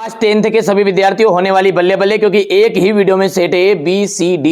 Class 10th के सभी विद्यार्थियों होने वाली बल्ले बल्ले, क्योंकि एक ही वीडियो में सेट है ABCD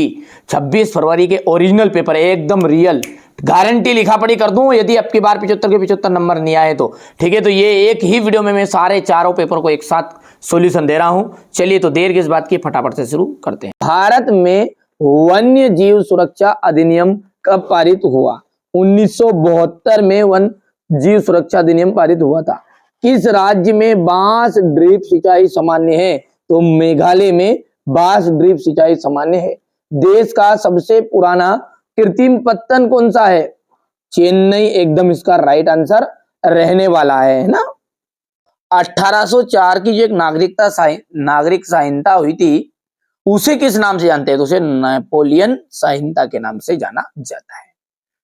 26 फरवरी के ओरिजिनल पेपर एकदम रियल, गारंटी लिखा पढ़ी कर दूं यदि आपकी बार 75 के 75 नंबर नहीं आए तो। ठीक है, तो ये एक ही वीडियो में मैं सारे चारों पेपर को एक साथ सॉल्यूशन दे रहा हूं। चलिए तो देर किस बात की, फटाफट से शुरू करते हैं। भारत में वन्य जीव सुरक्षा अधिनियम कब पारित हुआ? 1972 में वन जीव सुरक्षा अधिनियम पारित हुआ था। किस राज्य में बांस ड्रिप सिंचाई सामान्य है? तो मेघालय में बांस ड्रिप सिंचाई सामान्य है। देश का सबसे पुराना कृत्रिम पत्तन कौन सा है? चेन्नई एकदम इसका राइट आंसर रहने वाला है ना। 1804 की जो एक नागरिक संहिता हुई थी उसे किस नाम से जानते हैं? तो उसे नेपोलियन संहिता के नाम से जाना जाता है।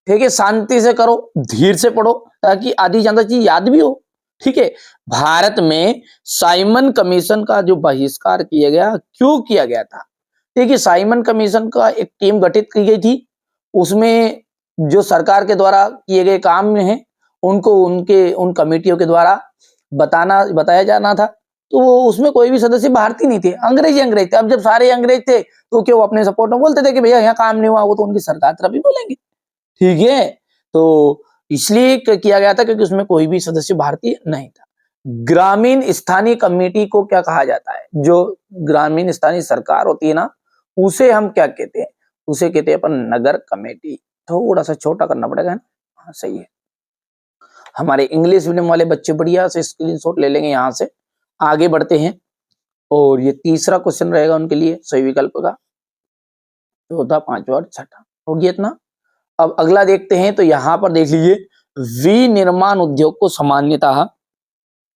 ठीक है, शांति से करो, धीरे से पढ़ो ताकि आधी ज्यादा चीज याद भी हो। ठीक है, भारत में साइमन कमीशन का जो बहिष्कार किया गया, क्यों किया गया था? देखिए, साइमन कमीशन का एक टीम गठित की गई थी, उसमें जो सरकार के द्वारा किए गए काम में है उनको उन कमेटियों के द्वारा बताया जाना था। तो वो उसमें कोई भी सदस्य भारतीय नहीं थे, अंग्रेज थे। अब जब सारे अंग्रेज थे तो क्यों अपने सपोर्ट में बोलते थे कि भैया यहाँ काम नहीं हुआ, वो तो उनकी सरकार तरफ ही बोलेंगे। ठीक है, तो इसलिए किया गया था क्योंकि उसमें कोई भी सदस्य भारतीय नहीं था। ग्रामीण स्थानीय कमेटी को क्या कहा जाता है? जो ग्रामीण स्थानीय सरकार होती है ना, उसे हम क्या कहते हैं? उसे कहते हैं अपन नगर कमेटी। थोड़ा सा छोटा करना पड़ेगा, हाँ सही है। हमारे इंग्लिश मीडियम वाले बच्चे बढ़िया से स्क्रीनशॉट ले लेंगे। यहां से आगे बढ़ते हैं और ये तीसरा क्वेश्चन रहेगा उनके लिए सही विकल्प का। चौथा, पांचवा और छठा हो गया इतना। अब अगला देखते हैं, तो यहां पर देख लीजिए, विनिर्माण उद्योग को सामान्यतः,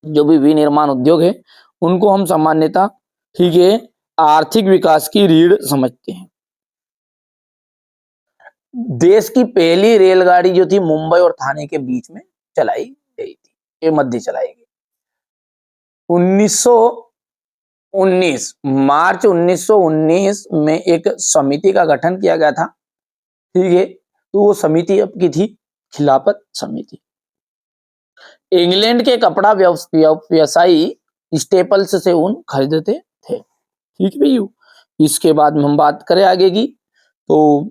जो भी विनिर्माण उद्योग है उनको हम सामान्यतः, ठीक है, आर्थिक विकास की रीढ़ समझते हैं। देश की पहली रेलगाड़ी जो थी मुंबई और थाने के बीच में चलाई गई थी, ये मध्य चलाई गई 1919 मार्च 1919 में एक समिति का गठन किया गया था। ठीक है, तो वो समिति अब की थी खिलाफत समिति। इंग्लैंड के कपड़ा व्यवसायी स्टेपल्स से ऊन खरीदते थे। ठीक है भैया, इसके बाद में हम बात करें आगे की, तो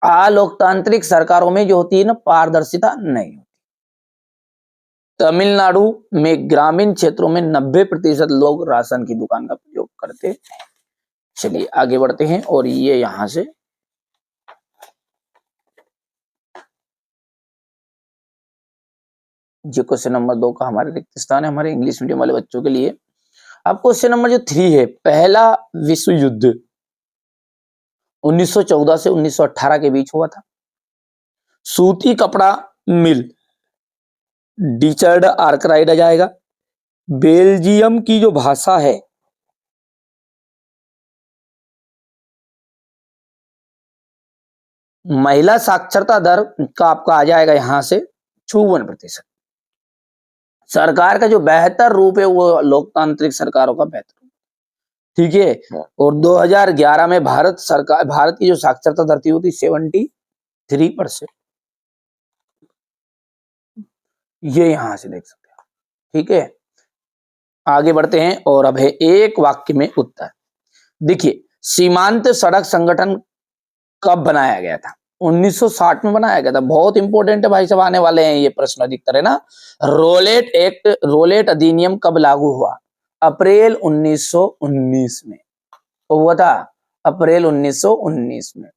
अलोकतांत्रिक सरकारों में जो होती है ना, पारदर्शिता नहीं होती। तमिलनाडु में ग्रामीण क्षेत्रों में 90% लोग राशन की दुकान का प्रयोग करते हैं। चलिए आगे बढ़ते हैं और ये यहां से जो क्वेश्चन नंबर 2 का हमारे रिक्त स्थान है हमारे इंग्लिश मीडियम वाले बच्चों के लिए। अब क्वेश्चन नंबर जो 3 है, पहला विश्व युद्ध 1914 से 1918 के बीच हुआ था। सूती कपड़ा मिल डिचर्ड आर्कराइड आ जाएगा। बेल्जियम की जो भाषा है महिला साक्षरता दर का आपका आ जाएगा यहां से 54%। सरकार का जो बेहतर रूप है वो लोकतांत्रिक सरकारों का बेहतर। ठीक है, और 2011 में भारत की जो साक्षरता दर थी वो थी 73%। ये यहां से देख सकते हो। ठीक है, आगे बढ़ते हैं और अब है एक वाक्य में उत्तर। देखिए, सीमांत सड़क संगठन कब बनाया गया था? 1960 में बनाया गया था। बहुत इंपॉर्टेंट है भाई साहब, आने वाले हैं ये प्रश्न अधिकतर, है ना। रोलेट अधिनियम कब लागू हुआ? अप्रैल 1919 में हुआ था, अप्रैल 1919 में।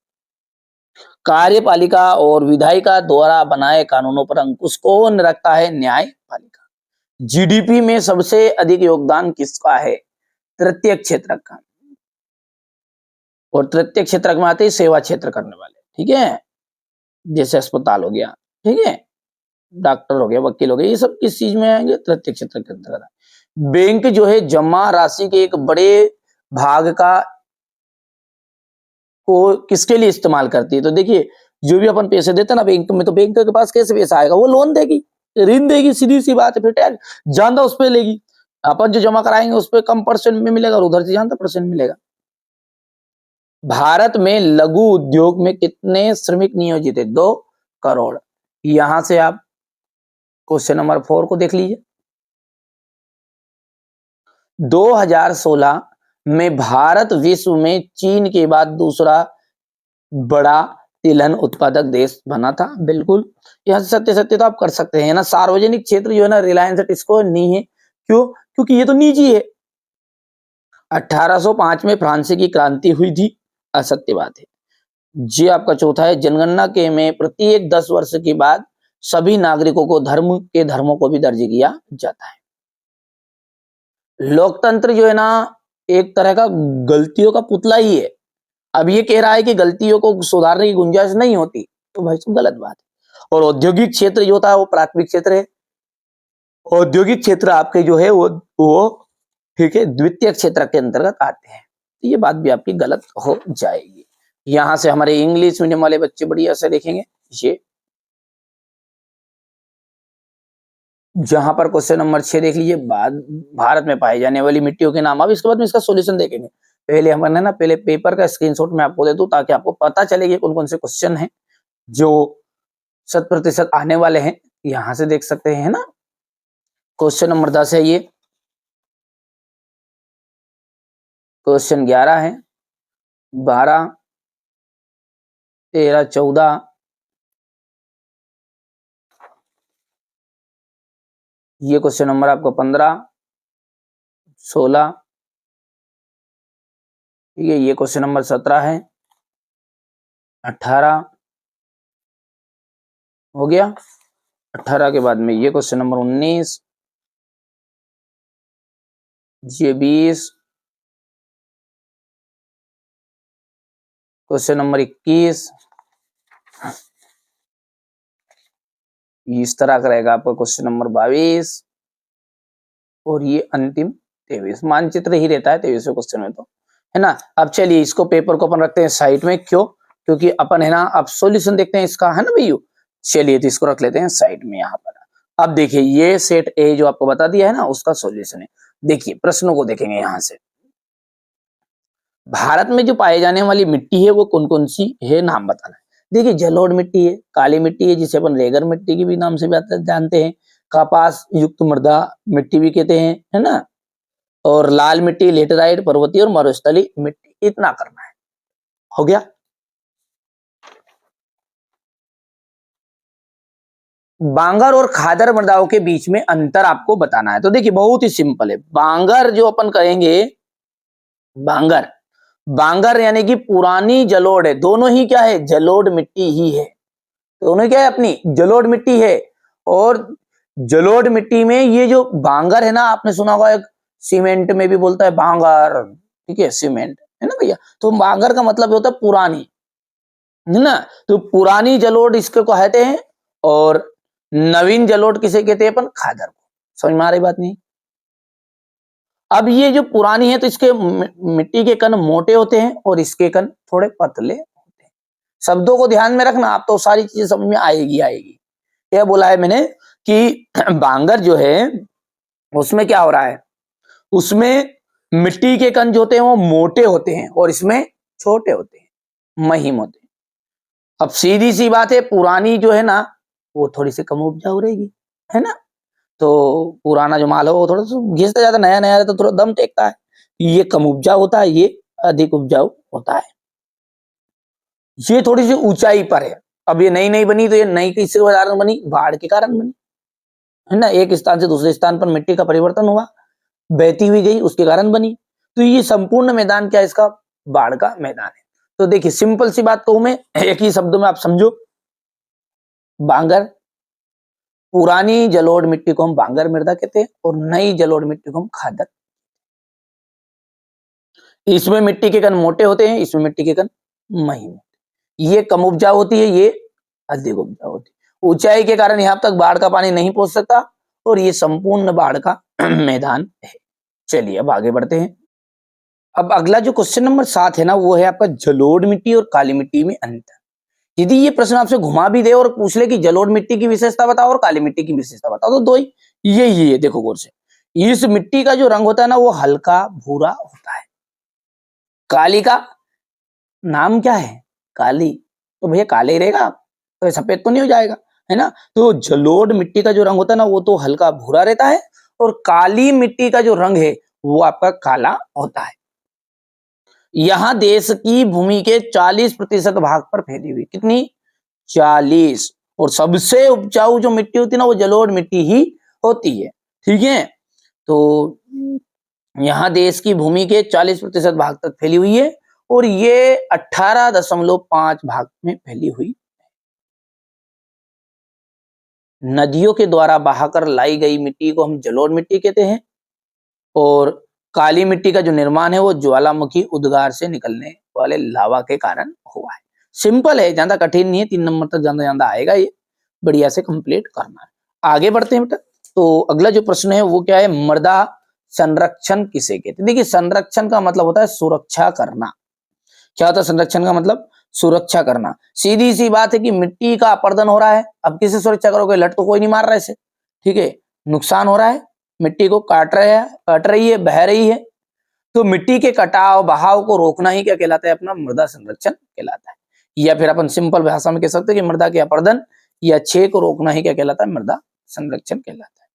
कार्यपालिका और विधायिका द्वारा बनाए कानूनों पर अंकुश कौन रखता है? न्यायपालिका। जीडीपी में सबसे अधिक योगदान किसका है? तृतीय क्षेत्र का। और तृतीय क्षेत्र में आते हैं सेवा क्षेत्र करने वाले। ठीक है, जैसे अस्पताल हो गया, ठीक है, डॉक्टर हो गया, वकील हो गया, ये सब किस चीज में आएंगे? तृतीय क्षेत्र के अंतर्गत। बैंक जो है जमा राशि के एक बड़े भाग का को किसके लिए इस्तेमाल करती है? तो देखिए, जो भी अपन पैसे देते हैं ना बैंक में, तो बैंक के पास कैसे पैसा आएगा? वो लोन देगी, ऋण देगी, सीधी सी बात है। फिर टैक्स ज्यादा उस पर लेगी, अपन जो जमा कराएंगे उस पर कम परसेंट में मिलेगा और उधर से ज्यादा परसेंट मिलेगा। भारत में लघु उद्योग में कितने श्रमिक नियोजित है? 2 करोड़। यहां से आप क्वेश्चन नंबर 4 को देख लीजिए। 2016 में भारत विश्व में चीन के बाद दूसरा बड़ा तिलहन उत्पादक देश बना था। बिल्कुल, यहाँ से सत्य सत्य तो आप कर सकते हैं ना। सार्वजनिक क्षेत्र जो है ना रिलायंस टिस्को नहीं है, क्यों? क्योंकि ये तो निजी है। 1805 में फ्रांसी की क्रांति हुई थी, असत्य बात है। जी आपका चौथा है, जनगणना के में प्रत्येक 10 वर्ष के बाद सभी नागरिकों को धर्मों को भी दर्ज किया जाता है। लोकतंत्र जो है ना एक तरह का गलतियों का पुतला ही है। अब ये कह रहा है कि गलतियों को सुधारने की गुंजाइश नहीं होती, तो भाई सब गलत बात है। और औद्योगिक क्षेत्र जो होता है वो प्राथमिक क्षेत्र है। औद्योगिक क्षेत्र आपके जो है वो ठीक है द्वितीय क्षेत्र के अंतर्गत आते हैं। तो ये बात भी आपकी गलत हो जाएगी। यहां से हमारे इंग्लिश मीडियम वाले बच्चे बढ़िया से देखेंगे। ये जहां पर क्वेश्चन नंबर 6 देख लीजिए, भारत में पाई जाने वाली मिट्टियों के नाम। अब इसके बाद में इसका सॉल्यूशन देखेंगे। पहले हमने ना पहले पेपर का स्क्रीनशॉट मैं आपको दे दूं ताकि आपको पता चले कि कौन कौन से क्वेश्चन हैं जो 100% आने वाले हैं। यहां से देख सकते हैं ना। क्वेश्चन नंबर 10 है ये, क्वेश्चन 11 है, 12, 13, 14, ये क्वेश्चन नंबर आपको 15, 16, ठीक है, ये क्वेश्चन नंबर 17 है, 18 हो गया। 18 के बाद में ये क्वेश्चन नंबर 19, ये 20, क्वेश्चन नंबर 21, इस तरह का रहेगा आपका क्वेश्चन नंबर 22 और ये अंतिम 23। मानचित्र ही रहता है 23वें क्वेश्चन में तो, है ना। अब चलिए इसको पेपर को अपन रखते हैं साइड में, क्यों? क्योंकि अपन है ना अब सॉल्यूशन देखते हैं इसका, है ना भैया। चलिए तो इसको रख लेते हैं साइड में यहाँ पर। अब देखिए ये सेट ए जो आपको बता दिया है ना उसका सॉल्यूशन है। देखिए प्रश्नों को देखेंगे यहां से। भारत में जो पाए जाने वाली मिट्टी है वो कौन कौन सी है, नाम बताना है। देखिए जलोढ़ मिट्टी है, काली मिट्टी है जिसे अपन रेगर मिट्टी की भी नाम से भी जानते हैं, कपास युक्त मृदा मिट्टी भी कहते हैं, है ना, और लाल मिट्टी, लेटेराइट, पर्वतीय और मरुस्थलीय मिट्टी। इतना करना है, हो गया। बांगर और खादर मृदाओं के बीच में अंतर आपको बताना है। तो देखिए बहुत ही सिंपल है। बांगर जो अपन कहेंगे, बांगर बांगर यानी कि पुरानी जलोढ़ है। दोनों ही क्या है, जलोढ़ मिट्टी ही है। दोनों क्या है, अपनी जलोढ़ मिट्टी है। और जलोढ़ मिट्टी में ये जो बांगर है ना, आपने सुना होगा एक सीमेंट में भी बोलता है बांगर, ठीक है, सीमेंट है ना भैया। तो बांगर का मतलब होता है पुरानी, है ना। तो पुरानी जलोढ़ इसको कहते हैं और नवीन जलोढ़ किसे कहते हैं अपन, खादर को। समझ में आ रही बात नहीं? अब ये जो पुरानी है तो इसके मिट्टी के कण मोटे होते हैं और इसके कण थोड़े पतले होते हैं। शब्दों को ध्यान में रखना, आप तो सारी चीजें समझ में आएगी। यह बोला है मैंने कि बांगर जो है उसमें क्या हो रहा है, उसमें मिट्टी के कण जो होते हैं वो मोटे होते हैं और इसमें छोटे होते हैं, महीन होते हैं। अब सीधी सी बात है, पुरानी जो है ना वो थोड़ी सी कम उपजाऊ रहेगी, है ना। तो पुराना जो माल हो वो थोड़ा सा घिसता जाता, नया नया रहता तो थोड़ा दम टेकता है। ये कम उपजाऊ होता है, ये अधिक उपजाऊ होता है। ये थोड़ी सी ऊंचाई पर है। अब ये नई नई बनी तो ये नई किसके कारण बनी, बाढ़ के कारण बनी, है ना। एक स्थान से दूसरे स्थान पर मिट्टी का परिवर्तन हुआ, बहती हुई गई, उसके कारण बनी। तो ये संपूर्ण मैदान क्या है इसका, बाढ़ का मैदान है। तो देखिए सिंपल सी बात कहूं मैं, एक ही शब्दों में आप समझो, बांगर, पुरानी जलोढ़ मिट्टी को हम बांगर मृदा कहते हैं और नई जलोढ़ मिट्टी को हम खादर। इसमें मिट्टी के कण मोटे होते हैं, इसमें मिट्टी के कण महीन होते हैं। ये कम उपजाऊ होती है, ये अधिक उपजाऊ होती है। ऊंचाई के कारण यहां तक बाढ़ का पानी नहीं पहुंच सकता और ये संपूर्ण बाढ़ का मैदान है। चलिए अब आगे बढ़ते हैं। अब अगला जो क्वेश्चन नंबर 7 है ना वो है आपका जलोढ़ मिट्टी और काली मिट्टी में अंतर। यदि ये प्रश्न आपसे घुमा भी दे और पूछ ले कि जलोढ़ मिट्टी की विशेषता बताओ और काली मिट्टी की विशेषता बताओ, तो दो ही यही है। देखो गौर से, इस मिट्टी का जो रंग होता है ना वो हल्का भूरा होता है। काली का नाम क्या है, काली, तो भैया काले ही रहेगा, तो सफेद तो नहीं हो जाएगा, है ना। तो जलोढ़ मिट्टी का जो रंग होता है ना वो तो हल्का भूरा रहता है और काली मिट्टी का जो रंग है वो आपका काला होता है। यहां देश की भूमि के 40% भाग पर फैली हुई, कितनी 40, और सबसे उपजाऊ जो मिट्टी होती है ना वो जलोढ़ मिट्टी ही होती है। ठीक है, तो यहाँ देश की भूमि के 40% भाग तक फैली हुई है और ये 18.5 भाग में फैली हुई। नदियों के द्वारा बहाकर लाई गई मिट्टी को हम जलोढ़ मिट्टी कहते हैं और काली मिट्टी का जो निर्माण है वो ज्वालामुखी उद्गार से निकलने वाले लावा के कारण हुआ है। सिंपल है, ज्यादा कठिन नहीं है, 3 नंबर तक ज्यादा ज्यादा आएगा, ये बढ़िया से कंप्लीट करना है। आगे बढ़ते हैं बेटा। तो अगला जो प्रश्न है वो क्या है, मृदा संरक्षण किसे कहते हैं। देखिए संरक्षण का मतलब होता है सुरक्षा करना। क्या होता है संरक्षण का मतलब, सुरक्षा करना। सीधी सी बात है कि मिट्टी का अपरदन हो रहा है, अब किसे सुरक्षा करोगे, लट तो कोई नहीं मार रहा है इसे, ठीक है, नुकसान हो रहा है, मिट्टी को काट रही है, बह रही है, तो मिट्टी के कटाव बहाव को रोकना ही क्या कहलाता है, अपना मृदा संरक्षण कहलाता है। या फिर अपन सिंपल भाषा में कह सकते हैं कि मृदा के अपरदन या क्षय को रोकना ही क्या कहलाता है, मृदा संरक्षण कहलाता है।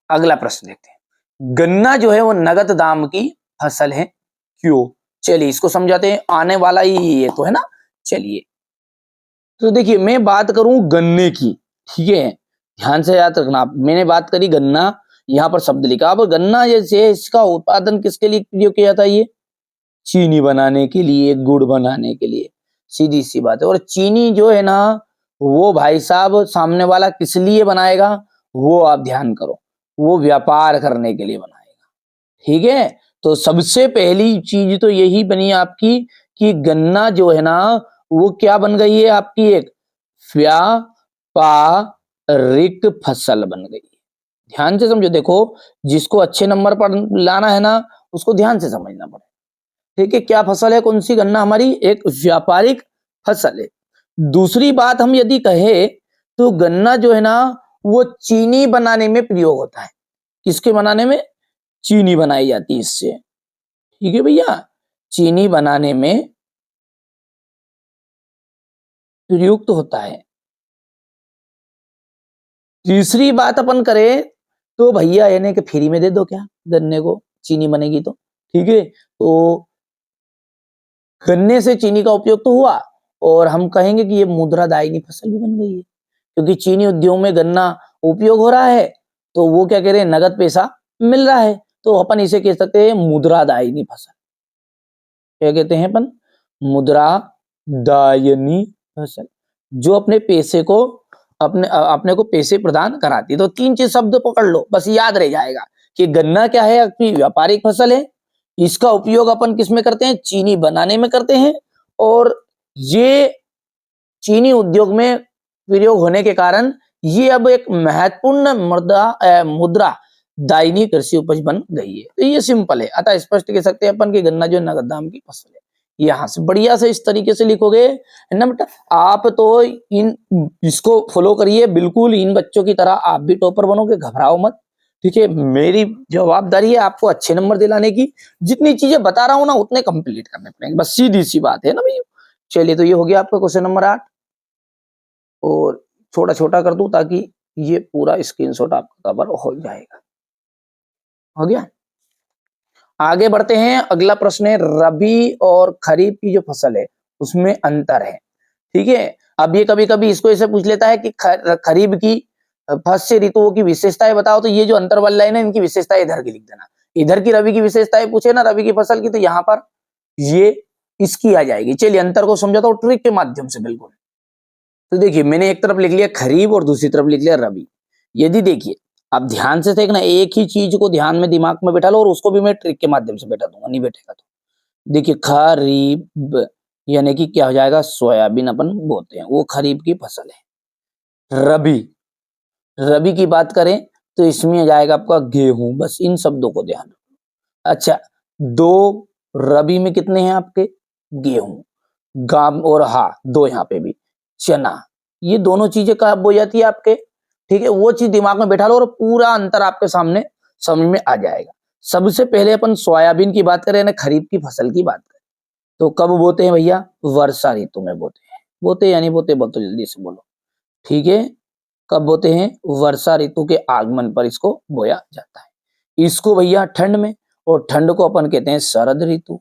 अगला प्रश्न देखते हैं, गन्ना जो है वो नगद दाम की फसल है, क्यों। चलिए इसको समझाते हैं, आने वाला ही ये तो है ना। चलिए तो देखिए मैं बात करूं गन्ने की, ठीक है, ध्यान से याद रखना। मैंने बात करी गन्ना, यहाँ पर शब्द लिखा। अब गन्ना जैसे इसका उत्पादन किसके लिए प्रयोग किया जाता है, ये चीनी बनाने के लिए, गुड़ बनाने के लिए, सीधी सी बात है। और चीनी जो है ना वो भाई साहब सामने वाला किस लिए बनाएगा, वो आप ध्यान करो, वो व्यापार करने के लिए बनाएगा। ठीक है, तो सबसे पहली चीज तो यही बनी आपकी कि गन्ना जो है ना वो क्या बन गई है आपकी, एक व्यापारिक फसल बन गई है। ध्यान से समझो, देखो जिसको अच्छे नंबर पर लाना है ना उसको ध्यान से समझना पड़ेगा। ठीक है, क्या फसल है, कौन सी, गन्ना हमारी एक व्यापारिक फसल है। दूसरी बात हम यदि कहे तो गन्ना जो है ना वो चीनी बनाने में प्रयोग होता है। किसके बनाने में, चीनी बनाई जाती है इससे। ठीक है भैया, चीनी बनाने में प्रयुक्त होता है। तीसरी बात अपन करें तो भैया यानी कि फ्री में दे दो क्या गन्ने को, चीनी बनेगी तो। ठीक है, तो गन्ने से चीनी का उपयोग तो हुआ और हम कहेंगे कि ये मुद्रादायिनी फसल भी बन गई है, क्योंकि चीनी उद्योग में गन्ना उपयोग हो रहा है तो वो क्या कह रहे हैं, नगद पैसा मिल रहा है, तो अपन इसे कह सकते हैं मुद्रादायिनी फसल। क्या कहते हैं अपन, मुद्रादायिनी फसल, जो अपने पैसे को अपने को पैसे प्रदान कराती है। तो 3 चीज शब्द पकड़ लो, बस याद रह जाएगा कि गन्ना क्या है, अपनी व्यापारिक फसल है, इसका उपयोग अपन किस में करते हैं, चीनी बनाने में करते हैं, और ये चीनी उद्योग में प्रयोग होने के कारण ये अब एक महत्वपूर्ण मुद्रा दायिनी कृषि उपज बन गई है। तो ये सिंपल है, अतः स्पष्ट कह सकते हैं अपन कि गन्ना जो नगद दाम की फसल है। यहां से बढ़िया से इस तरीके से लिखोगे है ना बेटा, आप तो इन इसको फॉलो करिए बिल्कुल, इन बच्चों की तरह आप भी टॉपर बनोगे, घबराओ मत। ठीक है, मेरी जवाबदारी है आपको अच्छे नंबर दिलाने की, जितनी चीजें बता रहा हूं ना उतने कंप्लीट करने पड़ेंगे, बस सीधी सी बात है ना भैया। चलिए तो ये हो गया आपका क्वेश्चन नंबर 8, और छोटा छोटा कर दूं ताकि ये पूरा स्क्रीनशॉट आपका कवर हो जाएगा। हो गया, आगे बढ़ते हैं। अगला प्रश्न है, रबी और खरीफ की जो फसल है उसमें अंतर है। ठीक है, अब ये कभी कभी इसको ऐसे पूछ लेता है कि खरीफ की फसल ऋतुओं की विशेषताएं बताओ, तो ये जो अंतर वाली लाइन है इनकी विशेषताएं इधर की लिख देना। इधर की रबी की विशेषताएं पूछे ना रबी की फसल की, तो यहाँ पर ये इसकी आ जाएगी। चलिए अंतर को समझाता हूँ ट्रिक के माध्यम से बिल्कुल। तो देखिए मैंने एक तरफ लिख लिया खरीफ और दूसरी तरफ लिख लिया रबी। यदि देखिए अब ध्यान से देखना, एक ही चीज को ध्यान में दिमाग में बैठा लो, और उसको भी मैं ट्रिक के माध्यम से बैठा दूंगा, नहीं बैठेगा तो। देखिए खरीफ यानी कि क्या हो जाएगा, सोयाबीन अपन बोते हैं, वो खरीफ की फसल है। रबी, रबी की बात करें तो इसमें आ जाएगा आपका गेहूं, बस इन शब्दों को ध्यान रखो। अच्छा, दो रबी में कितने हैं आपके, गेहूं, गाम और हा दो यहाँ पे भी चना, ये दोनों चीजें कब हो जाती है आपके। ठीक है, वो चीज दिमाग में बैठा लो और पूरा अंतर आपके सामने समझ में आ जाएगा। सबसे पहले अपन सोयाबीन की बात करें ना, खरीफ की फसल की बात करें, तो कब बोते हैं भैया, वर्षा ऋतु में बोते हैं। बोते यानी बोते बोतो, जल्दी से बोलो। ठीक है, कब बोते हैं, वर्षा ऋतु के आगमन पर इसको बोया जाता है। इसको भैया ठंड में, और ठंड को अपन कहते हैं शरद ऋतु।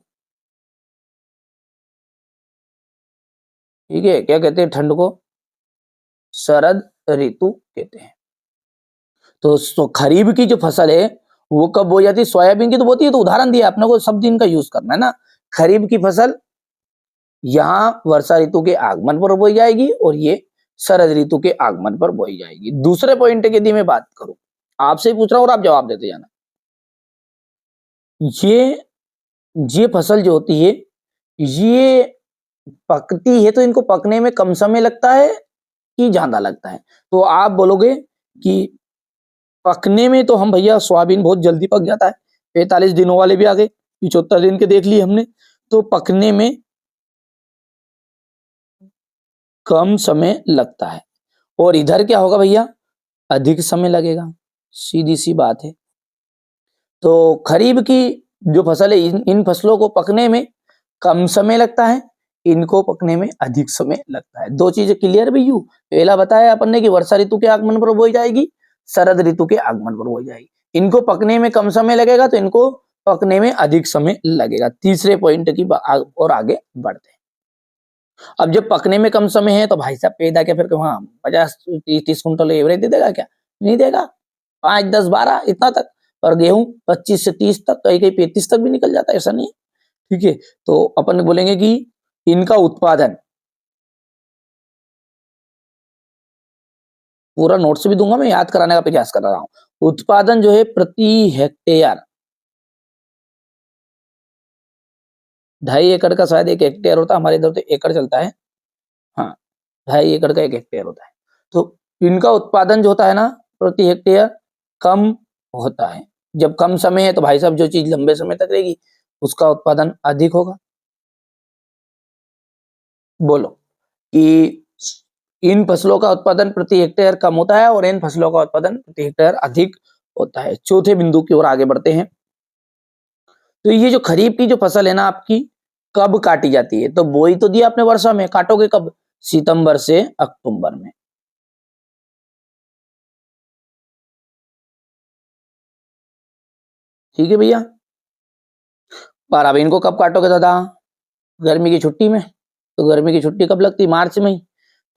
ठीक है, क्या कहते हैं ठंड को? शरद ऋतु कहते हैं। तो खरीफ की जो फसल है वो कब बोई जाती है? सोयाबीन की तो बोती है, तो उदाहरण दिया अपने को, शब्द इनका यूज करना है ना। खरीफ की फसल यहाँ वर्षा ऋतु के आगमन पर बोई जाएगी, और ये शरद ऋतु के आगमन पर बोई जाएगी। दूसरे पॉइंट की यदि मैं बात करूं, आपसे ही पूछ रहा हूं और आप जवाब देते जाना। ये फसल जो होती है ये पकती है, तो इनको पकने में कम समय लगता है कि ज्यादा लगता है? तो आप बोलोगे कि पकने में तो हम भैया सोयाबीन बहुत जल्दी पक जाता है, 45 दिनों वाले भी आ गए, 75 दिन के देख लिए हमने, तो पकने में कम समय लगता है। और इधर क्या होगा भैया? अधिक समय लगेगा, सीधी सी बात है। तो खरीफ की जो फसल है, इन फसलों को पकने में कम समय लगता है, इनको पकने में अधिक समय लगता है। दो चीजें क्लियर भैया। पहला बताया अपन ने कि वर्षा ऋतु के आगमन पर बोई जाएगी, शरद ऋतु के आगमन पर बोई जाएगी। इनको पकने में कम समय लगेगा, तो इनको पकने में अधिक समय लगेगा। तीसरे पॉइंट की और आगे बढ़ते हैं। अब जब पकने में कम समय है तो भाई साहब पैदा क्या फिर वहां 50-30 कुंटल एवरेज दे देगा क्या? नहीं देगा। 5, 10, 12 इतना तक। और गेहूं 25 से 30 तक, कहीं कहीं 35 तक भी निकल जाता है, ऐसा नहीं है। ठीक है, तो अपन बोलेंगे कि इनका उत्पादन, पूरा नोट्स भी दूंगा, मैं याद कराने का प्रयास कर रहा हूं। उत्पादन जो है प्रति हेक्टेयर 2.5 एकड़ का शायद 1 हेक्टेयर होता है, हमारे इधर तो एकड़ चलता है। हाँ, 2.5 एकड़ का 1 हेक्टेयर होता है। तो इनका उत्पादन जो होता है ना प्रति हेक्टेयर कम होता है। जब कम समय है तो भाई साहब जो चीज लंबे समय तक रहेगी उसका उत्पादन अधिक होगा। बोलो कि इन फसलों का उत्पादन प्रति हेक्टेयर कम होता है और इन फसलों का उत्पादन प्रति हेक्टेयर अधिक होता है। चौथे बिंदु की ओर आगे बढ़ते हैं। तो ये जो खरीफ की जो फसल है ना आपकी, कब काटी जाती है? तो बोई तो दिया आपने वर्षा में, काटोगे कब? सितंबर से अक्टूबर में। ठीक है भैया। पर अब इनको कब काटोगे दादा? गर्मी की छुट्टी में। तो गर्मी की छुट्टी कब लगती? मार्च में ही।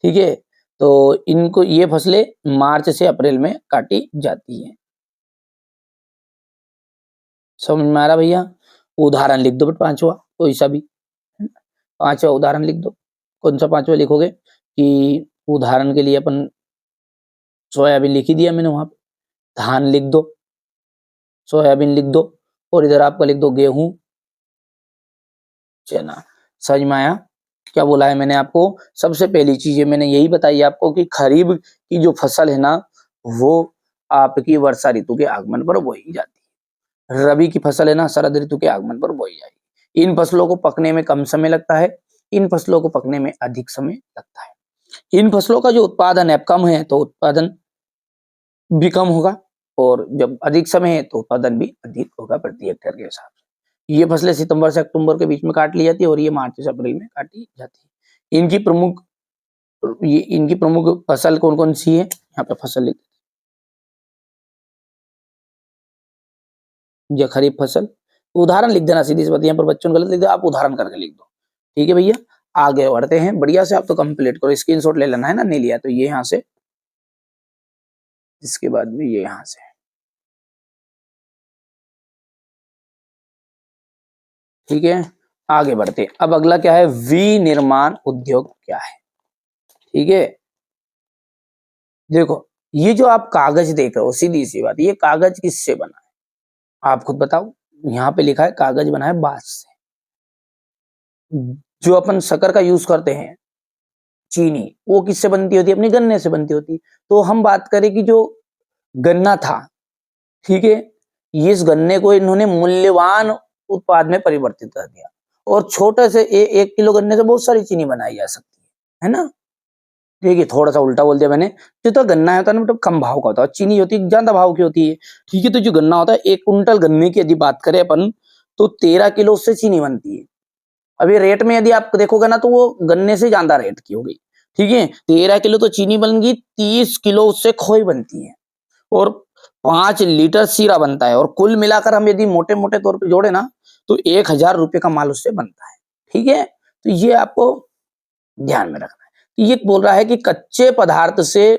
ठीक है, तो इनको ये फसलें मार्च से अप्रैल में काटी जाती है। समझ में आ रहा भैया? उदाहरण लिख दो बट पांचवा कोई सा भी, पांचवा उदाहरण लिख दो। कौन सा पांचवा लिखोगे? कि उदाहरण के लिए अपन सोयाबीन लिख ही दिया मैंने वहां पे, धान लिख दो, सोयाबीन लिख दो, और इधर आपका लिख दो गेहूं, चना। समझ में आया क्या बोला है मैंने आपको? सबसे पहली चीज है मैंने यही बताई आपको कि खरीफ की जो फसल है ना वो आपकी वर्षा ऋतु के आगमन पर बोई जाती है। रबी की फसल है ना शरद ऋतु के आगमन पर बोई जाएगी। इन फसलों को पकने में कम समय लगता है, इन फसलों को पकने में अधिक समय लगता है। इन फसलों का जो उत्पादन है कम है तो उत्पादन भी कम होगा, और जब अधिक समय है तो उत्पादन भी अधिक होगा प्रति हेक्टेयर के हिसाब से। ये फसलें सितंबर से अक्टूबर के बीच में काट ली जाती है, और ये मार्च से अप्रैल में काटी जाती है। इनकी प्रमुख फसल कौन कौन सी है? यहाँ पे फसल लिख, ये खरीफ फसल। उदाहरण लिख देना, सीधी सी बात, यहाँ पर बच्चों ने गलत लिख दिया, आप उदाहरण करके लिख दो। ठीक है भैया, आगे बढ़ते हैं। बढ़िया से आप तो कंप्लीट करो, स्क्रीनशॉट ले लेना है ना, नहीं लिया तो ये यहाँ से, इसके बाद में ये यहाँ से। ठीक है, आगे बढ़ते। अब अगला क्या है? विनिर्माण उद्योग क्या है? ठीक है, देखो ये जो आप कागज देख रहे हो, सीधी सी बात, ये कागज किससे बना है आप खुद बताओ। यहाँ पे लिखा है कागज बना है बांस से। जो अपन शक्कर का यूज करते हैं, चीनी, वो किससे बनती होती है? अपनी गन्ने से बनती होती है। तो हम बात करें कि जो गन्ना था, ठीक है, ये इस गन्ने को इन्होंने मूल्यवान उत्पाद में परिवर्तित कर दिया, और छोटे से 1 किलो गन्ने से बहुत सारी चीनी बनाई जा सकती है ना। ठीक है, थोड़ा सा उल्टा बोल दिया मैंने। जो तो गन्ना होता है ना, मतलब कम भाव का होता है, चीनी होती है ज्यादा भाव की होती है। ठीक है, तो जो गन्ना होता है, 1 कुंटल गन्ने की यदि बात करें अपन, तो 13 किलो उससे चीनी बनती है। अभी रेट में यदि आप देखोगे ना, तो वो गन्ने से ज्यादा रेट की हो गई। ठीक है, 13 किलो तो चीनी बन गई, 30 किलो उससे खोई बनती है। और 5 लीटर शीरा बनता है, और कुल मिलाकर हम यदि मोटे मोटे तौर पे जोड़े ना तो 1000 रुपए का माल उससे बनता है। ठीक है, तो ये आपको ध्यान में रखना है। ये बोल रहा है कि कच्चे पदार्थ से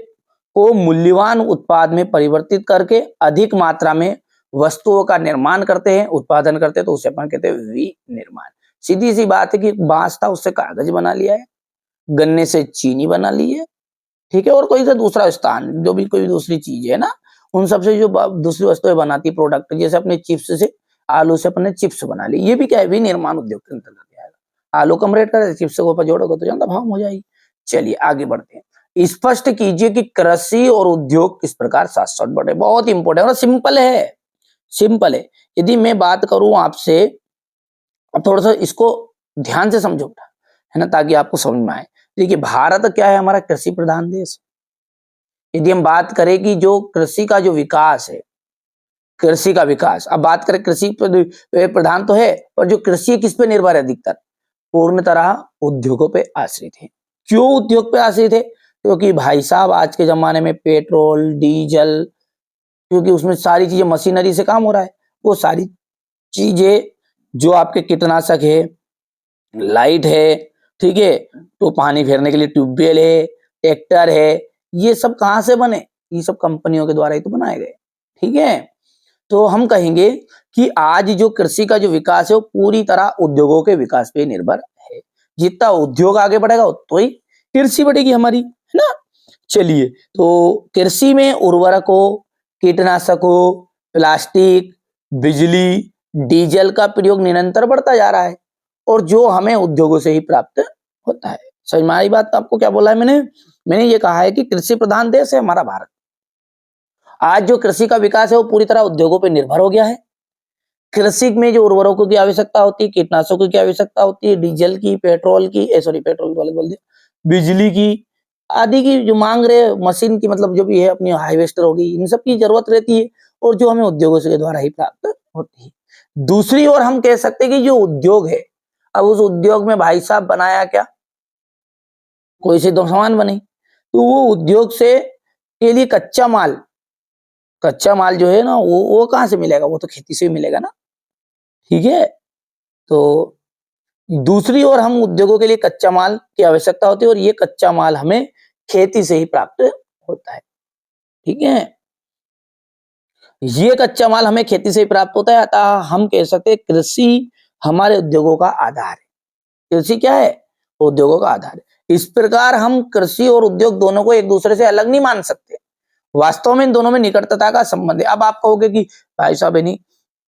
को मूल्यवान उत्पाद में परिवर्तित करके अधिक मात्रा में वस्तुओं का निर्माण करते हैं, उत्पादन करते हैं, तो उसे अपन कहते हैं विनिर्माण। सीधी सी बात है कि बांस था उससे कागज बना लिया है, गन्ने से चीनी बना ली है, ठीक है, और कोई सा दूसरा स्थान जो भी कोई दूसरी चीज है ना, उन सबसे जो दूसरी वस्तुएं बनाती प्रोडक्ट, जैसे अपने चिप्स से, आलू से अपने चिप्स बना ली, ये भी क्या है, विनिर्माण उद्योग के अंतर्गत आएगा। आलू कम रेट का, चिप्स के ऊपर जोड़ोगे तो ज्यादा भाव हो जाएगी। चलिए आगे बढ़ते हैं। स्पष्ट कीजिए कि कृषि और उद्योग किस प्रकार साथ साथ बढ़े। बहुत इंपॉर्टेंट और सिंपल है, सिंपल है। यदि मैं बात करूं आपसे, अब थोड़ा सा इसको ध्यान से समझो है ना, ताकि आपको समझ में आए। देखिए भारत क्या है, हमारा कृषि प्रधान देश। यदि हम बात करें कि जो कृषि का जो विकास है, कृषि का विकास, अब बात करें कृषि प्रधान तो है, पर जो कृषि किस पे निर्भर है अधिकतर, पूर्ण तरह उद्योगों पे आश्रित है। क्यों उद्योग पे आश्रित है? क्योंकि भाई साहब आज के जमाने में पेट्रोल डीजल, क्योंकि उसमें सारी चीजें मशीनरी से काम हो रहा है, वो सारी चीजें जो आपके कीटनाशक है, लाइट है, ठीक है, तो पानी फेरने के लिए ट्यूबवेल है, ट्रैक्टर है, ये सब कहां से बने? ये सब कंपनियों के द्वारा ही तो बनाए गए। ठीक है, तो हम कहेंगे कि आज जो कृषि का जो विकास है वो पूरी तरह उद्योगों के विकास पे निर्भर है। जितना उद्योग आगे बढ़ेगा उतना ही कृषि बढ़ेगी हमारी, है ना। चलिए, तो कृषि में उर्वरकों, कीटनाशकों, प्लास्टिक, बिजली, डीजल का प्रयोग निरंतर बढ़ता जा रहा है, और जो हमें उद्योगों से ही प्राप्त होता है। समझ में आई बात? तो आपको क्या बोला है मैंने ये कहा है कि कृषि प्रधान देश है हमारा भारत। आज जो कृषि का विकास है वो पूरी तरह उद्योगों पर निर्भर हो गया है। कृषि में जो उर्वरकों की आवश्यकता होती है, कीटनाशकों की आवश्यकता होती है, डीजल की, पेट्रोल की, सॉरी पेट्रोल वाले बोल दिया, बिजली की आदि की जो मांग रहे, मशीन की मतलब जो भी है, अपनी हार्वेस्टर होगी, इन सब की जरूरत रहती है, और जो हमें उद्योगों के द्वारा ही प्राप्त होती है। दूसरी ओर हम कह सकते हैं कि जो उद्योग है, अब उस उद्योग में भाई साहब बनाया क्या, कोई से दो सामान बने, तो वो उद्योग से के लिए कच्चा माल जो है ना, वो कहां से मिलेगा? वो तो खेती से ही मिलेगा ना। ठीक है, तो दूसरी ओर हम उद्योगों के लिए कच्चा माल की आवश्यकता होती है, और ये कच्चा माल हमें खेती से ही प्राप्त होता है। ठीक है, ये कच्चा माल हमें खेती से ही प्राप्त होता है, अतः हम कह सकते हैं कृषि हमारे उद्योगों का आधार है। कृषि क्या है? उद्योगों का आधार है। इस प्रकार हम कृषि और उद्योग दोनों को एक दूसरे से अलग नहीं मान सकते, वास्तव में इन दोनों में निकटता का संबंध है। अब आप कहोगे कि भाई साहब है नहीं,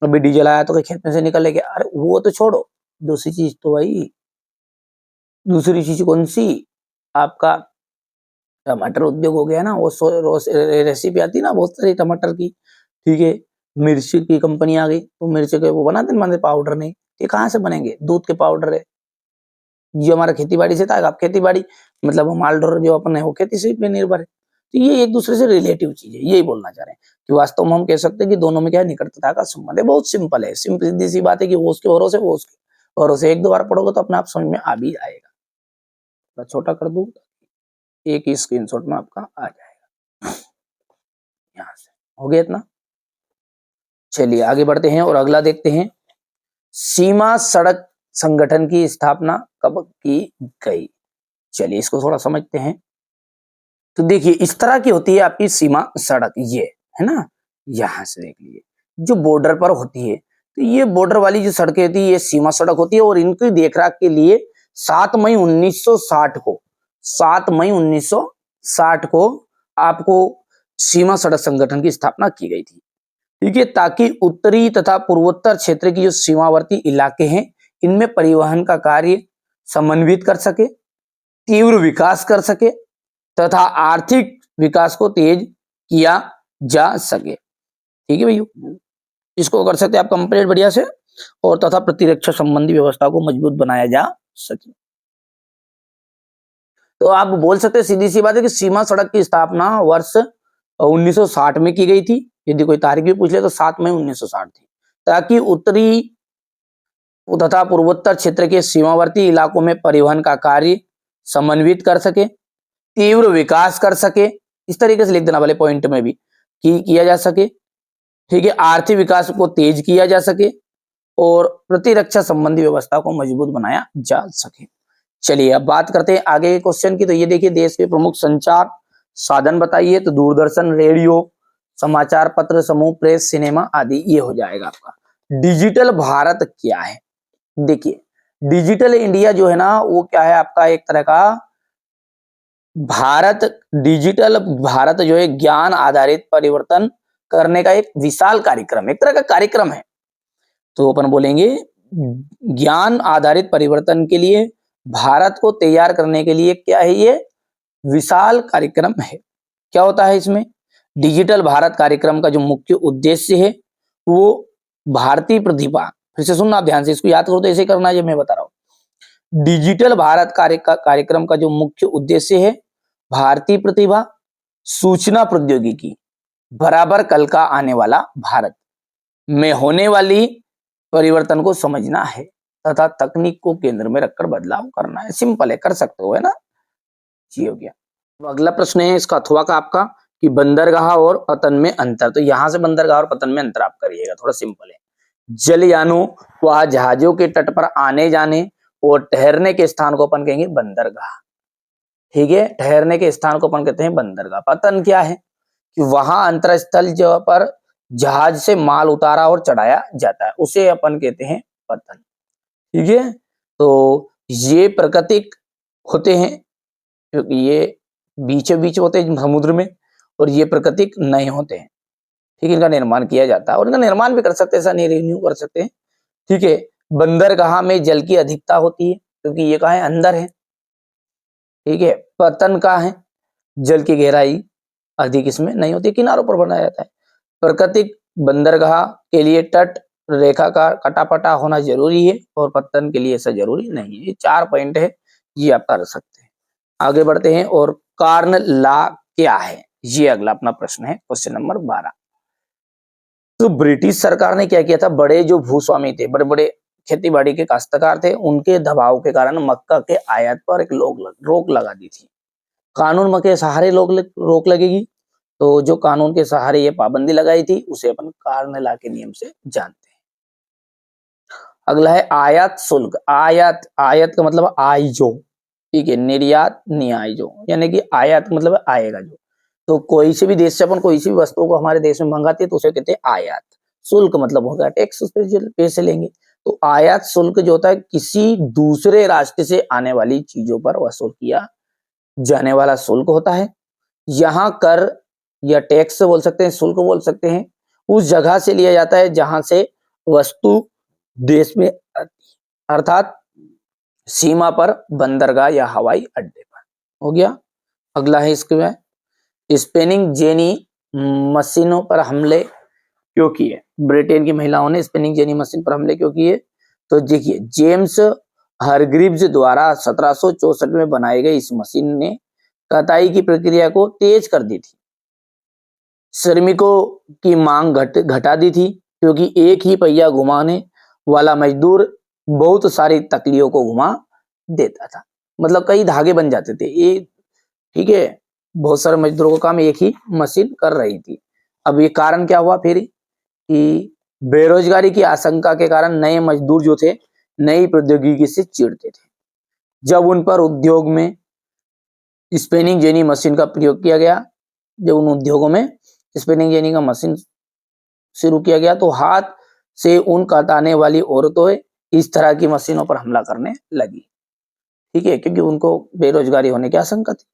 अभी डीजल आया तो खेत में से निकल गया, अरे वो तो छोड़ो, दूसरी चीज तो भाई, दूसरी चीज कौन सी? आपका टमाटर उद्योग हो गया ना, वो रेसिपी आती है ना बहुत सारी टमाटर की, ठीक है, मिर्ची की कंपनी आ गई, तो मिर्ची के वो बनाते पाउडर नहीं, ये कहाँ से बनेंगे? दूध के पाउडर है, जो हमारा खेती बाड़ी से था। आप खेती बाड़ी मतलब माल ढोर जो अपन है वो खेती से पे निर्भर है, तो ये एक दूसरे से रिलेटिव चीज है, यही बोलना चाह रहे हैं कि वास्तव में हम कह सकते हैं कि दोनों में क्या है, निकटता का संबंध है। बहुत सिंपल है, सिंपल सीधी सी बात है कि वो उसके भरोसे, वो उसके भरोसे। एक दो बार पढ़ोगे तो अपने आप समझ में आ भी जाएगा। तो छोटा कर दूं, एक ही स्क्रीनशॉट में आपका आ जाएगा। यहाँ से हो गया इतना। चलिए आगे बढ़ते हैं और अगला देखते हैं। सीमा सड़क संगठन की स्थापना कब की गई? चलिए इसको थोड़ा समझते हैं। तो देखिए इस तरह की होती है आपकी सीमा सड़क, ये है ना, यहां से देख लीजिए, जो बॉर्डर पर होती है, तो ये बॉर्डर वाली जो सड़कें होती है ये सीमा सड़क होती है, और इनकी देखरेख के लिए 7 मई 1960 को 7 मई 1960 को आपको सीमा सड़क संगठन की स्थापना की गई थी। ठीक है, ताकि उत्तरी तथा पूर्वोत्तर क्षेत्र की जो सीमावर्ती इलाके हैं इनमें परिवहन का कार्य समन्वित कर सके, तीव्र विकास कर सके तथा आर्थिक विकास को तेज किया जा सके। ठीक है भैया, इसको कर सकते हैं आप कंप्लीट बढ़िया से, और तथा प्रतिरक्षा संबंधी व्यवस्था को मजबूत बनाया जा सके। तो आप बोल सकते हैं सीधी सी बात है कि सीमा सड़क की स्थापना वर्ष 1960 में की गई थी। यदि कोई तारीख भी पूछ ले तो 7 मई 1960 थी, ताकि उत्तरी तथा पूर्वोत्तर क्षेत्र के सीमावर्ती इलाकों में परिवहन का कार्य समन्वित कर सके, तीव्र विकास कर सके, इस तरीके से लिख देना वाले पॉइंट में भी कि किया जा सके, ठीक है, आर्थिक विकास को तेज किया जा सके और प्रतिरक्षा संबंधी व्यवस्था को मजबूत बनाया जा सके। चलिए अब बात करते हैं आगे के क्वेश्चन की। तो ये देखिए, देश के प्रमुख संचार साधन बताइए। तो दूरदर्शन, रेडियो, समाचार पत्र समूह, प्रेस, सिनेमा आदि ये हो जाएगा आपका। डिजिटल भारत क्या है? देखिए, डिजिटल इंडिया जो है ना वो क्या है आपका, एक तरह का भारत, डिजिटल भारत जो है ज्ञान आधारित परिवर्तन करने का एक विशाल कार्यक्रम, एक तरह का कार्यक्रम है। तो अपन बोलेंगे ज्ञान आधारित परिवर्तन के लिए भारत को तैयार करने के लिए क्या है, ये विशाल कार्यक्रम है। क्या होता है इसमें? डिजिटल भारत कार्यक्रम का जो मुख्य उद्देश्य है वो भारतीय प्रतिभा, फिर से सुनना ध्यान से, इसको याद करो तो ऐसे करना है जो मैं बता रहा हूं। डिजिटल भारत कार्यक्रम का जो मुख्य उद्देश्य है भारतीय प्रतिभा, सूचना प्रौद्योगिकी बराबर कल का आने वाला भारत में होने वाली परिवर्तन को समझना है तथा तकनीक को केंद्र में रखकर बदलाव करना है। सिंपल है, कर सकते हो, है ना? जी हो गया। तो अगला प्रश्न है इसका अथवा का आपका कि बंदरगाह और पतन में अंतर। तो यहां से बंदरगाह और पतन में अंतर आप करिएगा, थोड़ा सिंपल है। जलयानों व जहाजों के तट पर आने जाने और ठहरने के स्थान को अपन कहेंगे बंदरगाह। ठीक है, ठहरने के स्थान को अपन कहते हैं बंदरगाह। पतन क्या है कि वहां अंतरस्थल जो पर जहाज से माल उतारा और चढ़ाया जाता है उसे अपन कहते हैं पतन। ठीक है, तो ये प्राकृतिक होते हैं क्योंकि ये बीचों बीच होते हैं समुद्र में, और ये प्राकृतिक नहीं होते हैं। ठीक है, इनका निर्माण किया जाता है और इनका निर्माण भी कर सकते हैं, ऐसा नहीं रिन्यू कर सकते हैं। ठीक है, बंदरगाह में जल की अधिकता होती है क्योंकि ये कहाँ है, अंदर है। ठीक है, पतन का है, जल की गहराई अधिक इसमें नहीं होती, किनारों पर बनाया जाता है। प्राकृतिक बंदरगाह के लिए तट रेखा का कटापटा होना जरूरी है और पत्तन के लिए ऐसा जरूरी नहीं है। ये 4 पॉइंट है, ये आप कर सकते हैं। आगे बढ़ते हैं। और कारण ला क्या है, ये अगला अपना प्रश्न है, क्वेश्चन नंबर 12। तो ब्रिटिश सरकार ने क्या किया था, बड़े जो भूस्वामी थे, बड़े बड़े खेती बाड़ी के काश्तकार थे, उनके दबाव के कारण मक्का के आयात पर एक रोक लगा दी थी। कानून के सहारे रोक लगेगी, तो जो कानून के सहारे ये पाबंदी लगाई थी उसे अपन कारण ला के नियम से जानते हैं। अगला है आयात शुल्क। आयात, आयात का मतलब आइजो। ठीक है, निर्यात नियाइजो, यानी कि आयात मतलब आएगा जो। तो कोई से भी देश से अपन कोई सी भी वस्तु को हमारे देश में मंगाते हैं तो उसे कहते हैं आयात। शुल्क मतलब होगा टैक्स, उस पे जो पैसे लेंगे। तो आयात शुल्क जो होता है किसी दूसरे राष्ट्र से आने वाली चीजों पर वसूल किया जाने वाला शुल्क होता है। यहाँ कर या टैक्स बोल सकते हैं, शुल्क बोल सकते हैं, उस जगह से लिया जाता है जहां से वस्तु देश में अर्थात सीमा पर, बंदरगाह या हवाई अड्डे पर। हो गया। अगला है इसके में स्पिनिंग जेनी मशीनों पर हमले क्यों किए? ब्रिटेन की महिलाओं ने स्पिनिंग जेनी मशीन पर हमले क्यों किए? तो देखिए, जेम्स हरग्रीव्स द्वारा 1764 में बनाई गई इस मशीन ने कताई की प्रक्रिया को तेज कर दी थी, श्रमिकों की मांग घटा दी थी क्योंकि एक ही पहिया घुमाने वाला मजदूर बहुत सारी तकलियों को घुमा देता था। मतलब कई धागे बन जाते थे ये। ठीक है, बहुत सारे मजदूरों का काम एक ही मशीन कर रही थी। अब ये कारण क्या हुआ फिर कि बेरोजगारी की आशंका के कारण नए मजदूर जो थे नई प्रौद्योगिकी से चिढ़ते थे। जब उन पर उद्योग में स्पिनिंग जेनी मशीन का प्रयोग किया गया, जब उन उद्योगों में स्पिनिंग जेनी का मशीन शुरू किया गया तो हाथ से ऊन काटने वाली औरतें इस तरह की मशीनों पर हमला करने लगी। ठीक है, क्योंकि उनको बेरोजगारी होने की आशंका थी।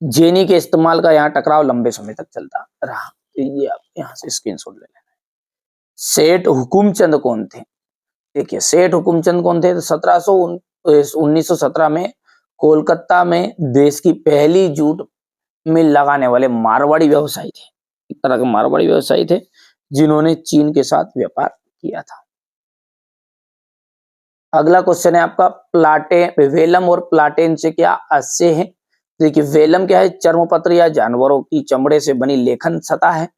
जेनी के इस्तेमाल का यहाँ टकराव लंबे समय तक चलता रहा। तो ये आप यहाँ से स्क्रीनशॉट ले लेना। सेठ हुकुमचंद कौन थे? देखिए, सेठ हुकुमचंद कौन थे? तो 1917 में कोलकाता में देश की पहली जूट मिल लगाने वाले मारवाड़ी व्यवसायी थे। एक तरह के मारवाड़ी व्यवसायी थे जिन्होंने चीन के साथ व्यापार किया था। अगला क्वेश्चन है आपका वेलम और प्लाटेन से क्या आशय है? देखिए, वेलम क्या है? चर्मपत्र या जानवरों की चमड़े से बनी लेखन सतह है।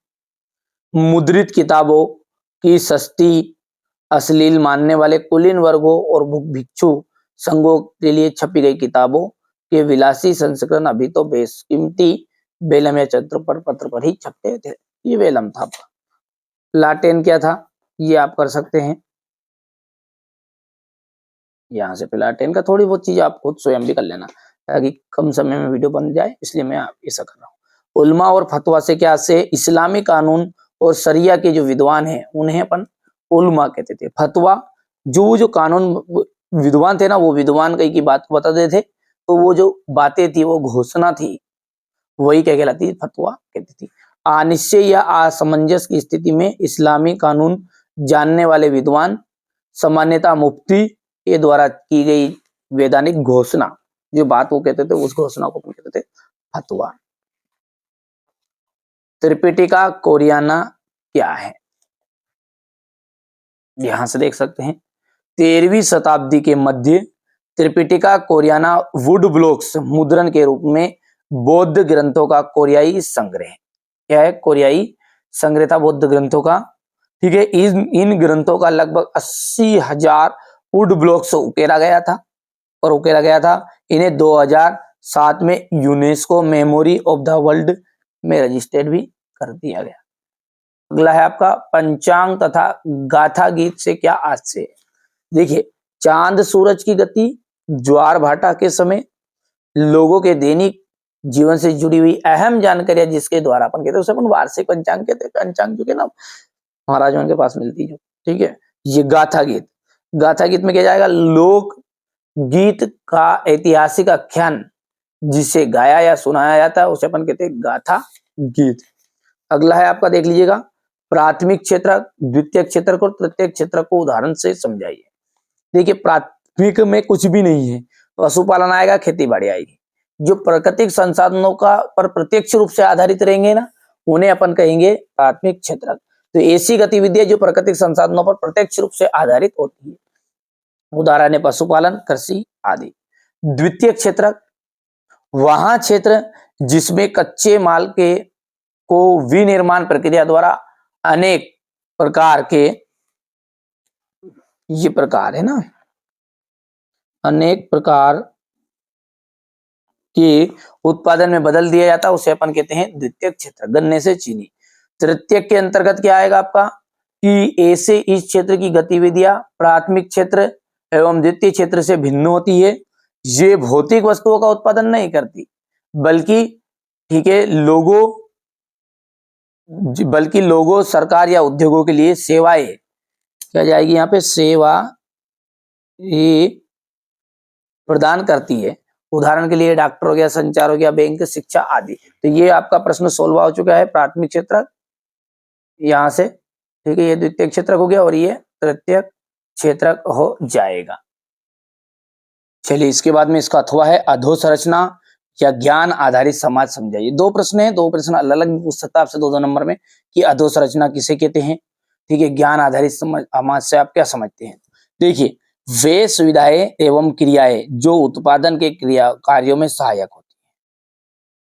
मुद्रित किताबों की सस्ती अश्लील मानने वाले कुलीन वर्गों और भिक्षु संघों के लिए छपी गई किताबों के विलासी संस्करण अभी तो बेशकीमती वेलम या पत्र पर ही छपते थे। ये वेलम था। प्लाटेन क्या था, ये आप कर सकते हैं। यहाँ से प्लाटेन का थोड़ी बहुत चीज आप खुद स्वयं भी कर लेना, ताकि कम समय में वीडियो बन जाए, इसलिए मैं ऐसा कर रहा हूँ। उल्मा और फतवा से क्या से इस्लामी कानून और शरिया के जो विद्वान हैं उन्हें अपन उल्मा कहते थे। फतवा जो कानून विद्वान थे ना, वो विद्वान कहीं की बात को बताते थे, तो वो जो बातें थी वो घोषणा थी, वही क्या कहलाती, फतवा कहती थी। अनिश्चय या असमंजस की स्थिति में इस्लामी कानून जानने वाले विद्वान सामान्यतः मुफ्ती के द्वारा की गई वैधानिक घोषणा, जो बात वो कहते थे उस घोषणा को कहते थे फतवा। त्रिपिटिका कोरियाना क्या है, यहां से देख सकते हैं। 13वीं शताब्दी के मध्य त्रिपिटिका कोरियाना वुड ब्लॉक्स मुद्रण के रूप में बौद्ध ग्रंथों का कोरियाई संग्रह, क्या है, कोरियाई संग्रह था बौद्ध ग्रंथों का। ठीक है, इन ग्रंथों का लगभग 80,000 वुड ब्लॉक्स उकेरा गया था, और उकेरा गया था। इन्हें 2007 में UNESCO memory of the world में रजिस्टर्ड भी कर दिया गया। अगला है आपका पंचांग तथा गाथा गीत से क्या आशय। देखिए, चांद सूरज की गति, ज्वार भाटा के समय, लोगों के दैनिक जीवन से जुड़ी हुई अहम जानकारियां जिसके द्वारा अपन कहते हैं उसे अपन वार्षिक पंचांग कहते हैं। पंचांग जो कि ना महाराजों के पास मिलती जो, ठीक है। ये गाथा गीत, गाथा गीत में क्या जाएगा, लोक गीत का ऐतिहासिक आख्यान जिसे गाया या सुनाया जाता है उसे अपन कहते हैं गाथा गीत। अगला है आपका, देख लीजिएगा, प्राथमिक क्षेत्रक, द्वितीय क्षेत्रक और तृतीय क्षेत्रक को उदाहरण से समझाइए। देखिए, प्राथमिक में कुछ भी नहीं है, पशुपालन आएगा, खेती बाड़ी आएगी। जो प्राकृतिक संसाधनों का पर प्रत्यक्ष रूप से आधारित रहेंगे ना, उन्हें अपन कहेंगे प्राथमिक क्षेत्रक। तो ऐसी गतिविधियां जो प्राकृतिक संसाधनों पर प्रत्यक्ष रूप से आधारित होती है, उदाहरण है पशुपालन, कृषि आदि। द्वितीय क्षेत्रक वहां क्षेत्र जिसमें कच्चे माल के को विनिर्माण प्रक्रिया द्वारा अनेक प्रकार के, ये प्रकार है ना, अनेक प्रकार के उत्पादन में बदल दिया जाता है, उसे अपन कहते हैं द्वितीय क्षेत्र। गन्ने से चीनी। तृतीय के अंतर्गत क्या आएगा आपका, कि ऐसे इस क्षेत्र की गतिविधियां प्राथमिक क्षेत्र एवं द्वितीय क्षेत्र से भिन्न होती है। ये भौतिक वस्तुओं का उत्पादन नहीं करती, बल्कि ठीक है लोगों, सरकार या उद्योगों के लिए सेवाएं क्या जाएगी, यहाँ पे सेवा ये प्रदान करती है। उदाहरण के लिए डॉक्टर हो गया, संचार हो गया, बैंक, शिक्षा आदि। तो ये आपका प्रश्न सोल्व हो चुका है। प्राथमिक क्षेत्र यहाँ से, ठीक है, ये द्वितीय क्षेत्रक हो गया और ये तृतीय क्षेत्रक हो जाएगा। चलिए, इसके बाद में इसका अथवा है अधोसंरचना या ज्ञान आधारित समाज समझाइए। दो प्रश्न है, दो प्रश्न अलग अलग पूछ सकता है आपसे दो नंबर में, कि अधोसंरचना किसे कहते हैं, ठीक है, ज्ञान आधारित समाज से आप क्या समझते हैं। देखिए, वे सुविधाएं एवं क्रियाएं जो उत्पादन के कार्यों में सहायक होती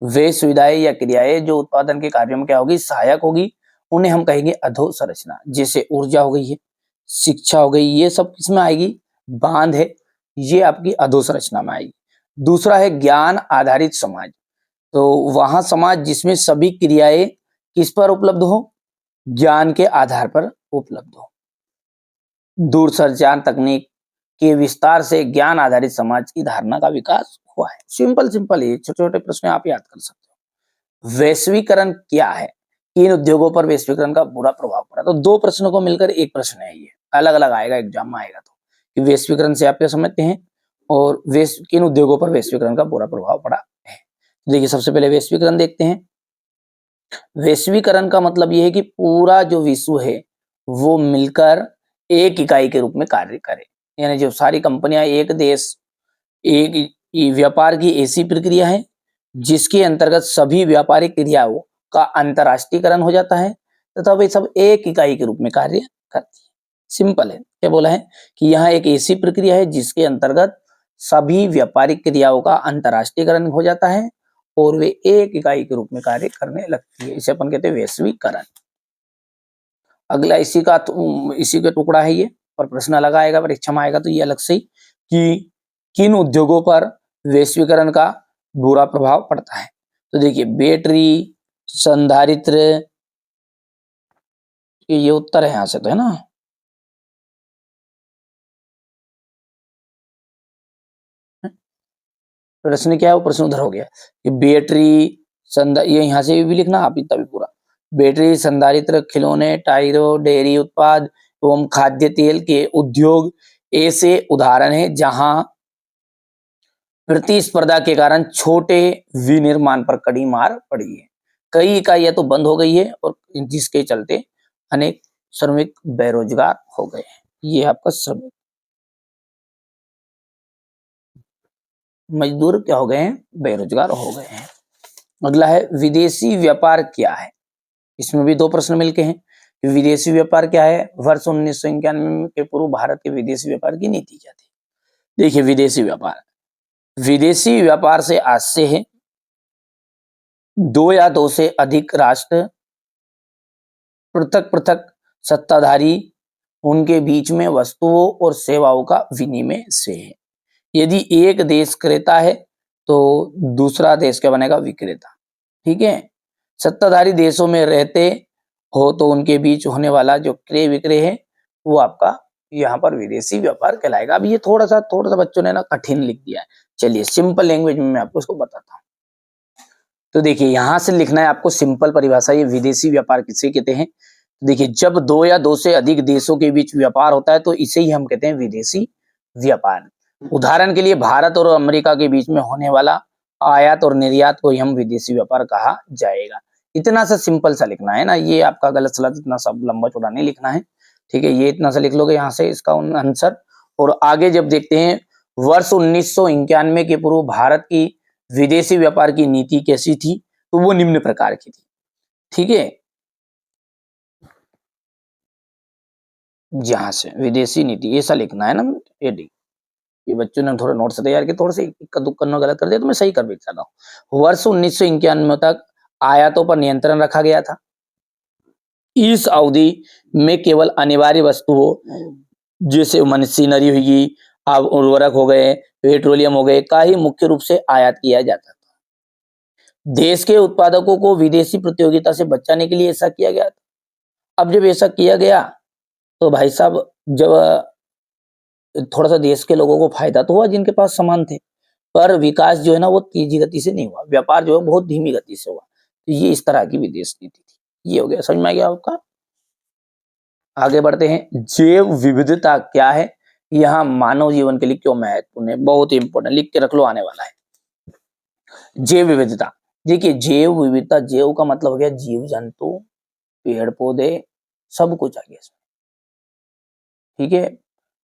है। वे सुविधाएं या क्रियाएं जो उत्पादन के कार्यों में क्या होगी, सहायक होगी, उन्हें हम कहेंगे अधोसंरचना। जैसे ऊर्जा हो गई है, शिक्षा हो गई, ये सब किसमें आएगी, बांध है, ये आपकी अधोसंरचना में आएगी। दूसरा है ज्ञान आधारित समाज, तो वहां समाज जिसमें सभी क्रियाएं किस पर उपलब्ध हो, ज्ञान के आधार पर उपलब्ध हो। दूरसंचार तकनीक के विस्तार से ज्ञान आधारित समाज की धारणा का विकास हुआ है। सिंपल ये छोटे छोटे प्रश्न आप याद कर सकते हो। वैश्वीकरण क्या है, इन उद्योगों पर वैश्वीकरण का बुरा प्रभाव पड़ा। तो दो प्रश्नों को मिलकर एक प्रश्न है, ये अलग अलग आएगा एग्जाम में आएगा, तो कि वैश्वीकरण से आप क्या समझते हैं और किन उद्योगों पर वैश्वीकरण का बुरा प्रभाव पड़ा है। देखिए, सबसे पहले वैश्वीकरण देखते हैं। वैश्वीकरण का मतलब यह है कि पूरा जो विश्व है वो मिलकर एक इकाई के रूप में कार्य करे, यानी जो सारी कंपनियां एक देश एक व्यापार की ऐसी प्रक्रिया है जिसके अंतर्गत सभी व्यापारिक क्रियाओं का अंतरराष्ट्रीयकरण हो जाता है तथा वे सब एक इकाई के रूप में कार्य करती है। सिंपल है, क्या बोला है कि यहाँ एक ऐसी प्रक्रिया है जिसके अंतर्गत सभी व्यापारिक क्रियाओं का अंतरराष्ट्रीयकरण हो जाता है और वे एक इकाई के रूप में कार्य करने लगती है। इसे अपन कहते हैं वैश्वीकरण। अगला इसी का टुकड़ा है ये, और प्रश्न अलग आएगा, परीक्षा में आएगा तो ये अलग से ही, कि किन उद्योगों पर वैश्वीकरण का बुरा प्रभाव पड़ता है। तो देखिए, बैटरी, संधारित्र, ये उत्तर है यहाँ से, तो है ना। प्रश्न क्या है, वो प्रश्न उधर हो गया कि बैटरी ये यहाँ से भी लिखना आप इतना भी पूरा। बैटरी, संधारित्र, खिलौने, टायरों, डेयरी उत्पाद एवं खाद्य तेल के उद्योग ऐसे उदाहरण हैं जहां प्रतिस्पर्धा के कारण छोटे विनिर्माण पर कड़ी मार पड़ी है। कई इकाइयां तो बंद हो गई है और जिसके चलते अनेक श्रमिक बेरोजगार हो गए हैं। ये आपका श्रमिक मजदूर क्या हो गए हैं, बेरोजगार हो गए हैं। अगला है विदेशी व्यापार क्या है। इसमें भी दो प्रश्न मिलके हैं। विदेशी व्यापार क्या है, वर्ष 1991 के पूर्व भारत के विदेशी व्यापार की नीति क्या थी। देखिए विदेशी व्यापार से आज से है दो या दो से अधिक राष्ट्र पृथक पृथक सत्ताधारी उनके बीच में वस्तुओं और सेवाओं का विनिमय से है। यदि एक देश क्रेता है तो दूसरा देश क्या बनेगा, विक्रेता। ठीक है, सत्ताधारी देशों में रहते हो तो उनके बीच होने वाला जो क्रय विक्रय है वो आपका यहाँ पर विदेशी व्यापार कहलाएगा। अब ये थोड़ा सा बच्चों ने ना कठिन लिख दिया है। चलिए सिंपल लैंग्वेज में मैं आपको इसको बताता हूँ। तो देखिए यहां से लिखना है आपको सिंपल परिभाषा, ये विदेशी व्यापार किसे कहते हैं। देखिए जब दो या दो से अधिक देशों के बीच व्यापार होता है तो इसे ही हम कहते हैं विदेशी व्यापार। उदाहरण के लिए भारत और अमेरिका के बीच में होने वाला आयात और निर्यात को ही हम विदेशी व्यापार कहा जाएगा। इतना सा सिंपल सा लिखना है ना, ये आपका गलत सलत इतना सब लंबा चौड़ा नहीं लिखना है। ठीक है, ये इतना सा लिख लोगे यहाँ से इसका आंसर। और आगे जब देखते हैं वर्ष 1991 के पूर्व भारत की विदेशी व्यापार की नीति कैसी थी, तो वो निम्न प्रकार की थी। ठीक है, यहां से विदेशी नीति ऐसा लिखना है ना। ये बच्चों ने थोड़ा नोट से तैयार किया, थोड़े से इक्का दुक्का गलत कर दिया तो मैं सही कर भी सकता हूँ। वर्ष 1991 तक आयातों पर नियंत्रण रखा गया था। इस अवधि में केवल अनिवार्य वस्तुओं जैसे मशीनरी होगी, अब उर्वरक हो गए, पेट्रोलियम हो गए का ही मुख्य रूप से आयात किया जाता था। देश के उत्पादकों को विदेशी प्रतियोगिता से बचाने के लिए ऐसा किया गया था। अब जब ऐसा किया गया तो भाई साहब जब थोड़ा सा देश के लोगों को फायदा तो हुआ जिनके पास सामान थे, पर विकास जो है ना वो तेजी गति से नहीं हुआ, व्यापार जो है बहुत धीमी गति से हुआ। तो ये इस तरह की विदेश नीति थी। ये हो गया, समझ में आ गया आपका। आगे बढ़ते हैं, जैव विविधता क्या है, यहाँ मानव जीवन के लिए क्यों महत्वपूर्ण है, बहुत इंपॉर्टेंट, लिख के रख लो, आने वाला है। जैव विविधता, देखिए जैव विविधता, जैव का मतलब हो गया जीव जंतु, पेड़ पौधे, सब कुछ आ गया इसमें। ठीक है,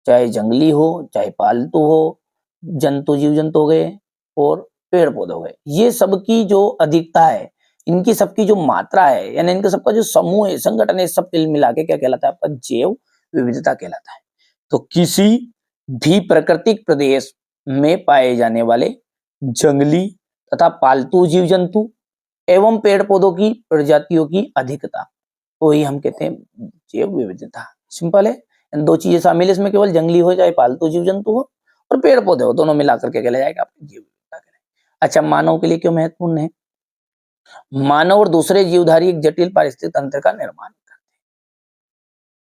चाहे जंगली हो चाहे पालतू हो, जंतु जीव जंतु हो गए और पेड़ पौधे हो गए, ये सबकी जो अधिकता है, इनकी सबकी जो मात्रा है, यानी इनका सबका जो समूह है, संगठन है, सब मिला के क्या कहलाता है, आपका जैव विविधता कहलाता है। तो किसी भी प्राकृतिक प्रदेश में पाए जाने वाले जंगली तथा पालतू जीव जंतु एवं पेड़ पौधों की प्रजातियों की अधिकता को ही हम कहते हैं जैव विविधता। सिंपल है, दो चीजें शामिल है इसमें, केवल जंगली हो चाहे पालतू जीव जंतु हो और पेड़ पौधे हो, दोनों मिलाकर के कहला जाएगा आपकी जैव विविधता। अच्छा, मानव के लिए क्यों महत्वपूर्ण है, मानव और दूसरे जीवधारी एक जटिल पारिस्थितिक तंत्र का निर्माण करते हैं।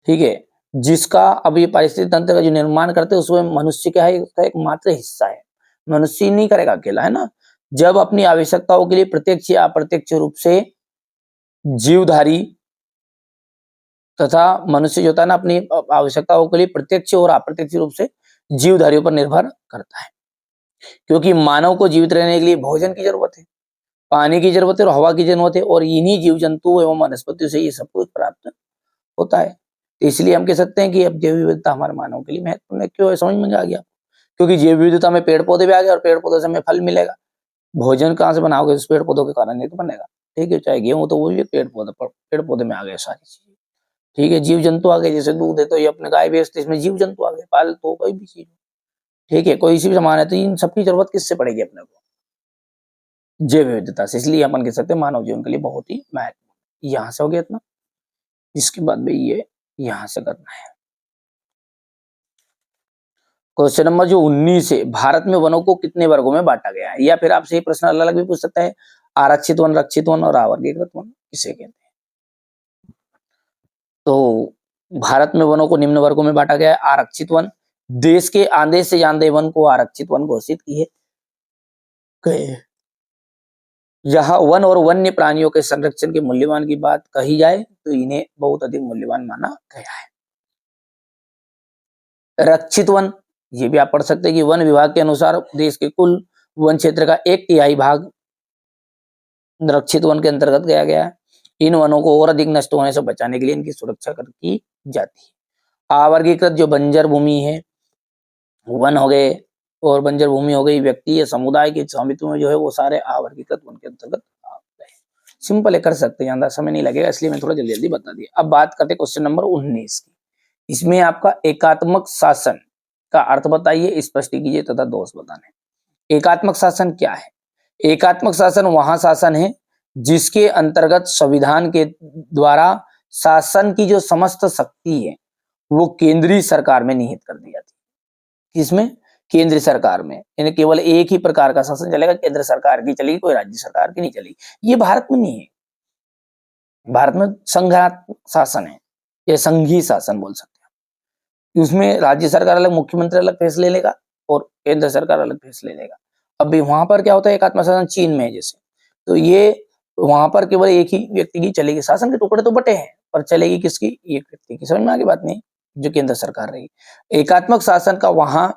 ठीक है, जिसका अभी पारिस्थितिक तंत्र का जो निर्माण करते हैं उसमें मनुष्य क्या है, उसका एक मात्र हिस्सा है। मनुष्य नहीं करेगा अकेला, है ना। जब अपनी आवश्यकताओं के लिए प्रत्यक्ष या अप्रत्यक्ष रूप से जीवधारी तथा मनुष्य जो होता है ना, अपनी आवश्यकताओं के लिए प्रत्यक्ष और अप्रत्यक्ष रूप से जीवधारियों पर निर्भर करता है। क्योंकि मानव को जीवित रहने के लिए भोजन की जरूरत है, पानी की जरूरत है और हवा की जरूरत है, और इन्हीं जीव जंतु एवं वनस्पतियों से ये सब कुछ प्राप्त होता है। तो इसलिए हम कह सकते हैं कि अब जैव विविधता हमारे मानव के लिए महत्वपूर्ण है। क्यों है, समझ में आ गया, क्योंकि जैव विविधता में पेड़ पौधे भी आ गए और पेड़ पौधे से हमें फल मिलेगा। भोजन कहाँ से बनाओगे, उस पेड़ पौधों के कारण ही तो बनेगा। ठीक है, चाहे गेहूं तो वो भी पेड़ पौधे में आ गए सारी चीजें। ठीक है, जीव जंतु आ गए, जैसे दूध है तो ये अपने गाय बेचते, इसमें जीव जंतु आ गए, पाल तो कोई भी चीज। ठीक है, कोई सी भी सामान है तो इन सबकी जरूरत किससे पड़ेगी अपने को, जैव विविधता से। इसलिए अपन कह सकते हैं मानव जीवन के लिए बहुत ही महत्वपूर्ण। यहाँ से हो गया इतना, इसके बाद में ये यहाँ से करना है। क्वेश्चन नंबर जो 19 है, भारत में वनों को कितने वर्गों में बांटा गया है, या फिर आपसे ये प्रश्न अलग अलग भी पूछ सकता है, आरक्षित वन, रक्षित वन और अवर्गीकृत वन किसे कहते हैं। तो भारत में वनों को निम्न वर्गों में बांटा गया है। आरक्षित वन, देश के आधे से ज्यादा वन को आरक्षित वन घोषित किए गए। यहाँ वन और वन्य प्राणियों के संरक्षण के मूल्यवान की बात कही जाए तो इन्हें बहुत अधिक मूल्यवान माना गया है। रक्षित वन, ये भी आप पढ़ सकते हैं कि वन विभाग के अनुसार देश के कुल वन क्षेत्र का 1/3 भाग रक्षित वन के अंतर्गत गया है। इन वनों को और अधिक नष्ट होने से बचाने के लिए इनकी सुरक्षा की जाती है। अवर्गीकृत जो बंजर भूमि है, वन हो गए और बंजर भूमि हो गई, व्यक्ति या समुदाय के स्वामित्व में जो है वो सारे अवर्गीकृत वन के अंतर्गत आ गए। सिंपल है, कर सकते हैं, ज्यादा समय नहीं लगेगा, इसलिए मैं थोड़ा जल्दी जल्दी बता दिया। अब बात करते क्वेश्चन नंबर 19 की। इसमें आपका एकात्मक शासन का अर्थ बताइए, स्पष्ट कीजिए तथा दोष बताने। एकात्मक शासन क्या है? एकात्मक शासन वहां शासन है जिसके अंतर्गत संविधान के द्वारा शासन की जो समस्त शक्ति है वो केंद्रीय सरकार में निहित कर दी जाती है। किसमें? केंद्र सरकार में। यानी केवल एक ही प्रकार का शासन चलेगा, केंद्र सरकार की चलेगी, कोई राज्य सरकार की नहीं चलेगी। ये भारत में नहीं है। भारत में संघात्मक शासन है, या संघीय शासन बोल सकते हैं। उसमें राज्य सरकार अलग, मुख्यमंत्री अलग फैसले लेगा और केंद्र सरकार अलग फैसले लेगा। अभी वहां पर क्या होता है, एकात्मक शासन चीन में है जैसे, तो ये वहां पर केवल एक ही व्यक्ति की चलेगी। शासन के टुकड़े तो बटे हैं पर चलेगी किसकी? एक व्यक्ति की। समझ में आगे बात नहीं? जो केंद्र सरकार रहेगी। एकात्मक शासन का वहां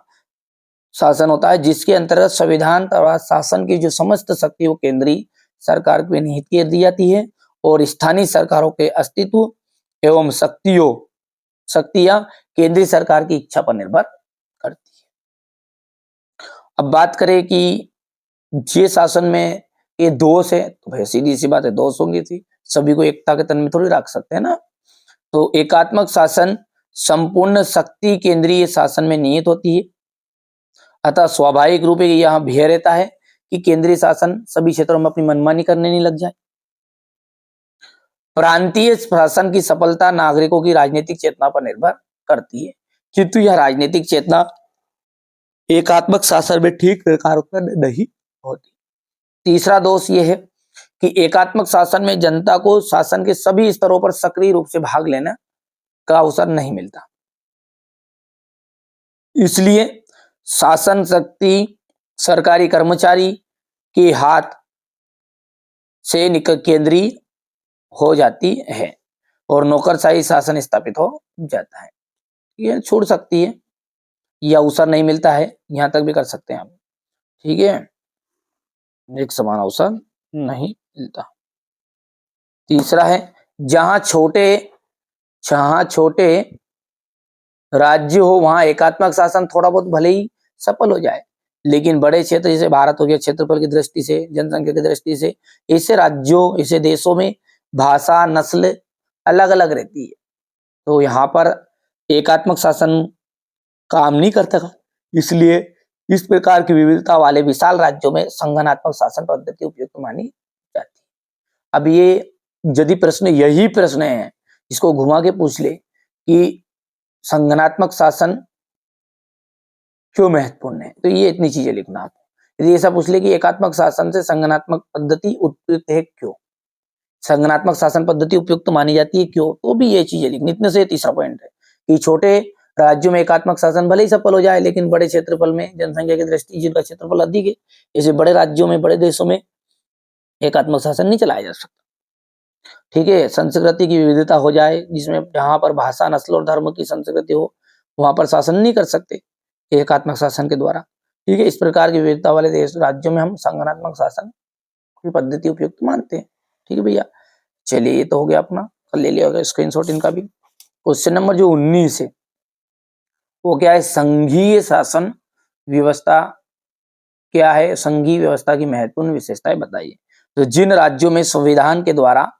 शासन होता है जिसके अंतर्गत संविधान तथा शासन की जो समस्त शक्ति वो केंद्रीय सरकार में निहित कर दी जाती है और स्थानीय सरकारों के अस्तित्व एवं शक्तियां केंद्रीय सरकार की इच्छा पर निर्भर करती है। अब बात करें कि ये शासन में ये दोष है, तो भाई सीधी सी बात है, दोष होंगे थी, सभी को एकता के तन में थोड़ी रख सकते हैं ना। तो एकात्मक शासन संपूर्ण शक्ति केंद्रीय शासन में निहित होती है, अतः स्वाभाविक रूप से यह भय रहता है कि केंद्रीय शासन सभी क्षेत्रों में अपनी मनमानी करने नहीं लग जाए। प्रांतीय शासन की सफलता नागरिकों की राजनीतिक चेतना पर निर्भर करती है, किंतु यह राजनीतिक चेतना एकात्मक शासन में ठीक प्रकार उत्पन्न नहीं होती। तीसरा दोष यह है कि एकात्मक शासन में जनता को शासन के सभी स्तरों पर सक्रिय रूप से भाग लेने का अवसर नहीं मिलता। इसलिए शासन शक्ति सरकारी कर्मचारी के हाथ से केंद्रीय हो जाती है और नौकरशाही शासन स्थापित हो जाता है। ये छोड़ सकती है या अवसर नहीं मिलता है, यहां तक भी कर सकते हैं आप। ठीक है, एक समान अवसर नहीं मिलता। तीसरा है जहां छोटे राज्य हो वहां एकात्मक शासन थोड़ा बहुत भले ही सफल हो जाए, लेकिन बड़े क्षेत्र जैसे भारत हो गया, क्षेत्रफल की दृष्टि से, जनसंख्या की दृष्टि से, ऐसे राज्यों ऐसे देशों में भाषा नस्ल अलग अलग रहती है, तो यहाँ पर एकात्मक शासन काम नहीं करता। इसलिए इस प्रकार की विविधता वाले विशाल राज्यों में संगठनात्मक शासन पद्धति उपयुक्त मानी जाती है। अब ये यदि प्रश्न यही प्रश्न है जिसको घुमा के पूछ ले कि संगठनात्मक शासन क्यों महत्वपूर्ण है, तो ये इतनी चीजें लिखना आप। यदि ऐसा पूछ ले कि एकात्मक शासन से संगठनात्मक पद्धति उपयुक्त है क्यों, संगठनात्मक शासन पद्धति उपयुक्त मानी जाती है क्यों, तो भी ये चीजें लिखनी। इतने से तीसरा पॉइंट है कि छोटे राज्यों में एकात्मक शासन भले ही सफल हो जाए, लेकिन बड़े क्षेत्रफल में जनसंख्या की दृष्टि जिनका क्षेत्रफल अधिक है, ऐसे बड़े राज्यों में बड़े देशों में एकात्मक शासन नहीं चलाया जा सकता। ठीक है, संस्कृति की विविधता हो जाए जिसमें जहां पर भाषा नस्ल और धर्म की संस्कृति हो वहां पर शासन नहीं कर सकते एकात्मक शासन के द्वारा। ठीक है, इस प्रकार की विविधता वाले देश राज्यों में हम संगठनात्मक शासन की पद्धति उपयुक्त मानते हैं। ठीक है भैया, चलिए ये तो हो गया अपना, ले लिया होगा स्क्रीनशॉट इनका भी। क्वेश्चन नंबर जो 19 है वो क्या है, संघीय शासन व्यवस्था क्या है, संघीय व्यवस्था की महत्वपूर्ण विशेषताएं बताइए। तो जिन राज्यों में संविधान के द्वारा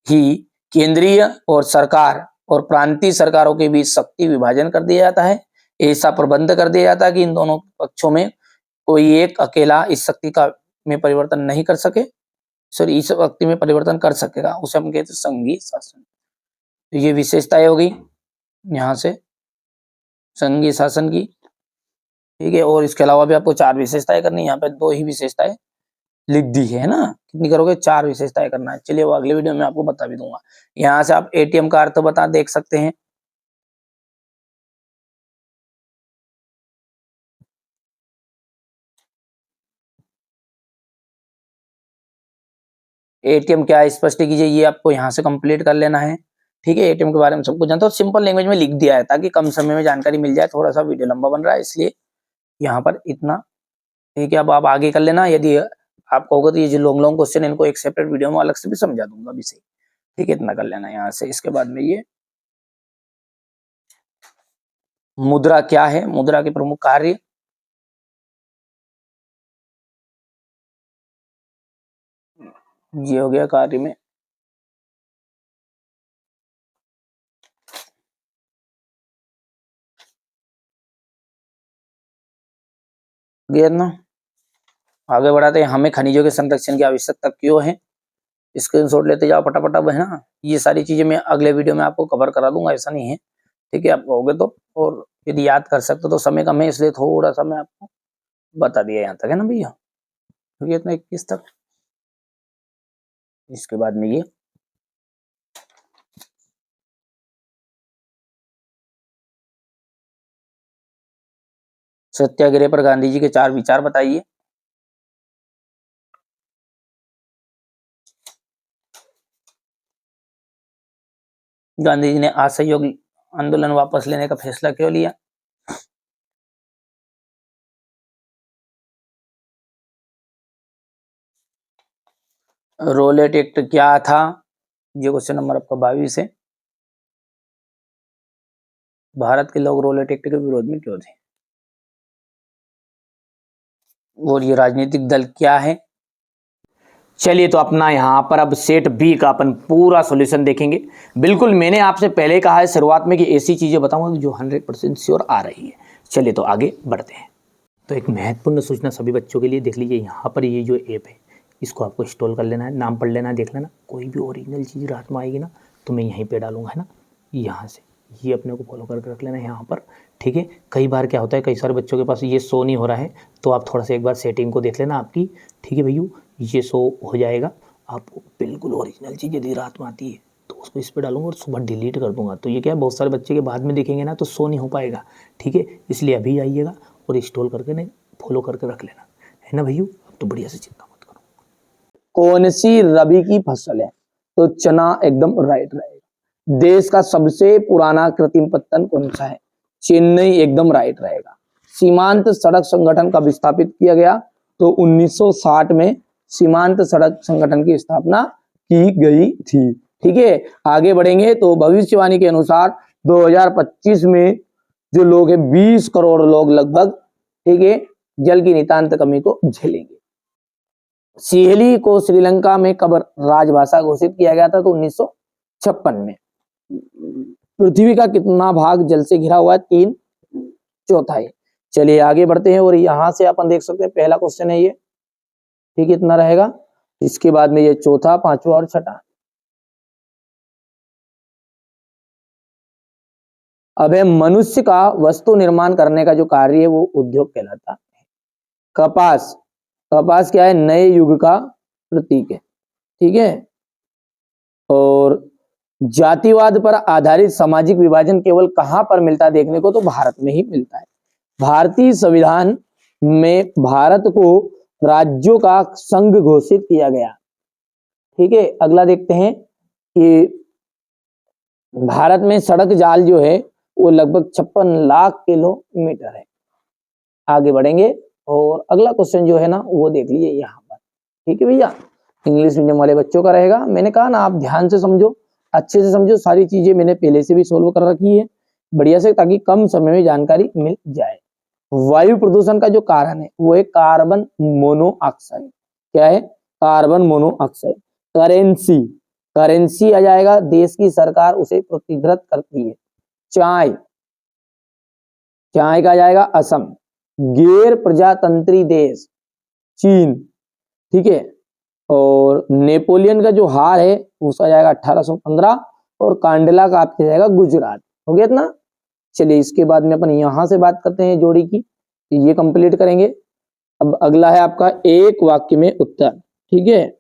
ही केंद्रीय और सरकार और प्रांतीय सरकारों के बीच शक्ति विभाजन कर दिया जाता है, ऐसा प्रबंध कर दिया जाता है कि इन दोनों पक्षों में कोई एक अकेला इस शक्ति का में परिवर्तन नहीं कर सके, सॉरी इस शक्ति में परिवर्तन कर सकेगा, उसे हम कहते हैं संघीय शासन। तो ये विशेषताएं होगी यहाँ से संघीय शासन की। ठीक है, और इसके अलावा भी आपको 4 विशेषताएं करनी, यहाँ पे 2 ही विशेषताएं लिख दी है ना। कितनी करोगे, 4 विशेषताएं करना है। चलिए वो अगले वीडियो में आपको बता भी दूंगा। यहाँ से आप एटीएम का अर्थ बता देख सकते हैं। एटीएम क्या है स्पष्ट कीजिए, ये आपको यहाँ से कंप्लीट कर लेना है। ठीक है, एटीएम के बारे में सब कुछ जानते हो, सिंपल लैंग्वेज में लिख दिया है ताकि कम समय में जानकारी मिल जाए। थोड़ा सा वीडियो लंबा बन रहा है इसलिए यहाँ पर इतना। ठीक है, अब आप आगे कर लेना। यदि आप कहोगे तो ये जो लॉन्ग लॉन्ग क्वेश्चन इनको एक सेपरेट वीडियो में अलग से भी समझा दूंगा अभी से। ठीक है, इतना कर लेना यहाँ से। इसके बाद में ये मुद्रा क्या है, मुद्रा के प्रमुख कार्य, ये हो गया कार्य में। गया ना, आगे बढ़ाते हैं। हमें खनिजों के संरक्षण की आवश्यकता क्यों है, स्क्रीनशॉट लेते जाओ फटाफट। अब है ना, ये सारी चीजें मैं अगले वीडियो में आपको कवर करा दूंगा, ऐसा नहीं है। ठीक है, आप कहोगे तो। और यदि याद कर सकते तो समय कम है इसलिए थोड़ा सा मैं आपको बता दिया यहाँ तक, है ना भैया। ठीक है, इतना 21 तक। इसके बाद में ये सत्याग्रह पर गांधी जी के 4 विचार बताइए। गांधी जी ने असहयोग आंदोलन वापस लेने का फैसला क्यों लिया। रोलेट एक्ट क्या था, ये क्वेश्चन नंबर आपका 22 है। भारत के लोग रोलेट एक्ट के विरोध में क्यों थे। और ये राजनीतिक दल क्या है। चलिए तो अपना यहाँ पर अब सेट बी का अपन पूरा सॉल्यूशन देखेंगे। बिल्कुल मैंने आपसे पहले कहा है शुरुआत में कि ऐसी चीजें बताऊंगा जो 100% श्योर आ रही है। चलिए तो आगे बढ़ते हैं। तो एक महत्वपूर्ण सूचना सभी बच्चों के लिए, देख लीजिए यहाँ पर ये जो ऐप है इसको आपको इंस्टॉल कर लेना है, नाम पढ़ लेना है, देख लेना। कोई भी ओरिजिनल चीज़ रात में आएगी ना तो मैं यहीं पे डालूंगा, है ना। यहाँ से ये अपने को फॉलो करके रख लेना है यहाँ पर। ठीक है, कई बार क्या होता है, कई सारे बच्चों के पास ये शो नहीं हो रहा है, तो आप थोड़ा सा एक बार सेटिंग को देख लेना आपकी। ठीक है भैया, ये शो हो जाएगा। आपको बिल्कुल ओरिजिनल चीज़ यदि रात में आती है तो उसको इस पर डालूंगा और सुबह डिलीट कर दूंगा। तो ये क्या है, बहुत सारे बच्चे के बाद में देखेंगे ना तो शो नहीं हो पाएगा। ठीक है, इसलिए अभी आइएगा और इंस्टॉल करके नहीं फॉलो करके रख लेना, है ना भैया। अब तो बढ़िया से चिंता मत करो। कौन सी रबी की फसल है, तो चना एकदम राइट रहेगा। देश का सबसे पुराना कृत्रिम पत्तन कौन सा है, चेन्नई एकदम राइट रहेगा। सीमांत सड़क संगठन कब स्थापित किया गया, तो 1960 में सीमांत सड़क संगठन की स्थापना की गई थी। ठीक है, आगे बढ़ेंगे तो भविष्यवाणी के अनुसार 2025 में जो लोग हैं 20 करोड़ लोग लगभग, ठीक है, जल की नितांत कमी को झेलेंगे। सिहली को श्रीलंका में कब राजभाषा घोषित किया गया था, तो 1956 में। पृथ्वी का कितना भाग जल से घिरा हुआ है, 3/4। चलिए आगे बढ़ते हैं और यहां से अपन देख सकते हैं पहला क्वेश्चन है ये। ठीक है, इतना रहेगा। इसके बाद में ये चौथा, पांचवा और छठा। अब है मनुष्य का वस्तु निर्माण करने का जो कार्य है वो उद्योग कहलाता है। कपास, कपास क्या है, नए युग का प्रतीक है। ठीक है, और जातिवाद पर आधारित सामाजिक विभाजन केवल कहां पर मिलता है देखने को, तो भारत में ही मिलता है। भारतीय संविधान में भारत को राज्यों का संघ घोषित किया गया। ठीक है, अगला देखते हैं कि भारत में सड़क जाल जो है वो लगभग 56 लाख किलोमीटर है। आगे बढ़ेंगे और अगला क्वेश्चन जो है ना वो देख लीजिए यहाँ पर। ठीक है भैया, इंग्लिश मीडियम वाले बच्चों का रहेगा। मैंने कहा ना आप ध्यान से समझो, अच्छे से समझो, सारी चीजें मैंने पहले से भी सोल्व कर रखी है बढ़िया से, ताकि कम समय में जानकारी मिल जाए। वायु प्रदूषण का जो कारण है वो है कार्बन मोनोऑक्साइड। क्या है, कार्बन मोनोऑक्साइड। करेंसी, करेंसी आ जाएगा, देश की सरकार उसे प्रतिगृहित करती है। चाय, चाय का आ जाएगा असम। गैर प्रजातंत्री देश चीन। ठीक है, और नेपोलियन का जो हार है उसका जाएगा 1815, और कांडला का आपके जाएगा गुजरात। हो गया इतना। चलिए इसके बाद में अपन यहां से बात करते हैं जोड़ी की, ये कंप्लीट करेंगे। अब अगला है आपका एक वाक्य में उत्तर। ठीक है,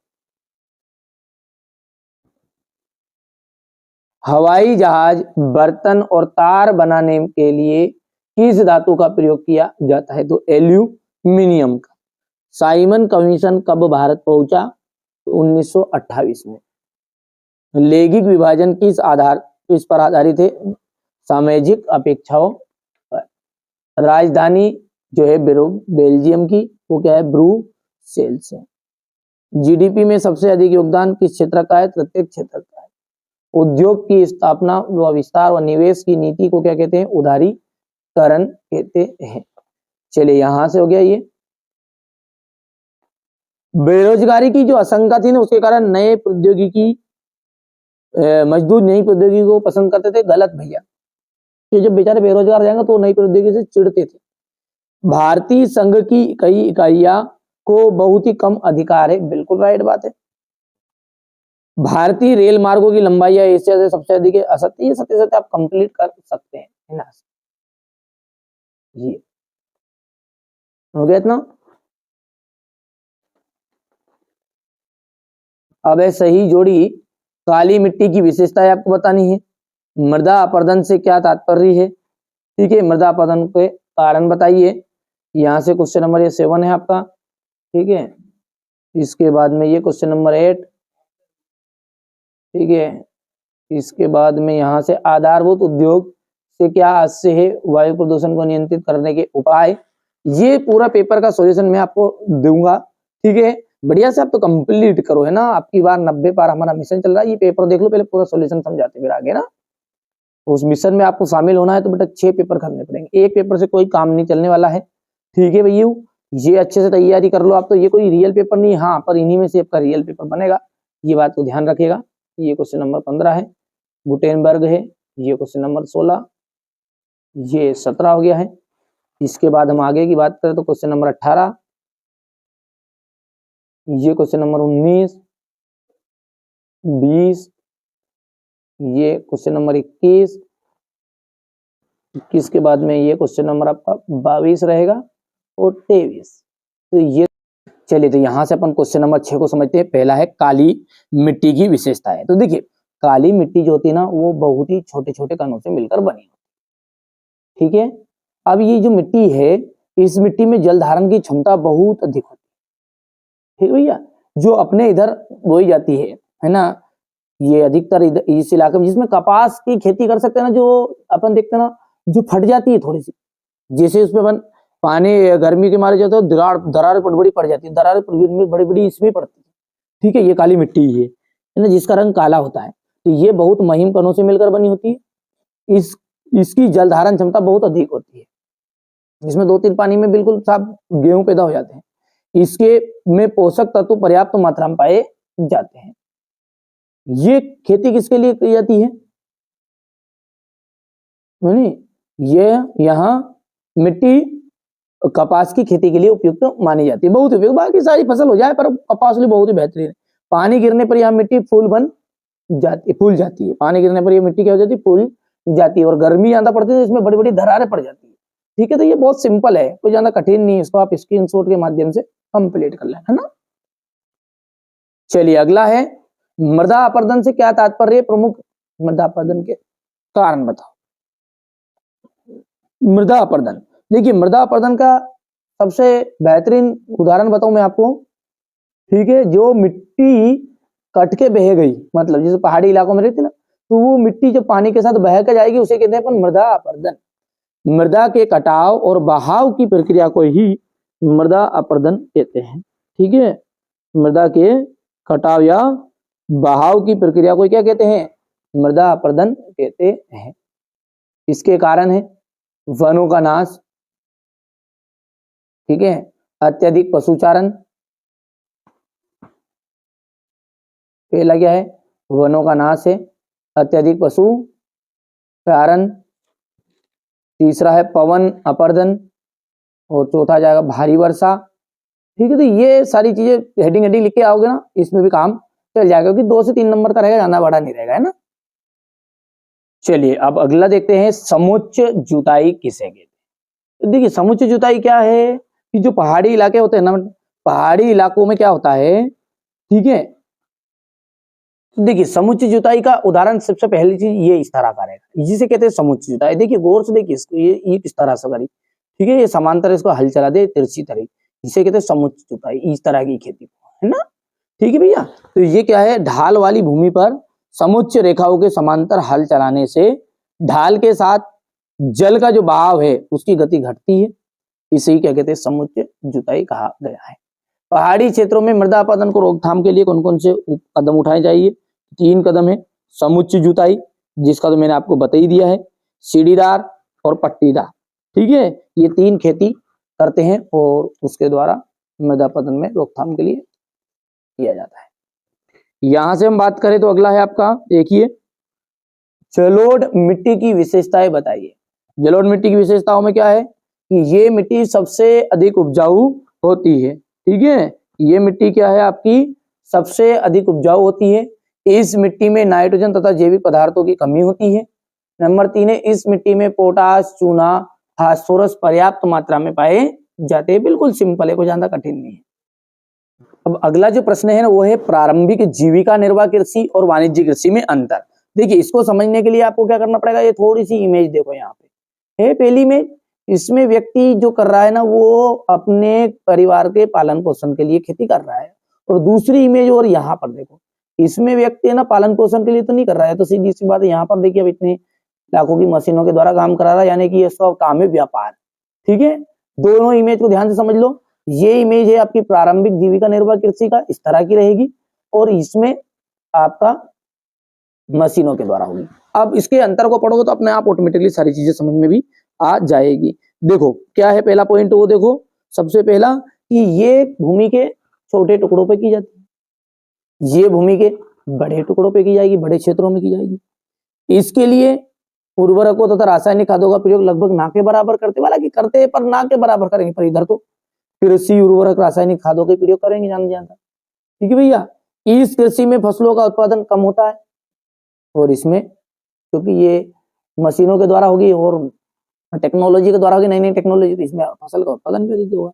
हवाई जहाज, बर्तन और तार बनाने के लिए किस धातु का प्रयोग किया जाता है? तो एल्यूमिनियम का। साइमन कमीशन कब भारत पहुंचा? 1928 में। लैंगिक विभाजन किस पर आधारित है? सामाजिक अपेक्षाओं पर। राजधानी जो है बेल्जियम की, वो क्या है? ब्रुसेल्स है। जीडीपी में सबसे अधिक योगदान किस क्षेत्र का है? प्रत्येक क्षेत्र का है। उद्योग की स्थापना व विस्तार व निवेश की नीति को क्या कहते हैं? उदारीकरण कहते हैं। चलिए यहां से हो गया ये। बेरोजगारी की जो आशंका थी ना, उसके कारण नए प्रौद्योगिकी मजदूर नई प्रौद्योगिकी को पसंद करते थे। गलत भैया, ये जब बेचारे बेरोजगार हो जाएंगे तो नई प्रौद्योगिकी से चिढ़ते थे। भारतीय संघ की कई इकाइयां को बहुत ही कम अधिकार है। बिल्कुल राइट बात है। भारतीय रेल मार्गों की लंबाई एशिया से सबसे अधिक है। असत्य। ये सत्य सत्य आप कंप्लीट कर सकते हैं, है ना? ये हो गया इतना। अब है सही जोड़ी। काली मिट्टी की विशेषताएं आपको बतानी है। मृदा अपरदन से क्या तात्पर्य है? ठीक है, मृदा अपरदन के कारण बताइए। यहां से क्वेश्चन नंबर ये 7 है आपका। ठीक है, इसके बाद में ये क्वेश्चन नंबर 8। ठीक है, इसके बाद में यहाँ से आधारभूत उद्योग से क्या आशय है? वायु प्रदूषण को नियंत्रित करने के उपाय। ये पूरा पेपर का सॉल्यूशन मैं आपको दूंगा। ठीक है, बढ़िया से आप तो कंप्लीट करो, है ना? आपकी बार 90 पार हमारा मिशन चल रहा है। ये पेपर देख लो पहले, पूरा सॉल्यूशन समझाते फिर आगे ना। उस मिशन में आपको शामिल होना है तो बेटा 6 पेपर करने पड़ेंगे। एक पेपर से कोई काम नहीं चलने वाला है। ठीक है भैया, ये अच्छे से तैयारी कर लो आप। तो ये कोई रियल पेपर नहीं, हाँ, पर इन्हीं में से आपका रियल पेपर बनेगा, ये बात को ध्यान रखिएगा। ये क्वेश्चन नंबर 15 है। गुटेनबर्ग है। ये क्वेश्चन नंबर 16, ये 17 हो गया है। इसके बाद हम आगे की बात करें तो क्वेश्चन नंबर 18, ये क्वेश्चन नंबर 19, 20, ये क्वेश्चन नंबर 21, 21 के बाद में ये क्वेश्चन नंबर आपका 22 रहेगा और 23। तो ये चलिए, तो यहां से अपन क्वेश्चन नंबर 6 को समझते हैं। पहला है काली मिट्टी की विशेषताएं। तो देखिए, काली मिट्टी जो होती है ना, वो बहुत ही छोटे छोटे कणों से मिलकर बनी। ठीक है, अब ये जो मिट्टी है, इस मिट्टी में जल धारण की क्षमता बहुत अधिक होती है। ठीक भैया, जो अपने इधर बोई जाती है ना? ये अधिकतर इस इलाके में जिसमें कपास की खेती कर सकते हैं ना, जो अपन देखते हैं ना, जो फट जाती है थोड़ी सी, जैसे उसमें अपन पानी गर्मी के मारे जाते हो, दरार बड़ी पड़ जाती है। दरार बड़ी बड़ी इसमें पड़ती है। ठीक है, ये काली मिट्टी है ना, जिसका रंग काला होता है। तो ये बहुत महीन कणों से मिलकर बनी होती है। इसकी जल धारण क्षमता बहुत अधिक होती है। इसमें 2-3 पानी में बिल्कुल साफ गेहूं पैदा हो जाते हैं। इसके में पोषक तत्व पर्याप्त मात्रा में पाए जाते हैं। ये खेती किसके लिए की जाती है? ये यहाँ मिट्टी कपास की खेती के लिए उपयुक्त मानी जाती है, बहुत उपयुक्त। बाकी सारी फसल हो जाए पर कपास लिए बहुत ही बेहतरीन है। पानी गिरने पर यह मिट्टी फूल जाती है। पानी गिरने पर यह मिट्टी क्या हो जाती है? फूल जाती है। और गर्मी ज्यादा पड़ती है तो इसमें बड़ी बड़ी दरारें पड़ जाती है। ठीक है, तो ये बहुत सिंपल है, कोई ज्यादा कठिन नहीं है। इसको आप स्क्रीनशॉट के माध्यम से कंप्लीट कर लें, है ना? चलिए अगला है, मृदा अपरदन से क्या तात्पर्य? प्रमुख मृदा अपरदन के कारण बताओ। मृदा अपरदन, देखिए मृदा अपरदन का सबसे बेहतरीन उदाहरण बताऊं मैं आपको। ठीक है, जो मिट्टी कट के बह गई, मतलब जैसे पहाड़ी इलाकों में रहती ना, तो वो मिट्टी जो पानी के साथ बह कर जाएगी, उसे कहते हैं अपन मृदा अपरदन। मृदा के कटाव और बहाव की प्रक्रिया को ही मृदा अपरदन कहते हैं। ठीक है, मृदा के कटाव या बहाव की प्रक्रिया को क्या कहते हैं? मृदा अपरदन कहते हैं। इसके कारण है वनों का नाश। ठीक है, अत्यधिक पशुचारण। पहला क्या है? वनों का नाश है, अत्यधिक पशुचारण। तीसरा है पवन अपरदन और चौथा जाएगा भारी वर्षा। ठीक है, तो ये सारी चीजें हेडिंग लिख के आओगे ना, इसमें भी काम चल जाएगा, क्योंकि 2 से 3 नंबर का रहेगा, ज्यादा बड़ा नहीं रहेगा, है ना? चलिए अब अगला देखते हैं, समुच्च जुताई किसे कहते हैं। देखिए समुच्च जुताई क्या है? कि जो पहाड़ी इलाके होते हैं ना, पहाड़ी इलाकों में क्या होता है, ठीक है, देखिए समुचित जुताई का उदाहरण सबसे पहली चीज ये इस तरह का रहेगा, जिसे कहते हैं समुचित जुताई। देखिए गौर से देखिए इसको, ये किस तरह से करी, ठीक है, ये समांतर इसको हल चला दे तिरछी तरह, जिसे कहते हैं समुचित जुताई, इस तरह की खेती को, है ना, ठीक है भैया। तो ये क्या है, ढाल वाली भूमि पर समुच्च रेखाओं के समांतर हल चलाने से ढाल के साथ जल का जो बहाव है उसकी गति घटती है, इसे ही क्या कहते हैं, समुच्च जुताई कहा गया है। पहाड़ी क्षेत्रों में मृदा अपरदन को रोकथाम के लिए कौन कौन से कदम उठाए जाइए, 3 कदम है, समुच्च जुताई जिसका तो मैंने आपको बता ही दिया है, सीढ़ीदार और पट्टीदार, ठीक है, ये 3 खेती करते हैं और उसके द्वारा मृदा अपरदन में रोकथाम के लिए किया जाता है। यहां से हम बात करें तो अगला है आपका, देखिए जलोढ़ मिट्टी की विशेषताएं बताइए। जलोढ़ मिट्टी की विशेषताओं में क्या है कि ये मिट्टी सबसे अधिक उपजाऊ होती है, ठीक है, ये मिट्टी क्या है आपकी, सबसे अधिक उपजाऊ होती है। इस मिट्टी में नाइट्रोजन तथा जैविक पदार्थों की कमी होती है। नंबर 3 है, इस मिट्टी में पोटास, चूना, फास्फोरस पर्याप्त मात्रा में पाए जाते हैं। बिल्कुल सिंपल है, कोई ज्यादा कठिन नहीं है। अब अगला जो प्रश्न है ना वो है प्रारंभिक जीविका निर्वाह कृषि और वाणिज्यिक कृषि में अंतर। देखिए इसको समझने के लिए आपको क्या करना पड़ेगा, ये थोड़ी सी इमेज देखो, यहाँ पे है पहली इमेज, इसमें व्यक्ति जो कर रहा है ना वो अपने परिवार के पालन पोषण के लिए खेती कर रहा है, और दूसरी इमेज और यहाँ पर देखो, इसमें व्यक्ति है ना पालन पोषण के लिए तो नहीं कर रहा है, तो सीधी सी बात है, यहाँ पर देखिए अब इतने लाखों की मशीनों के द्वारा काम करा रहा है, यानी कि ये सब काम है व्यापार, ठीक है। दोनों इमेज को ध्यान से समझ लो, ये इमेज है आपकी प्रारंभिक जीविका निर्वाह कृषि का, इस तरह की रहेगी, और इसमें आपका मशीनों के द्वारा होगी। अब इसके अंतर को पढ़ोगे तो अपने आप ऑटोमेटिकली सारी चीजें समझ में भी आ जाएगी। देखो क्या है पहला पॉइंट, वो देखो सबसे पहला कि ये भूमि के छोटे टुकड़ों पे की जाती है, ये भूमि के बड़े टुकड़ों पे की जाएगी, बड़े क्षेत्रों में की जाएगी। इसके लिए उर्वरकों तथा रासायनिक खादों का प्रयोग लगभग ना के बराबर करते, वाला कि करते हैं पर ना के बराबर करेंगे, पर इधर तो कृषि उर्वरक रासायनिक खादों के प्रयोग करेंगे जान जानता, ठीक है भैया। इस कृषि में फसलों का उत्पादन कम होता है, और इसमें क्योंकि ये मशीनों के द्वारा होगी और टेक्नोलॉजी के द्वारा होगी, नई नई टेक्नोलॉजी, तो इसमें फसल का उत्पादन भी अधिक होगा।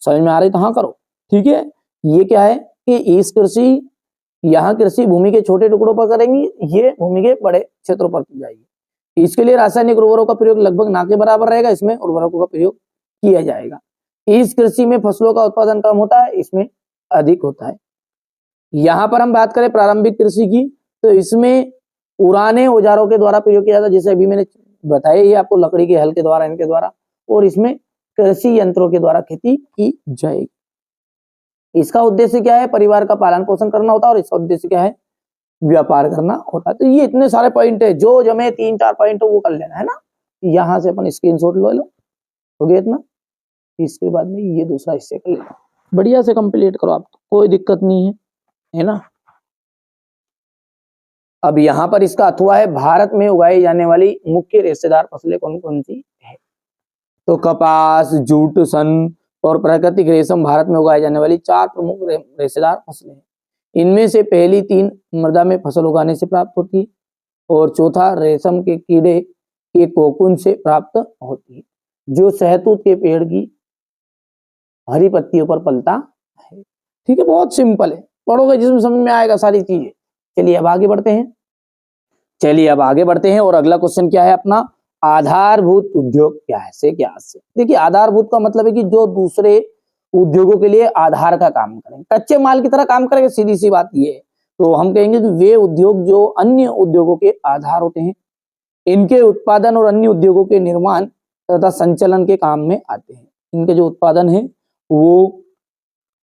समझ में आ रही तो हाँ करो, ठीक है। ये क्या है कि इस कृषि, यहाँ कृषि भूमि के छोटे टुकड़ों पर करेंगी, ये भूमि के बड़े क्षेत्रों पर की जाएगी। इसके लिए रासायनिक उर्वरकों का प्रयोग लगभग ना के बराबर रहेगा, इसमें उर्वरकों का प्रयोग किया जाएगा। इस कृषि में फसलों का उत्पादन कम होता है, इसमें अधिक होता है। यहाँ पर हम बात करें प्रारंभिक कृषि की, तो इसमें पुराने औजारों के द्वारा प्रयोग किया जाता है, जैसे अभी मैंने बताया ही आपको, लकड़ी के हल के द्वारा, इनके द्वारा, और इसमें कृषि यंत्रों के द्वारा खेती की जाएगी। इसका उद्देश्य क्या है, परिवार का पालन पोषण करना होता है, और इसका उद्देश्य क्या है, व्यापार करना होता है। तो ये इतने सारे पॉइंट है, जो जमे 3-4 पॉइंट वो कर लेना है ना, यहाँ से अपन स्क्रीनशॉट लो, हो गया इतना। इसके बाद में ये दूसरा हिस्से कर लेना, बढ़िया से कंप्लीट करो आप, कोई दिक्कत नहीं है ना। अब यहाँ पर इसका अथवा है, भारत में उगाई जाने वाली मुख्य रेशेदार फसलें कौन कौन सी है। तो कपास, जूट, सन और प्राकृतिक रेशम भारत में उगाई जाने वाली 4 प्रमुख रेशेदार फसलें हैं। इनमें से पहली 3 मृदा में फसल उगाने से प्राप्त होती है, और चौथा रेशम के कीड़े के कोकून से प्राप्त होती है, जो शहतूत के पेड़ की हरी पत्तियों पर पलता है, ठीक है। बहुत सिंपल है, पढ़ोगे जिसमें समझ में आएगा सारी चीजें। चलिए अब आगे बढ़ते हैं, और अगला क्वेश्चन क्या है अपना, आधारभूत उद्योग क्या है, से क्या से। देखिए आधारभूत का मतलब है कि जो दूसरे उद्योगों के लिए आधार का काम करें, कच्चे माल की तरह काम करेंगे, सीधी सी बात ये है। तो हम कहेंगे कि वे उद्योग जो अन्य उद्योगों के आधार होते हैं, इनके उत्पादन और अन्य उद्योगों के निर्माण तथा संचालन के काम में आते हैं। इनके जो उत्पादन है वो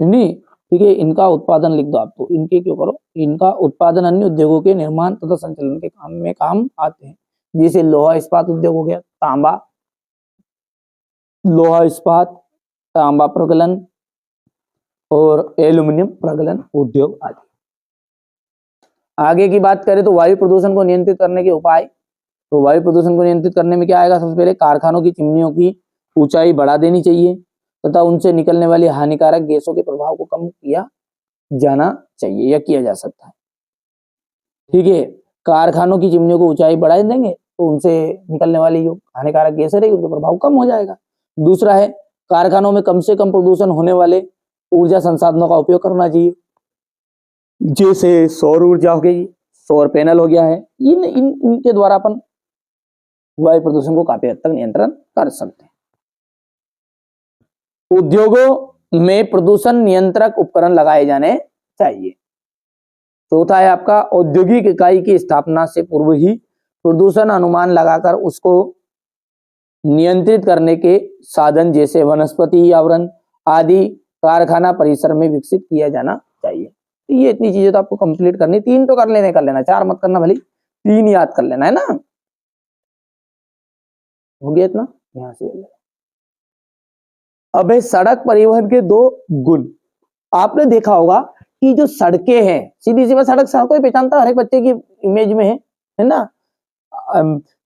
नहीं, ठीक है, इनका उत्पादन लिख दो आप, तो इनके क्यों करो, इनका उत्पादन अन्य उद्योगों के निर्माण तथा संचालन के काम में काम आते हैं। जैसे लोहा इस्पात उद्योग हो गया, लोहा इस्पात, तांबा प्रगलन और एल्यूमिनियम प्रगलन उद्योग आदि। आगे की बात करें तो वायु प्रदूषण को नियंत्रित करने के उपाय, तो वायु प्रदूषण को नियंत्रित करने में क्या आएगा, सबसे पहले कारखानों की चिमनियों की ऊंचाई बढ़ा देनी चाहिए, तथा उनसे निकलने वाली हानिकारक गैसों के प्रभाव को कम किया जाना चाहिए या किया जा सकता है, ठीक है। कारखानों की चिमनियों को ऊंचाई बढ़ा देंगे तो उनसे निकलने वाली जो हानिकारक गैसें रहेगी उनका प्रभाव कम हो जाएगा। दूसरा है कारखानों में कम से कम प्रदूषण होने वाले ऊर्जा संसाधनों का उपयोग करना चाहिए, जैसे सौर ऊर्जा हो गई, सौर पैनल हो गया है। इनके द्वारा अपन वायु प्रदूषण को काफी हद तक नियंत्रण कर सकते हैं। उद्योगों में प्रदूषण नियंत्रक उपकरण लगाए जाने चाहिए। चौथा है आपका औद्योगिक इकाई की स्थापना से पूर्व ही प्रदूषण अनुमान लगाकर उसको नियंत्रित करने के साधन जैसे वनस्पति आवरण आदि कारखाना परिसर में विकसित किया जाना चाहिए। तो ये इतनी चीजें तो आपको कंप्लीट करनी, 3 तो कर लेना, 4 मत करना, भले 3 याद कर लेना, है ना। हो गया इतना, यहां से। अब है सड़क परिवहन के 2 गुण। आपने देखा होगा कि जो सड़कें हैं, सीधी सी बात, सड़कों पहचानता हर एक बच्चे की इमेज में है ना।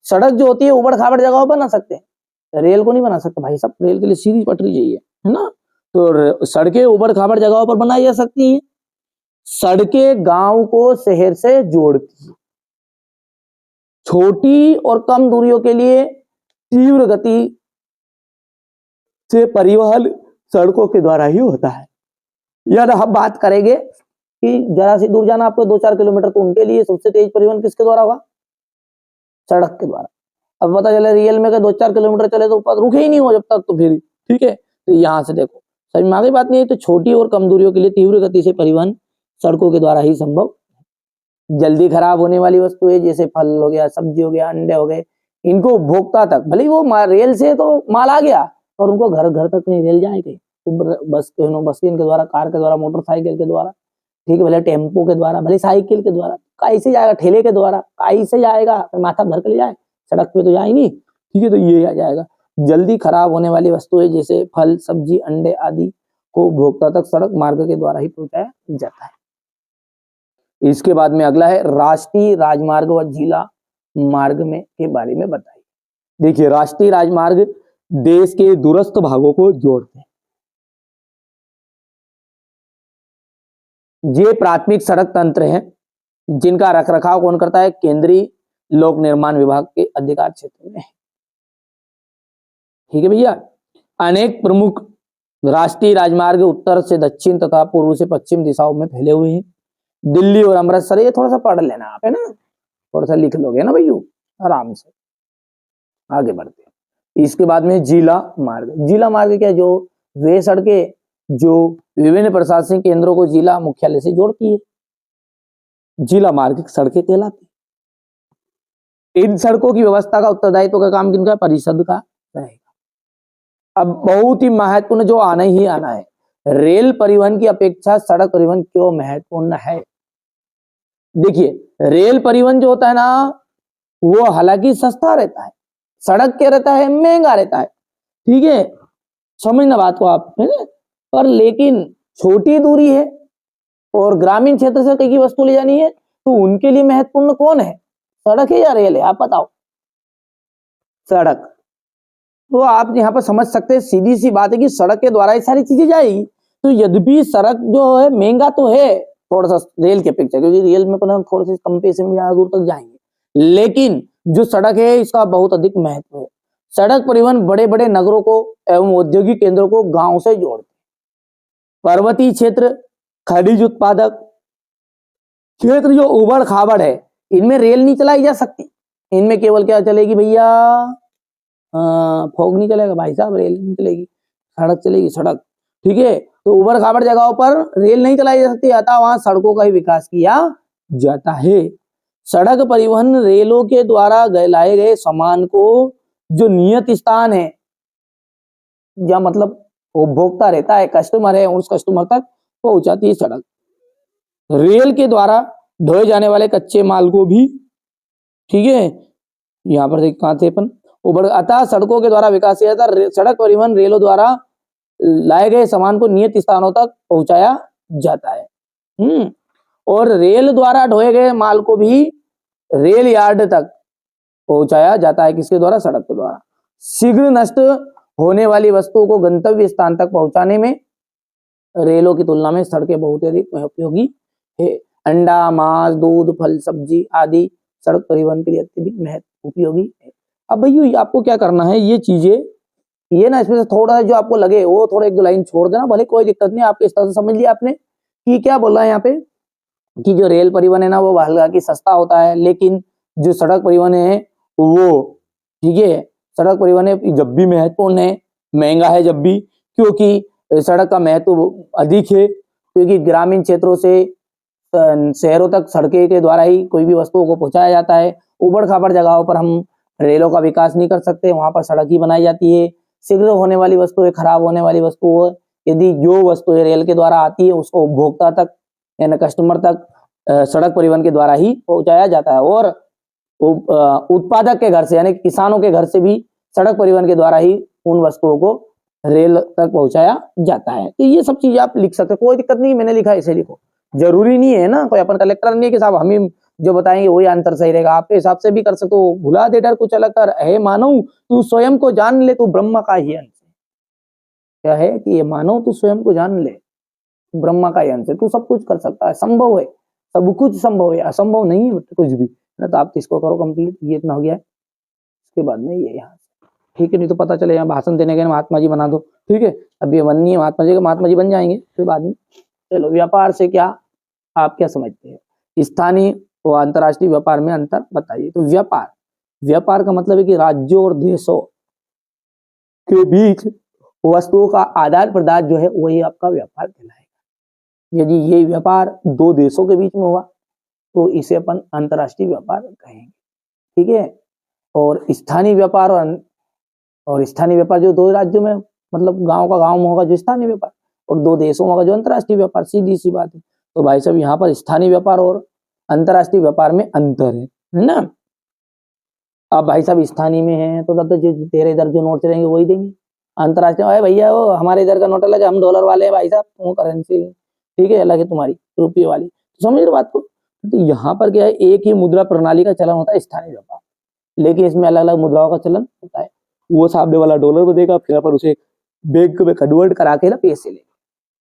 सड़क जो होती है उबड़ खाबड़ जगहों पर बना सकते हैं, रेल को नहीं बना सकते भाई साहब, रेल के लिए सीधी पटरी चाहिए, है ना। तो सड़कें उबड़ खाबड़ जगहों पर बनाई जा सकती हैं। सड़कें गांव को शहर से जोड़ती है। छोटी और कम दूरियों के लिए तीव्र गति से परिवहन सड़कों के द्वारा ही होता है। यार हम बात करेंगे कि जरा सी दूर जाना आपको 2-4 किलोमीटर, तो उनके लिए सबसे तेज परिवहन किसके द्वारा होगा? सड़क के द्वारा। अब पता चले रियल में 2-4 किलोमीटर चले तो रुके ही नहीं हो जब तक, तो फिर ठीक है। तो यहां से देखो समझ में आ गई बात नहीं है। तो छोटी और कम दूरियों के लिए तीव्र गति से परिवहन सड़कों के द्वारा ही संभव। जल्दी खराब होने वाली वस्तुएं जैसे फल हो गया, सब्जी हो गया, अंडे हो गए, इनको उपभोक्ता तक, भले वो रेल से तो माल आ गया और उनको घर घर तक नहीं रेल जाएगी, बस के द्वारा, कार के द्वारा, मोटरसाइकिल के द्वारा, ठीक है, भले टेम्पो के द्वारा, भले साइकिल के द्वारा, कैसे जाएगा, ठेले के द्वारा कैसे जाएगा, माथा भर के ले जाए, सड़क पे तो जाए नहीं, ठीक है। तो ये आ जाएगा। जल्दी खराब होने वाली वस्तुएं जैसे फल, सब्जी, अंडे आदि को उपभोक्ता तक सड़क मार्ग के द्वारा ही पहुंचाया जाता है। इसके बाद में अगला है राष्ट्रीय राजमार्ग व जिला मार्ग में के बारे में बताइए। देखिए, राष्ट्रीय राजमार्ग देश के दूरस्थ भागों को जोड़ते हैं। ये प्राथमिक सड़क तंत्र हैं जिनका रखरखाव कौन करता है? केंद्रीय लोक निर्माण विभाग के अधिकार क्षेत्र में। ठीक है भैया। अनेक प्रमुख राष्ट्रीय राजमार्ग उत्तर से दक्षिण तथा पूर्व से पश्चिम दिशाओं में फैले हुए हैं। दिल्ली और अमृतसर, ये थोड़ा सा पढ़ लेना आप, है ना, थोड़ा सा लिख लोगे ना भैया आराम से। आगे बढ़ते हैं। इसके बाद में जिला मार्ग। जिला मार्ग क्या? जो वे सड़कें जो विभिन्न प्रशासनिक केंद्रों को जिला मुख्यालय से जोड़ती है, जिला मार्ग सड़कें कहलाती है। इन सड़कों की व्यवस्था का उत्तरदायित्व का काम किनका? परिषद का रहेगा। अब बहुत ही महत्वपूर्ण जो आना ही आना है, रेल परिवहन की अपेक्षा सड़क परिवहन क्यों महत्वपूर्ण है? देखिए, रेल परिवहन जो होता है ना, वो हालांकि सस्ता रहता है, सड़क क्या रहता है? महंगा रहता है, ठीक है, समझना बात को आप, है ना। पर लेकिन छोटी दूरी है और ग्रामीण क्षेत्र से कई की वस्तु ले जानी है, तो उनके लिए महत्वपूर्ण कौन है? सड़क है या रेल है? आप बताओ। सड़क। तो आप यहाँ पर समझ सकते हैं, सीधी सी बात है कि सड़क के द्वारा ये सारी चीजें जाएगी। तो यद्यपि सड़क जो है महंगा तो है थोड़ा सा रेल की अपेक्षा, क्योंकि रेल में थोड़ा सा कम पैसे में ज्यादा दूर तक जाएंगे, लेकिन जो सड़क है इसका बहुत अधिक महत्व है। सड़क परिवहन बड़े बड़े नगरों को एवं औद्योगिक केंद्रों को गांव से जोड़ते। पर्वतीय क्षेत्र, खनिज उत्पादक क्षेत्र जो उबड़ खाबड़ है, इनमें रेल नहीं चलाई जा सकती। इनमें केवल क्या चलेगी भैया? फोग नहीं चलेगा भाई साहब, रेल नहीं चलेगी, सड़क चलेगी, सड़क, ठीक है। तो उबड़ खाबड़ जगहों पर रेल नहीं चलाई जा सकती, अतः वहां सड़कों का ही विकास किया जाता है। सड़क परिवहन रेलों के द्वारा लाए गए सामान को जो नियत स्थान है, या मतलब उपभोक्ता रहता है, कस्टमर है, उस कस्टमर तक पहुंचाती है सड़क। रेल के द्वारा ढोए जाने वाले कच्चे माल को भी, ठीक है, यहाँ पर देख कहां थे अपन, अतः सड़कों के द्वारा विकास किया जाता। सड़क परिवहन रेलों द्वारा लाए गए सामान को नियत स्थानों तक पहुंचाया जाता है। और रेल द्वारा ढोए गए माल को भी रेल यार्ड तक पहुंचाया जाता है। किसके द्वारा? सड़क के द्वारा। शीघ्र नष्ट होने वाली वस्तुओं को गंतव्य स्थान तक पहुंचाने में रेलों की तुलना में सड़कें बहुत अधिक उपयोगी है। अंडा, मांस, दूध, फल, सब्जी आदि सड़क परिवहन के लिए अत्यधिक महत्व उपयोगी है। अब भैया आपको क्या करना है, ये चीजें ये ना इसमें से थोड़ा सा जो आपको लगे वो थोड़ा एक दो लाइन छोड़ देना, भले कोई दिक्कत नहीं, आपके इस तरह से समझ लिया आपने कि क्या बोल रहा है यहाँ पे कि जो रेल परिवहन है ना वो हालांकि सस्ता होता है, लेकिन जो सड़क परिवहन है वो, ठीक है, सड़क परिवहन है जब भी महत्वपूर्ण है, महंगा है जब भी, क्योंकि सड़क का महत्व अधिक है, क्योंकि ग्रामीण क्षेत्रों से शहरों तक सड़कें के द्वारा ही कोई भी वस्तुओं को पहुंचाया जाता है। उबड़ खाबड़ जगहों पर हम रेलों का विकास नहीं कर सकते, वहां पर सड़क ही बनाई जाती है। शीघ्र होने वाली वस्तुएं, खराब होने वाली वस्तुएं, यदि जो वस्तुएं रेल के द्वारा आती है उसको उपभोक्ता तक यानी कस्टमर तक सड़क परिवहन के द्वारा ही पहुंचाया जाता है, और उत्पादक के घर से यानी किसानों के घर से भी सड़क परिवहन के द्वारा ही उन वस्तुओं को रेल तक पहुंचाया जाता है। तो ये सब चीजें आप लिख सकते हो, कोई दिक्कत नहीं, मैंने लिखा है इसे लिखो, जरूरी नहीं है ना, कोई अपन कलेक्टर नहीं है कि साहब हम ही जो बताएंगे वही आंसर सही रहेगा, आपके हिसाब से भी कर सकते हो। भुला दे डर कुछ अलग कर, हे मानव तू स्वयं को जान ले, तू ब्रह्म का ही अंश है। क्या है कि ये मानव तू स्वयं को जान ले, ब्रह्मा का ही अंश है, तू सब कुछ कर सकता है, संभव है, सब कुछ संभव है, असंभव नहीं है कुछ भी ना। तो आप इसको करो कंप्लीट, ये इतना हो गया है, उसके बाद में ये यहाँ ठीक है, नहीं तो पता चले यहाँ भाषण देने के महात्मा जी बना दो, ठीक है, अब ये बननी है महात्मा जी का, महात्मा जी बन जाएंगे फिर बाद में। चलो, व्यापार से क्या आप क्या समझते हैं, स्थानीय और अंतर्राष्ट्रीय व्यापार में अंतर बताइए। तो व्यापार, व्यापार का मतलब है कि राज्यों और देशों के बीच वस्तुओं का आदान प्रदान जो है वही आपका व्यापार कहलाएगा। यदि ये व्यापार दो देशों के बीच में हुआ तो इसे अपन अंतर्राष्ट्रीय व्यापार कहेंगे, ठीक है। और स्थानीय व्यापार और स्थानीय व्यापार जो दो राज्यों में, मतलब गांव का गांव में होगा जो स्थानीय व्यापार, और दो देशों में होगा जो अंतर्राष्ट्रीय व्यापार, सीधी सी बात है। तो भाई साहब यहाँ पर स्थानीय व्यापार और अंतर्राष्ट्रीय व्यापार में अंतर है ना। अब भाई साहब स्थानीय में है तो तब तो जो तेरे इधर जो नोट चलेंगे वही देंगे। अंतर्राष्ट्रीय है भैया वो हमारे इधर का नोट अलग है, हम डॉलर वाले हैं भाई साहब, वो करेंसी ठीक है अलग है तुम्हारी रुपये वाली, तो समझ रहे बात को। तो यहाँ पर क्या है, एक ही मुद्रा प्रणाली का चलन होता है स्थानीय व्यापार, लेकिन इसमें अलग अलग मुद्राओं का चलन होता है। वो सामने वाला डॉलर में देगा, फिर अपन उसे बैंक में कन्वर्ट करा के ना पैसे लेंगे,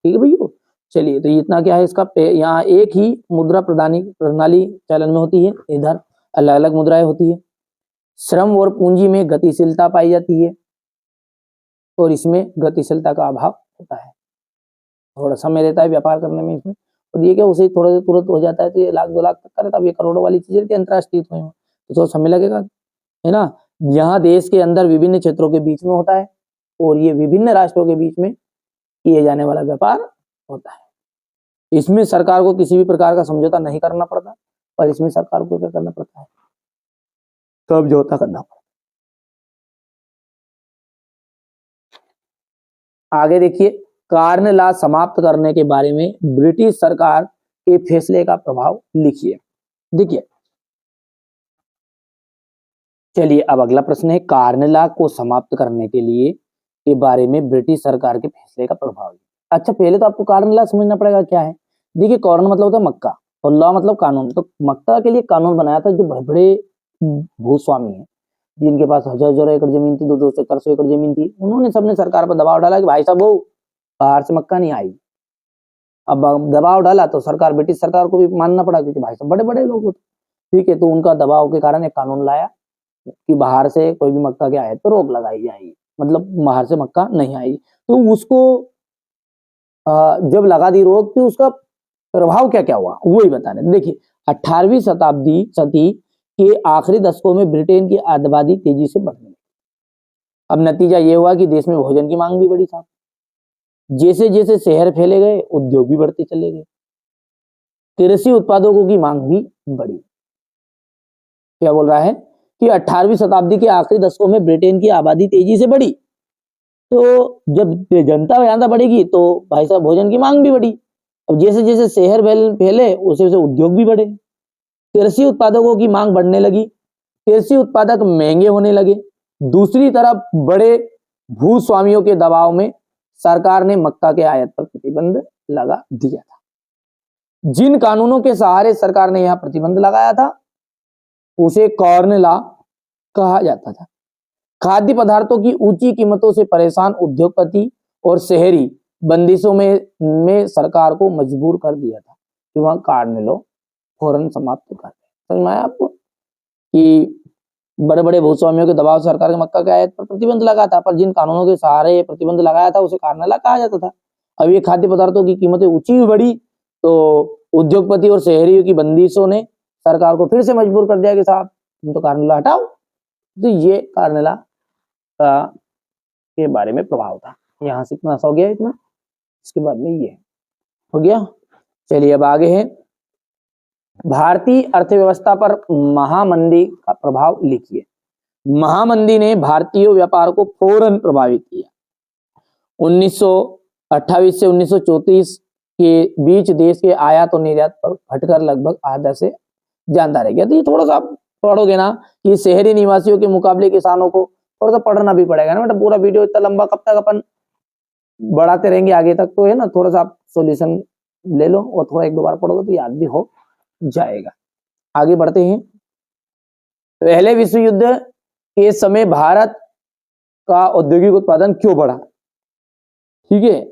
ठीक है भैया। चलिए, तो इतना क्या है इसका, यहाँ एक ही मुद्रा प्रणाली चलन में होती है, इधर अलग अलग मुद्राएं होती है। श्रम और पूंजी में गतिशीलता पाई जाती है और इसमें गतिशीलता का अभाव होता है, थोड़ा समय लेता है व्यापार करने में इसमें। और ये क्या उसे थोड़ा सा तुरंत हो जाता है, तो ये लाख 2 लाख तक करे, तब ये करोड़ों वाली चीजें रहती है अंतर्राष्ट्रीय में, तो थोड़ा समय लगेगा, है ना। यहाँ देश के अंदर विभिन्न क्षेत्रों के बीच में होता है और ये विभिन्न राष्ट्रों के बीच में किए जाने वाला व्यापार होता है। इसमें सरकार को किसी भी प्रकार का समझौता नहीं करना पड़ता, और इसमें सरकार को क्या करना पड़ता है, समझौता करना पड़ता है। आगे देखिए, कार्न लॉ समाप्त करने के बारे में ब्रिटिश सरकार के फैसले का प्रभाव लिखिए। देखिए, चलिए अब अगला प्रश्न है, कार्न लॉ को समाप्त करने के लिए के बारे में ब्रिटिश सरकार के फैसले का प्रभाव। अच्छा, पहले तो आपको कार्न लॉ समझना पड़ेगा क्या है। देखिए, कॉर्न मतलब होता है मक्का और लॉ मतलब कानून। तो मक्का के लिए कानून बनाया था जो बड़े बड़े भूस्वामी हैं, जिनके पास हजार हजार एकड़ जमीन थी, 200 400 एकड़ जमीन थी, उन्होंने सबने सरकार पर दबाव डाला कि भाई साहब वो बाहर से मक्का नहीं आई। अब दबाव डाला तो सरकार, ब्रिटिश सरकार को भी मानना पड़ा, क्योंकि भाई साहब बड़े बड़े लोग होते, ठीक है। तो उनका दबाव के कारण एक कानून लाया कि बाहर से कोई भी मक्का के आए तो रोक लगाई जाएगी, मतलब बाहर से मक्का नहीं आई। तो उसको जब लगा दी रोक, तो उसका प्रभाव क्या क्या हुआ वही बता रहे। देखिए, 18वीं शताब्दी सदी के आखिरी दशकों में ब्रिटेन की आबादी तेजी से बढ़ने लगी। अब नतीजा ये हुआ कि देश में भोजन की मांग भी बढ़ी साहब, जैसे जैसे शहर फैले गए उद्योग भी बढ़ते चले गए, कृषि उत्पादकों की मांग भी बढ़ी। क्या बोल रहा है कि 18वीं शताब्दी के आखिरी दशकों में ब्रिटेन की आबादी तेजी से बढ़ी, तो जब जनता ज्यादा बढ़ेगी तो भाई साहब भोजन की मांग भी बढ़ी। अब जैसे जैसे शहर फैले वैसे वैसे उद्योग भी बढ़े, कृषि उत्पादकों की मांग बढ़ने लगी, कृषि उत्पादक महंगे होने लगे। दूसरी तरफ बड़े भूस्वामियों के दबाव में सरकार ने मक्का के आयात पर प्रतिबंध लगा दिया था। जिन कानूनों के सहारे सरकार ने यह प्रतिबंध लगाया था उसे कॉर्न लॉ कहा जाता था। खाद्य पदार्थों की ऊंची कीमतों से परेशान उद्योगपति और शहरी बंदिशों में सरकार को मजबूर कर दिया था कि वहां कॉर्न लॉ फौरन समाप्त कर दे। समझ में आया आपको कि बड़े बड़े भूस्वामियों के दबाव से सरकार के मक्का के आयात पर प्रतिबंध लगा था, पर जिन कानूनों के सहारे प्रतिबंध लगाया था उसे कार्नेला कहा जाता था। अब ये खाद्य पदार्थों की कीमतें ऊंची बढ़ी तो उद्योगपति और शहरियों की बंदिशों ने सरकार को फिर से मजबूर कर दिया कि साहब तुम तो कार्नेला हटाओ। तो ये कार्नेला का के बारे में प्रभाव था। यहाँ से इतना सा हो गया, इतना इसके बाद में ये हो गया। चलिए अब आगे है, भारतीय अर्थव्यवस्था पर महामंदी का प्रभाव लिखिए। महामंदी ने भारतीय व्यापार को फौरन प्रभावित किया। 1928 से 1934 के बीच देश के आयात और निर्यात पर घटकर लगभग आधा से ज्यादा रह गया। तो ये थोड़ा सा पढ़ोगे ना कि शहरी निवासियों के मुकाबले किसानों को थोड़ा सा पढ़ना भी पड़ेगा ना, मतलब पूरा वीडियो इतना लंबा कब तक अपन बढ़ाते रहेंगे आगे तक, तो है ना, थोड़ा सा आप सॉल्यूशन ले लो और थोड़ा एक दो बार पढ़ोगे तो याद भी हो जाएगा। आगे बढ़ते हैं। पहले विश्व युद्ध के समय भारत का औद्योगिक उत्पादन क्यों बढ़ा? ठीक है,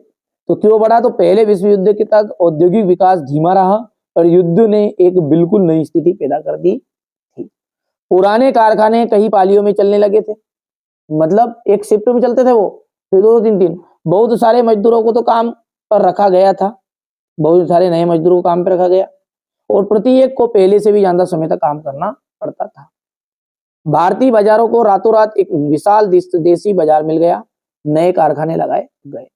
तो क्यों बढ़ा? तो पहले विश्व युद्ध के तक औद्योगिक विकास धीमा रहा और युद्ध ने एक बिल्कुल नई स्थिति पैदा कर दी थी। पुराने कारखाने कई पालियों में चलने लगे थे, मतलब एक शिफ्ट में चलते थे वो, फिर दो तीन तीन। बहुत सारे मजदूरों को तो काम पर रखा गया था, बहुत सारे नए मजदूरों को काम पर रखा गया और प्रत्येक को पहले से भी ज्यादा समय तक काम करना पड़ता था। भारतीय बाजारों को रातों रात एक विशाल देशी बाजार मिल गया, नए कारखाने लगाए गए।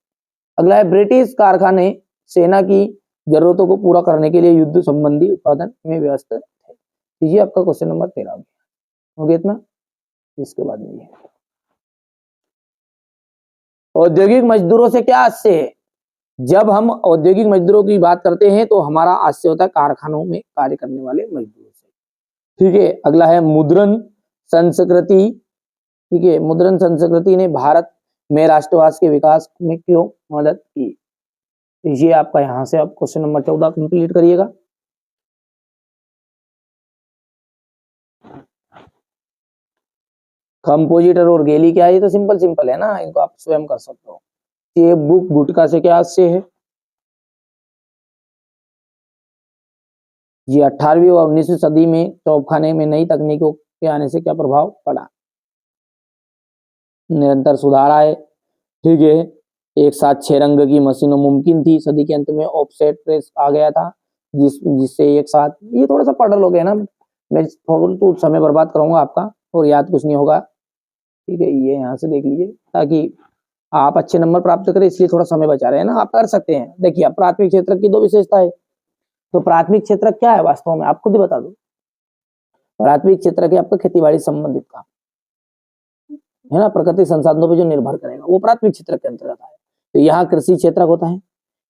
अगला है, ब्रिटिश कारखाने सेना की जरूरतों को पूरा करने के लिए युद्ध संबंधी उत्पादन में व्यस्त थे। ये आपका क्वेश्चन नंबर 13 हो गया इतना। इसके बाद में औद्योगिक मजदूरों से क्या आशय है? जब हम औद्योगिक मजदूरों की बात करते हैं तो हमारा आशय होता है कारखानों में कार्य करने वाले मजदूरों से। ठीक है, अगला है मुद्रण संस्कृति। ठीक है, मुद्रण संस्कृति ने भारत में राष्ट्रवाद के विकास में क्यों मदद की? ये आपका यहां से आप क्वेश्चन नंबर 14 कंप्लीट करिएगा। कंपोजिटर और गैली क्या है? ये तो सिंपल सिंपल है ना, इनको आप स्वयं कर सकते हो। ये बुक गुटका से क्या आशय है? ये 18वीं और 19वीं सदी में तोपखाने में नई तकनीकों के आने से क्या प्रभाव पड़ा? निरंतर सुधार आए। ठीक है, एक साथ 6 रंग की मशीनों मुमकिन थी। सदी के अंत में ऑफसेट प्रेस आ गया था, जिससे एक साथ, ये थोड़ा सा पढ़ लोगे ना, मैं तो समय बर्बाद कराऊंगा आपका और याद कुछ नहीं होगा। ठीक है, ये यहाँ से देख लीजिए ताकि आप अच्छे नंबर प्राप्त करें, इसलिए थोड़ा समय बचा रहे हैं ना, आप कर सकते हैं। देखिए, अब प्राथमिक क्षेत्र की दो विशेषता है। तो प्राथमिक क्षेत्र क्या है वास्तव में, आप खुद ही बता दो। प्राथमिक क्षेत्र के आपका खेती बाड़ी संबंधित काम है ना, प्राकृतिक संसाधनों पर जो निर्भर करेगा वो प्राथमिक क्षेत्र के अंतर्गत है। तो यहाँ कृषि क्षेत्र होता है,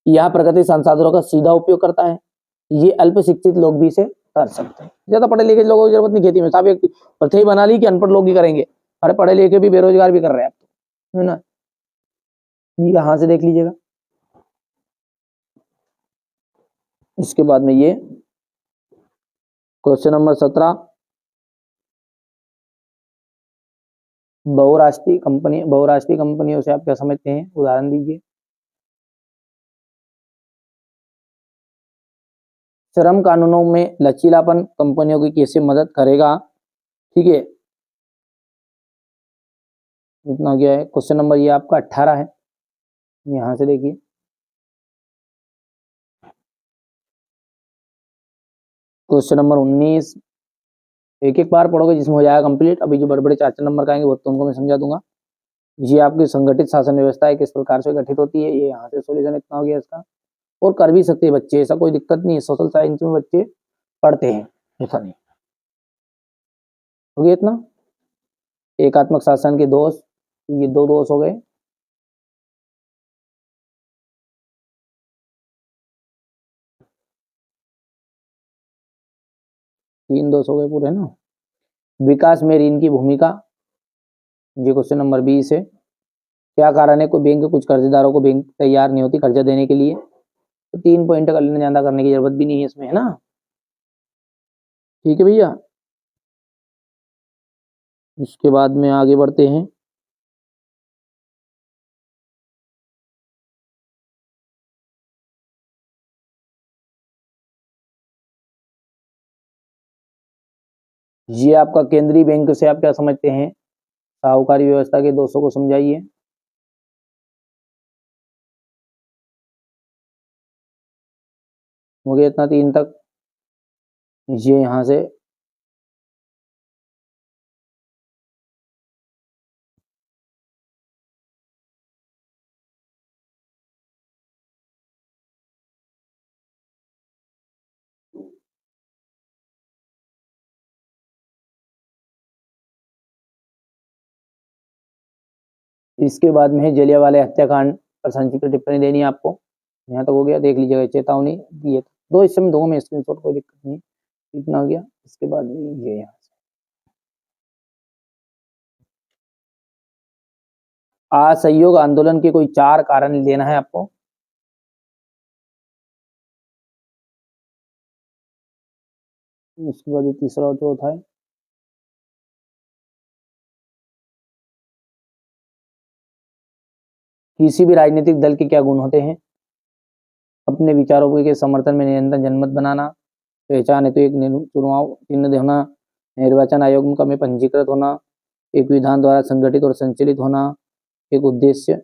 यहाँ प्राकृतिक संसाधनों का सीधा उपयोग करता है। ये अल्प शिक्षित लोग भी इसे कर सकते हैं, ज्यादा पढ़े लिखे लोगों की जरूरत नहीं खेती में। साहब एक प्रथा बना ली कि अनपढ़ लोग ही करेंगे, अरे पढ़े लिखे भी बेरोजगार भी कर रहे हैं आप, है ना। यहाँ से देख लीजिएगा। इसके बाद में ये क्वेश्चन नंबर 17, बहुराष्ट्रीय कंपनियों से आप क्या समझते हैं? उदाहरण दीजिए। श्रम कानूनों में लचीलापन कंपनियों की कैसे मदद करेगा? ठीक है, इतना गया है। क्वेश्चन नंबर ये आपका 18 है, यहां से देखिए। क्वेश्चन नंबर 19, एक एक बार पढ़ोगे जिसमें हो जाएगा कंप्लीट। अभी जो बड़े बड़े 4 नंबर का आएंगे वो तुमको मैं समझा दूंगा। ये आपकी संगठित शासन व्यवस्था है, किस प्रकार से गठित होती है, ये यहाँ से सोल्यूशन इतना हो गया इसका। और कर भी सकते हैं बच्चे, ऐसा कोई दिक्कत नहीं है, सोशल साइंस में बच्चे पढ़ते हैं, ऐसा नहीं। हो गया इतना। एकात्मक शासन के दोष, ये 2 दोष हो गए। तीन दोष हो गए पूरे ना। विकास में ऋण की भूमिका, ये क्वेश्चन नंबर 20 है। क्या कारण है कोई बैंक कुछ कर्जदारों को बैंक तैयार नहीं होती कर्जा देने के लिए? तो 3 पॉइंट का लेना ज्यादा करने की जरूरत भी नहीं है इसमें, है ना। ठीक है भैया, इसके बाद में आगे बढ़ते हैं। ये आपका केंद्रीय बैंक से आप क्या समझते हैं? साहूकारी व्यवस्था के दोषों को समझाइए। हो गया इतना 3 तक। ये यहां से इसके बाद में है जलियांवाला हत्याकांड पर संक्षिप्त टिप्पणी देनी है आपको। यहाँ तक हो गया, देख लीजिएगा चेतावनी दिए दो हिस्से में, दो में स्क्रीनशॉट, कोई दिक्कत नहीं, इतना हो गया। इसके बाद में ये यहाँ से असहयोग आंदोलन के कोई 4 कारण लेना है आपको। इसके बाद तीसरा और चौथा है किसी भी राजनीतिक दल के क्या गुण होते हैं? अपने विचारों के समर्थन में निरंतर जनमत बनाना, पहचान है तो एक चुनाव चिन्ह होना, निर्वाचन आयोग में पंजीकृत होना, एक विधान द्वारा संगठित और संचालित होना, एक उद्देश्य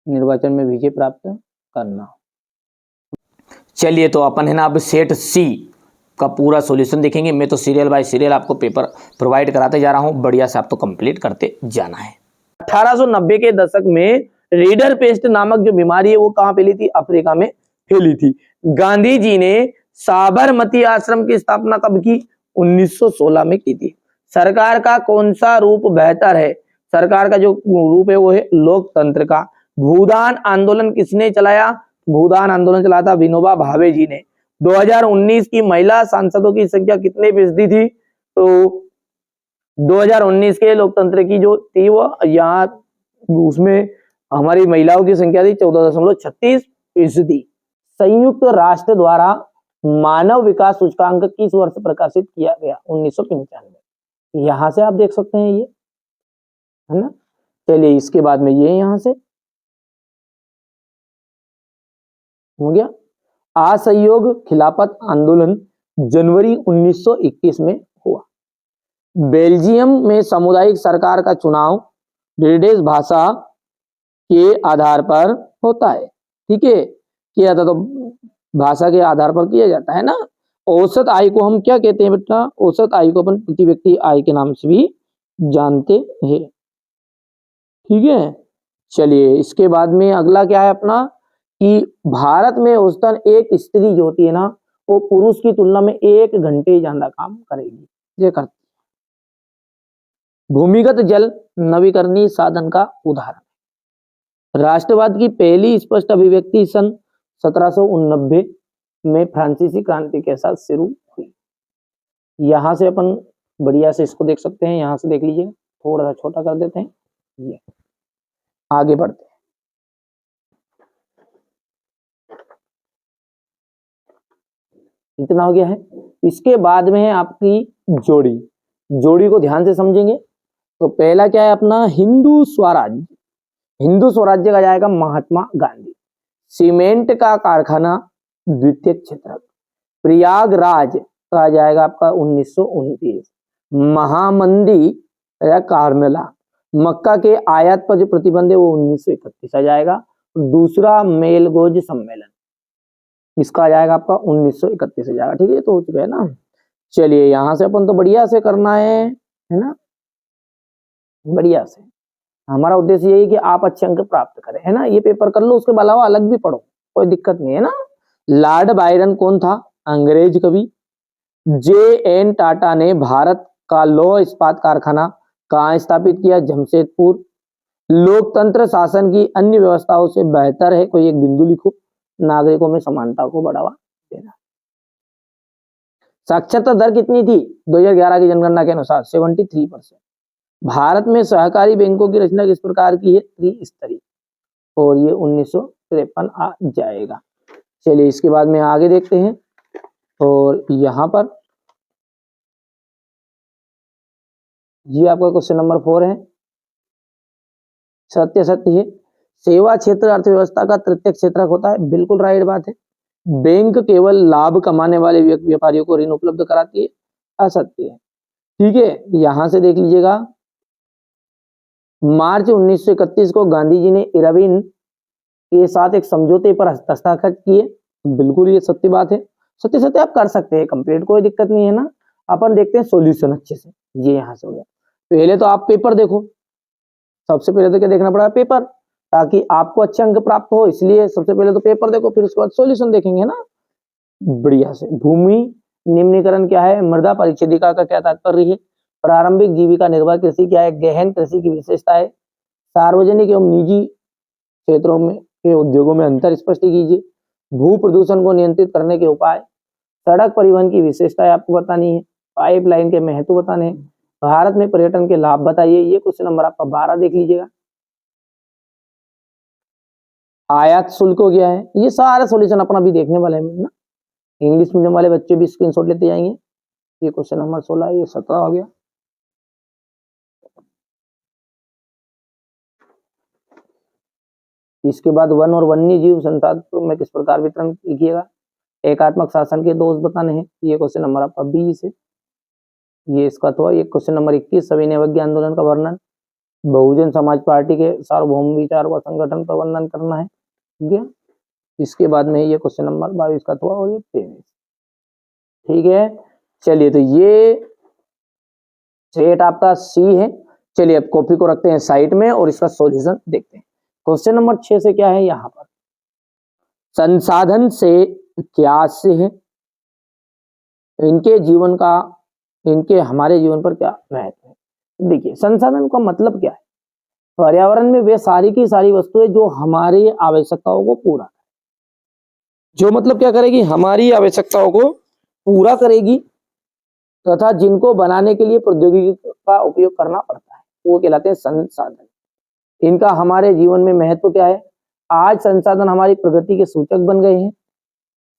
निर्वाचन में विजय प्राप्त करना। चलिए तो अपन है ना अब सेट सी का पूरा सॉल्यूशन देखेंगे। मैं तो सीरियल बाय सीरियल आपको पेपर प्रोवाइड कराते जा रहा हूं, बढ़िया से आप तो कंप्लीट करते जाना है। 1890 के दशक में रीडर पेस्ट नामक जो बीमारी है वो कहां फैली थी? अफ्रीका में फैली थी। गांधी जी ने साबरमती आश्रम की स्थापना कब की? 1916 में की थी। सरकार का कौन सा रूप बेहतर है? सरकार का जो रूप है वो है लोकतंत्र का। भूदान आंदोलन किसने चलाया? भूदान आंदोलन चलाया था विनोबा भावे जी ने। 2019 की महिला सांसदों की संख्या कितने फीसदी थी? तो 2019 के लोकतंत्र की जो थी वो यहाँ उसमें हमारी महिलाओं की संख्या थी 14.36%। संयुक्त राष्ट्र द्वारा मानव विकास सूचकांक किस वर्ष प्रकाशित किया गया? 1995। यहां से आप देख सकते हैं, ये है ना। चलिए इसके बाद में ये यहां से हो गया। असहयोग खिलाफत आंदोलन जनवरी 1921 में हुआ। बेल्जियम में सामुदायिक सरकार का चुनाव ब्रिटिश भाषा के आधार पर होता है, ठीक है, किया जाता तो भाषा के आधार पर किया जाता है ना। औसत आय को हम क्या कहते हैं बेटा? औसत आय को अपन प्रति व्यक्ति आय के नाम से भी जानते हैं, ठीक है। चलिए इसके बाद में अगला क्या है अपना कि भारत में औसतन एक स्त्री जो होती है ना वो पुरुष की तुलना में 1 घंटे ज्यादा काम करेगी, ये करती। भूमिगत जल नवीकरणीय साधन का उदाहरण। राष्ट्रवाद की पहली स्पष्ट अभिव्यक्ति सन 1789 में फ्रांसीसी क्रांति के साथ शुरू हुई। यहां से अपन बढ़िया से इसको देख सकते हैं, यहां से देख लीजिए, थोड़ा सा छोटा कर देते हैं, ये आगे बढ़ते हैं। इतना हो गया है। इसके बाद में है आपकी जोड़ी। जोड़ी को ध्यान से समझेंगे तो पहला क्या है अपना हिंदू स्वराज्य। हिंदू स्वराज्य का जाएगा महात्मा गांधी। सीमेंट का कारखाना द्वितीय क्षेत्र। प्रयागराज का जाएगा आपका 1929। महामंदी या कार्नला। मक्का के आयात पर जो प्रतिबंध है वो 1931 आ जाएगा। दूसरा मेलगोज सम्मेलन इसका आ जाएगा आपका 1931 आ जाएगा, ठीक है। तो हो चुका है ना। चलिए यहां से अपन तो बढ़िया से करना है ना, बढ़िया से। हमारा उद्देश्य यही कि आप अच्छे अंक प्राप्त करें, है ना। ये पेपर कर लो, उसके अलावा अलग भी पढ़ो, कोई दिक्कत नहीं है ना। लॉर्ड बायरन कौन था? अंग्रेज कवि। जे.एन. टाटा ने भारत का लौह इस्पात कारखाना कहाँ स्थापित किया? जमशेदपुर। लोकतंत्र शासन की अन्य व्यवस्थाओं से बेहतर है, कोई एक बिंदु लिखो। नागरिकों में समानता को बढ़ावा देना। साक्षरता दर कितनी थी 2011 की जनगणना के अनुसार? 73%। भारत में सहकारी बैंकों की रचना किस प्रकार की है? त्रिस्तरीय, और ये 1953 आ जाएगा। चलिए इसके बाद में आगे देखते हैं, और यहां पर ये आपका क्वेश्चन नंबर 4 है। सत्य सत्य है। सेवा क्षेत्र अर्थव्यवस्था का तृतीय क्षेत्रक होता है, बिल्कुल राइट बात है। बैंक केवल लाभ कमाने वाले व्यापारियों को ऋण उपलब्ध कराती है, असत्य है। ठीक है, यहां से देख लीजिएगा, मार्च 1931 को गांधी जी ने इरविन के साथ एक समझौते पर हस्ताक्षर किए। बिल्कुल ये सत्य बात है, सत्य सत्य आप कर सकते हैं कंप्लीट, कोई दिक्कत नहीं है ना। अपन देखते हैं सॉल्यूशन अच्छे से। ये यहां से हो गया, पहले तो आप पेपर देखो, सबसे पहले तो क्या देखना पड़ा, पेपर, ताकि आपको अच्छे अंक प्राप्त हो, इसलिए सबसे पहले तो पेपर देखो, फिर उसके बाद सॉल्यूशन देखेंगे ना। बढ़िया से, भूमि निम्नीकरण क्या है, मृदा परिच्छेदिका का क्या तात्पर्य है, प्रारंभिक जीविका निर्वाह कृषि क्या है, गहन कृषि की विशेषता है, सार्वजनिक एवं निजी क्षेत्रों में के उद्योगों में अंतर स्पष्ट कीजिए, भू प्रदूषण को नियंत्रित करने के उपाय, सड़क परिवहन की विशेषताएं आपको बतानी है, पाइपलाइन के महत्व बताने हैं, भारत में पर्यटन के लाभ बताइए। ये क्वेश्चन नंबर आपका 12 देख लीजिएगा। आयात शुल्क हो गया है, ये सारा सॉल्यूशन अपना भी देखने वाले हैं ना, इंग्लिश मीडियम वाले बच्चे भी स्क्रीनशॉट लेते जाएंगे। ये क्वेश्चन नंबर 16, ये 17 हो गया। इसके बाद वन और वन्य जीव संसाधन में किस प्रकार वितरण कीजिएगा, एकात्मक शासन के दोष बताने हैं। ये क्वेश्चन नंबर आपका 20 है। ये इसका तो ये क्वेश्चन नंबर 21, सविनय अवज्ञा आंदोलन का वर्णन, बहुजन समाज पार्टी के सार्वभौम विचार व संगठन का वर्णन करना है। ठीक है, इसके बाद में ये क्वेश्चन नंबर 22 का तो और ये 23। ठीक है, चलिए तो ये सेट आपका सी है। चलिए अब कॉपी को रखते हैं साइड में और इसका सॉल्यूशन देखते हैं। क्वेश्चन नंबर 6 से क्या है, यहां पर संसाधन से क्या से है, इनके जीवन का, इनके हमारे जीवन पर क्या महत्व है। देखिए, संसाधन का मतलब क्या है, पर्यावरण में वे सारी की सारी वस्तुएं जो हमारी आवश्यकताओं को पूरा, जो मतलब क्या करेगी, हमारी आवश्यकताओं को पूरा करेगी तथा जिनको बनाने के लिए प्रौद्योगिकी का उपयोग करना पड़ता है, वो कहलाते हैं संसाधन। इनका हमारे जीवन में महत्व क्या है, आज संसाधन हमारी प्रगति के सूचक बन गए हैं।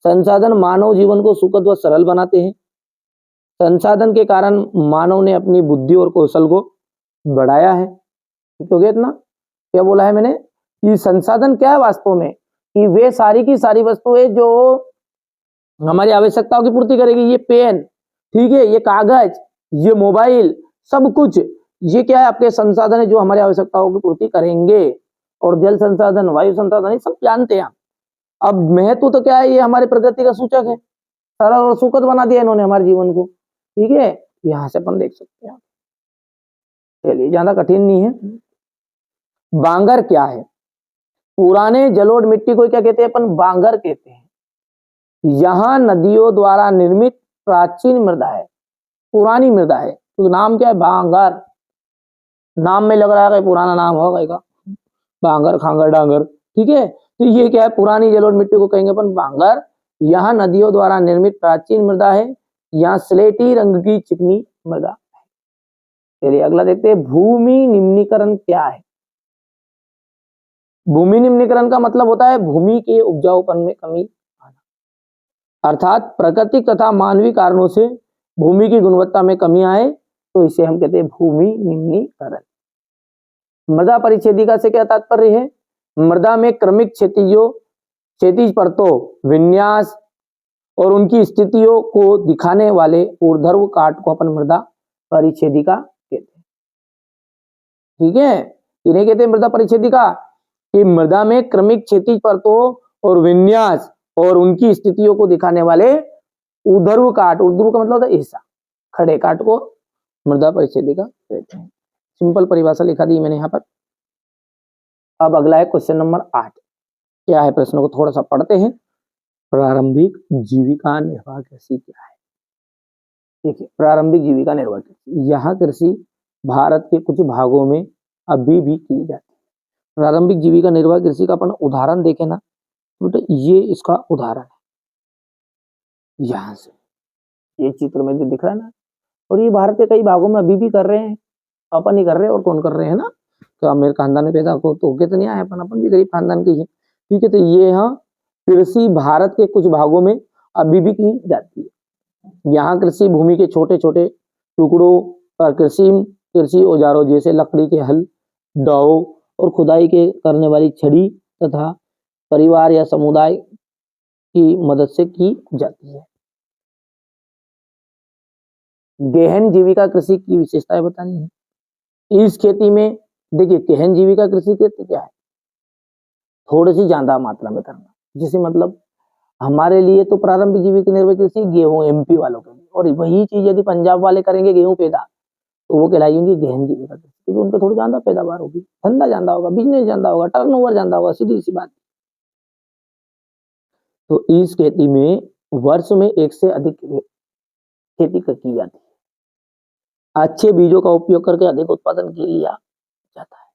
संसाधन मानव जीवन को सुखद व सरल बनाते हैं। संसाधन के कारण मानव ने अपनी बुद्धि और कौशल को बढ़ाया है। तो इतना क्या बोला है मैंने कि संसाधन क्या है वास्तव में, कि वे सारी की सारी वस्तुएं जो हमारी आवश्यकताओं की पूर्ति करेगी। ये पेन, ठीक है, ये कागज, ये मोबाइल, सब कुछ ये क्या है, आपके संसाधन है जो हमारी आवश्यकताओं की पूर्ति करेंगे। और जल संसाधन, वायु संसाधन, ये सब जानते हैं। अब महत्व तो क्या है, ये हमारी प्रगति का सूचक है, सरल और सुखद बना दिया इन्होंने हमारे जीवन को। ठीक है, यहां से अपन देख सकते हैं। चलिए, ज्यादा कठिन नहीं है। बांगर क्या है, पुराने जलोढ़ मिट्टी को क्या कहते हैं, अपन बांगर कहते हैं। यहां नदियों द्वारा निर्मित प्राचीन मृदा है, पुरानी मृदा है, तो नाम क्या है, बांगर। नाम में लग रहा है कि पुराना नाम होगा, बांगर खांगर डांगर। ठीक है, तो ये क्या है, पुरानी जलोढ़ मिट्टी को कहेंगे अपन बांगर। यहाँ नदियों द्वारा निर्मित प्राचीन मृदा है, यहाँ स्लेटी रंग की चिकनी मृदा। चलिए अगला देखते हैं, भूमि निम्नीकरण क्या है। भूमि निम्नीकरण का मतलब होता है भूमि के उपजाऊपन में कमी आना, अर्थात प्राकृतिक तथा मानवीय कारणों से भूमि की गुणवत्ता में कमी आए तो इसे हम कहते हैं भूमि निम्नीकरण। मृदा परिच्छेदिका से क्या तात्पर्य है, मृदा में क्रमिक क्षैतिज परतों, विन्यास और उनकी स्थितियों को दिखाने वाले ऊर्ध्व काट को अपन मृदा परिच्छेदिका कहते हैं। ठीक है, इन्हें कहते हैं मृदा परिच्छेदिका, कि मृदा में क्रमिक क्षैतिज परतों और विन्यास और उनकी स्थितियों को दिखाने वाले ऊर्ध्व काट, ऊर्ध्व का मतलब होता है हिस्सा, खड़े काट को मृदा परिच्छेदिका कहते हैं। सिंपल परिभाषा लिखा दी मैंने यहाँ पर। अब अगला है क्वेश्चन नंबर 8। क्या है, प्रश्न को थोड़ा सा पढ़ते हैं। प्रारंभिक जीविका निर्वाह कृषि क्या है। देखिए, प्रारंभिक जीविका निर्वाह कृषि, यहाँ कृषि भारत के कुछ भागों में अभी भी की जाती है। प्रारंभिक जीविका निर्वाह कृषि का अपन उदाहरण देखें ना, तो ये इसका उदाहरण है। यहाँ से ये चित्र में जो दिख रहा है ना, और ये भारत के कई भागों में अभी भी कर रहे हैं। अपन ही कर रहे हैं, और कौन कर रहे हैं ना, तो मेरे खानदान में पैदा हो तो तो नहीं आए, अपन भी गरीब खानदान के ही है। ठीक है, तो ये यहाँ कृषि भारत के कुछ भागों में अभी भी की जाती है। यहाँ कृषि भूमि के छोटे छोटे टुकड़ों पर कृषि औजारों जैसे लकड़ी के हल, दाव और खुदाई के करने वाली छड़ी तथा परिवार या समुदाय की मदद से की जाती है। गहन जीविका कृषि की विशेषताएं बतानी है। इस खेती में देखिए गहन जीविका कृषि खेती क्या है, थोड़ी सी ज्यादा मात्रा में करना, जिसे मतलब हमारे लिए तो प्रारंभिक जीविका निर्वाह कृषि गेहूं एमपी वालों के लिए, और वही चीज यदि पंजाब वाले करेंगे गेहूं पैदा, तो वो कहलाएंगे गहन जीविका कृषि, क्योंकि उनका थोड़ी ज्यादा पैदावार होगी, धंधा ज्यादा होगा, बिजनेस ज्यादा होगा, टर्नओवर ज्यादा होगा, सीधी सी बात। तो इस खेती में वर्ष में एक से अधिक खेती की जाती है, अच्छे बीजों का उपयोग करके अधिक उत्पादन के लिया जाता है।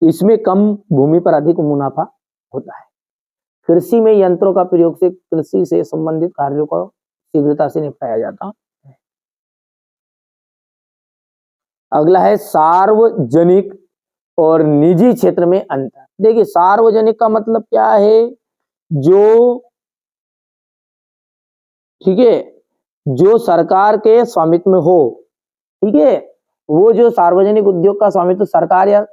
इसमें कम भूमि पर अधिक मुनाफा होता है। कृषि में यंत्रों का प्रयोग से कृषि से संबंधित कार्यों को शीघ्रता से निपटाया जाता है। अगला है सार्वजनिक और निजी क्षेत्र में अंतर। देखिए सार्वजनिक का मतलब क्या है, जो ठीक है, जो सरकार के स्वामित्व में हो, ठीक है, वो जो सार्वजनिक उद्योग का स्वामित्व सरकार या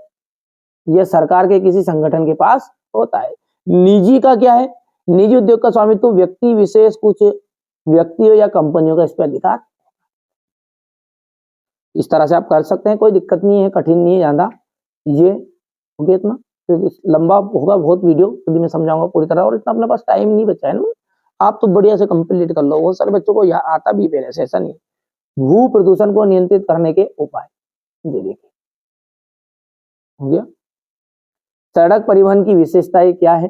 सरकार के किसी संगठन के पास होता है। निजी का क्या है, निजी उद्योग का स्वामित्व व्यक्ति विशेष, कुछ व्यक्तियों या कंपनियों का इस पर अधिकार। इस तरह से आप कर सकते हैं, कोई दिक्कत नहीं है, कठिन नहीं है ज्यादा, ये हो गया इतना, क्योंकि लंबा होगा बहुत वीडियो, यदि मैं समझाऊंगा पूरी तरह, और इतना अपने पास टाइम नहीं बचा है ना। आप तो बढ़िया से कंप्लीट कर लो, बहुत सारे बच्चों को यह आता भी पहले से, ऐसा नहीं। भू प्रदूषण को नियंत्रित करने के उपाय, ये देखिए हो गया। सड़क परिवहन की विशेषताएं क्या है,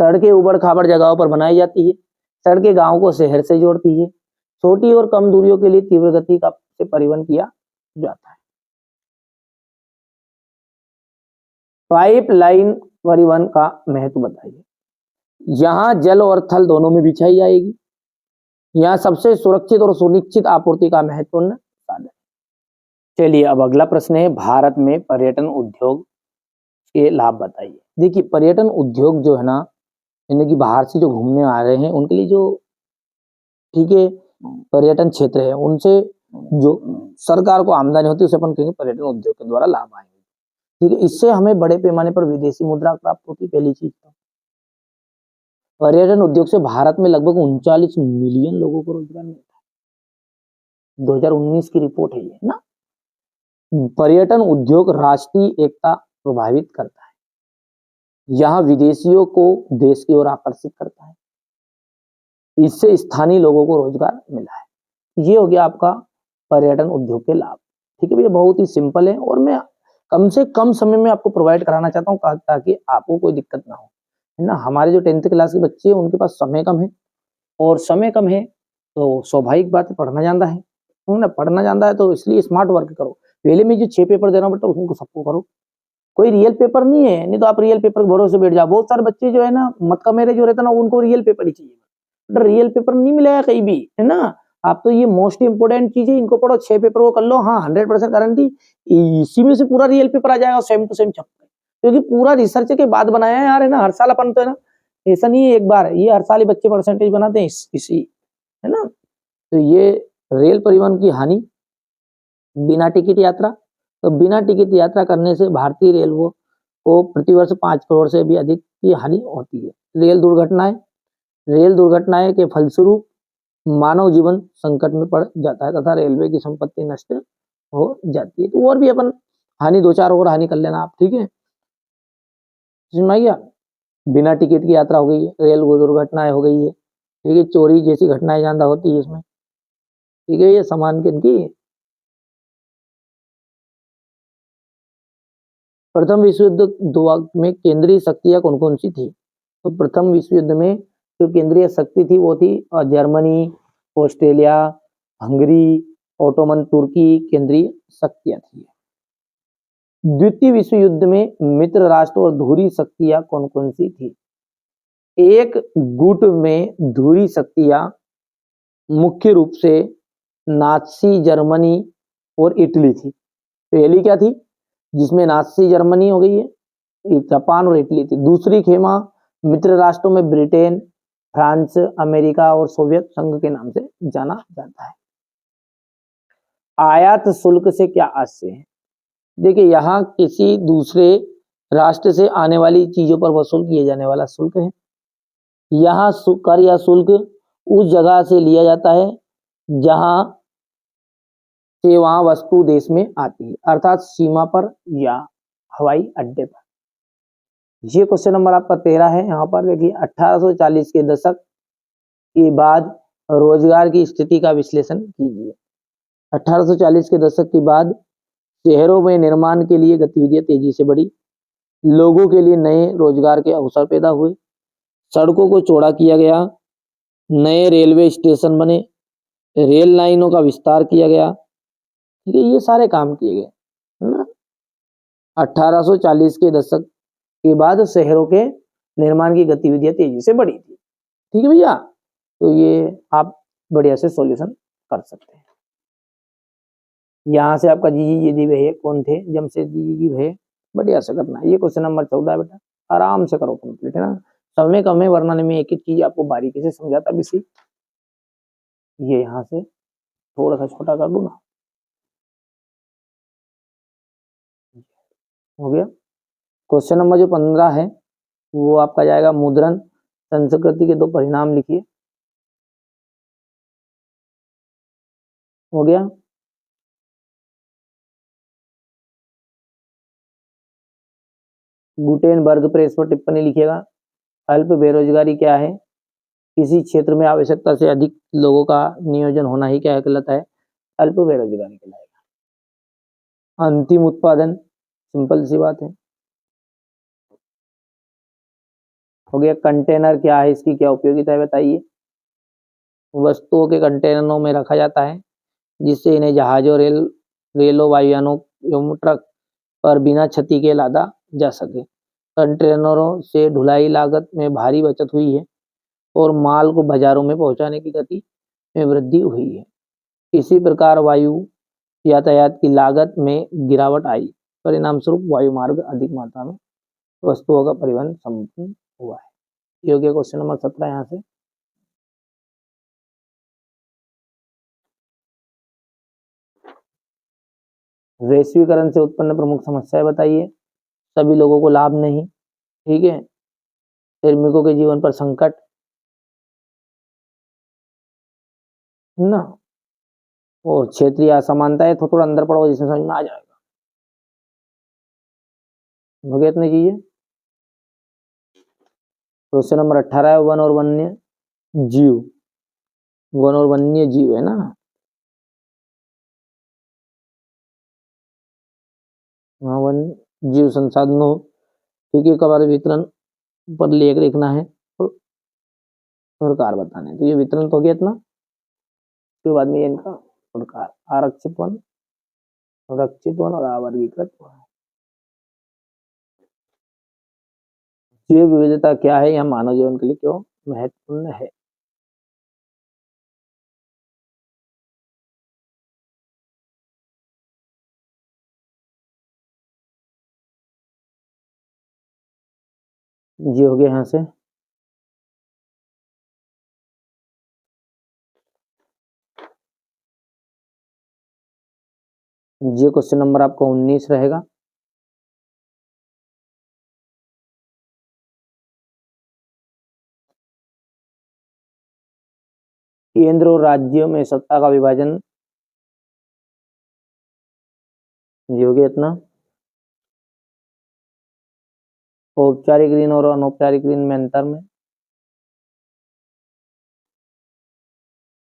सड़कें उबड़ खाबड़ जगहों पर बनाई जाती है, सड़कें गांव को शहर से जोड़ती है, छोटी और कम दूरियों के लिए तीव्र गति का से परिवहन किया जाता है। पाइपलाइन परिवहन का महत्व बताइए। यहाँ जल और थल दोनों में बिछाई जाएगी, यहाँ सबसे सुरक्षित और सुनिश्चित आपूर्ति का महत्वपूर्ण साधन। चलिए अब अगला प्रश्न है, भारत में पर्यटन उद्योग के लाभ बताइए। देखिए पर्यटन उद्योग जो है ना, यानी कि बाहर से जो घूमने आ रहे हैं उनके लिए जो ठीक है पर्यटन क्षेत्र है, उनसे जो सरकार को आमदनी होती है उसे अपन कहेंगे पर्यटन उद्योग के द्वारा लाभ आएंगे। ठीक है, इससे हमें बड़े पैमाने पर विदेशी मुद्रा प्राप्त होती है, पहली चीज। पर्यटन उद्योग से भारत में लगभग 39 मिलियन लोगों को रोजगार मिलता है, 2019 की रिपोर्ट है ये ना। पर्यटन उद्योग राष्ट्रीय एकता प्रभावित करता है, यहाँ विदेशियों को देश की ओर आकर्षित करता है, इससे स्थानीय लोगों को रोजगार मिला है। ये हो गया आपका पर्यटन उद्योग के लाभ। ठीक है भैया, बहुत ही सिंपल है, और मैं कम से कम समय में आपको प्रोवाइड कराना चाहता हूँ ताकि आपको कोई दिक्कत ना हो, है ना। हमारे जो 10th क्लास के बच्चे हैं उनके पास समय कम है, और समय कम है तो स्वाभाविक बात है पढ़ना जानता है ना, पढ़ना जानता है तो इसलिए स्मार्ट वर्क करो। पहले में जो 6 पेपर देना पड़ता है उसको सबको करो, कोई रियल पेपर नहीं है, नहीं तो आप रियल पेपर के भरोसे बैठ जाओ। बहुत सारे बच्चे जो है ना, मत का मेरे जो रहता ना, उनको रियल पेपर ही चाहिए, बट रियल पेपर नहीं मिलेगा कहीं भी, है ना। आप तो ये मोस्ट इंपोर्टेंट चीज है, इनको पढ़ो, 6 पेपर को कर लो, हाँ 100% गारंटी इसी में से पूरा रियल पेपर आ जाएगा, सेम टू सेम छपे, क्योंकि पूरा रिसर्च के बाद बनाया है यार, है ना। हर साल अपन तो है ना, ऐसा नहीं है एक बार, ये हर साल ही बच्चे परसेंटेज बनाते हैं इसी, है ना। तो ये रेल परिवहन की हानि, बिना टिकट यात्रा, तो बिना टिकट यात्रा करने से भारतीय रेलवे को प्रतिवर्ष 5 करोड़ से भी अधिक की हानि होती है। रेल दुर्घटनाएं के फलस्वरूप मानव जीवन संकट में पड़ जाता है तथा रेलवे की संपत्ति नष्ट हो जाती है। तो और भी अपन हानि 2-4 और हानि कर लेना आप, ठीक है। समझ में गया, बिना टिकट की यात्रा हो गई है, रेल दुर्घटनाएं हो गई है, ठीक है, चोरी जैसी घटनाएं ज्यादा होती है इसमें, ठीक है। ये सामान की प्रथम विश्व युद्ध में केंद्रीय शक्तियां कौन कौन सी थी, तो प्रथम विश्व युद्ध में जो केंद्रीय शक्ति थी वो थी जर्मनी, ऑस्ट्रेलिया, हंगरी, ओटोमन तुर्की केंद्रीय शक्तियां थी। द्वितीय विश्व युद्ध में मित्र राष्ट्र और धुरी शक्तियां कौन कौन सी थी, एक गुट में धुरी शक्तियां मुख्य रूप से नाजी जर्मनी और इटली थी। पहली क्या थी, जिसमें नाजी जर्मनी हो गई है, जापान और इटली थी। दूसरी खेमा मित्र राष्ट्रों में ब्रिटेन, फ्रांस, अमेरिका और सोवियत संघ के नाम से जाना जाता है। आयात शुल्क से क्या आशय है, देखिए यहाँ किसी दूसरे राष्ट्र से आने वाली चीजों पर वसूल किए जाने वाला शुल्क है। यहाँ कर या शुल्क उस जगह से लिया जाता है जहां से वहां वस्तु देश में आती है, अर्थात सीमा पर या हवाई अड्डे पर। ये क्वेश्चन नंबर आपका 13 है। यहाँ पर देखिए 1840 के दशक के बाद रोजगार की स्थिति का विश्लेषण कीजिए। 1840 के दशक के बाद शहरों में निर्माण के लिए गतिविधियां तेजी से बढ़ी, लोगों के लिए नए रोजगार के अवसर पैदा हुए, सड़कों को चौड़ा किया गया, नए रेलवे स्टेशन बने, रेल लाइनों का विस्तार किया गया। ठीक है, ये सारे काम किए गए, है ना। 1840 के दशक के बाद शहरों के निर्माण की गतिविधियां तेजी से बढ़ी थी। ठीक है भैया, तो ये आप बढ़िया से सॉल्यूशन कर सकते हैं। यहाँ से आपका जी जी भैया कौन थे? जमशेदजी जी भैया। बढ़िया से करना है। ये क्वेश्चन नंबर 14 है बेटा, आराम से करो कंप्लीट, है ना। समय कम है, वरना मैं एक एक चीज आपको बारीकी से समझाता भी सी। ये यहाँ से थोड़ा सा छोटा कर दूं ना, हो गया। क्वेश्चन नंबर जो 15 है वो आपका जाएगा मुद्रण संस्कृति के 2 परिणाम लिखिए। हो गया। गुटेनबर्ग प्रेस पर टिप्पणी लिखिएगा। अल्प बेरोजगारी क्या है? किसी क्षेत्र में आवश्यकता से अधिक लोगों का नियोजन होना ही क्या कहलाता है? अल्प बेरोजगारी कहलाएगा। अंतिम उत्पादन, सिंपल सी बात है। हो गया। कंटेनर क्या है, इसकी क्या उपयोगिता है बताइए? वस्तुओं के कंटेनरों में रखा जाता है जिससे इन्हें जहाजों, रेलों, वायुयानों एवं ट्रक पर बिना क्षति के लादा जा सके। कंटेनरों से ढुलाई लागत में भारी बचत हुई है और माल को बाजारों में पहुंचाने की गति में वृद्धि हुई है। इसी प्रकार वायु यातायात की लागत में गिरावट आई, परिणाम स्वरूप वायु मार्ग अधिक मात्रा में वस्तुओं का परिवहन संपन्न हुआ है। ये हो गया क्वेश्चन नंबर 17। यहाँ से वैश्वीकरण से उत्पन्न प्रमुख समस्याएं बताइए। सभी लोगों को लाभ नहीं, ठीक है। श्रमिकों के जीवन पर संकट, ना, और क्षेत्रीय असमानताएं। थोड़ा अंदर पढ़ो जिसमें समझ में आ जाएगा। हो गया इतनी चीजें। क्वेश्चन नंबर 18 है वन और वन्य जीव। वन और वन्य जीव है ना। हाँ, वन जीव संसाधनों, ठीक है, का वितरण पर लेख लिखना है और प्रकार बताने। तो ये वितरण तो हो गया इतना। उसके बाद में इनका प्रकार, आरक्षित वन, सुरक्षित वन और अवर्गीकृत वन। जैव विविधता क्या है, यह मानव जीवन के लिए क्यों महत्वपूर्ण है? ये हो गया यहाँ से। ये क्वेश्चन नंबर आपका 19 रहेगा। केंद्र और राज्यों में सत्ता का विभाजन। ये हो गया इतना। औपचारिक ऋण और अनौपचारिक ऋण में अंतर में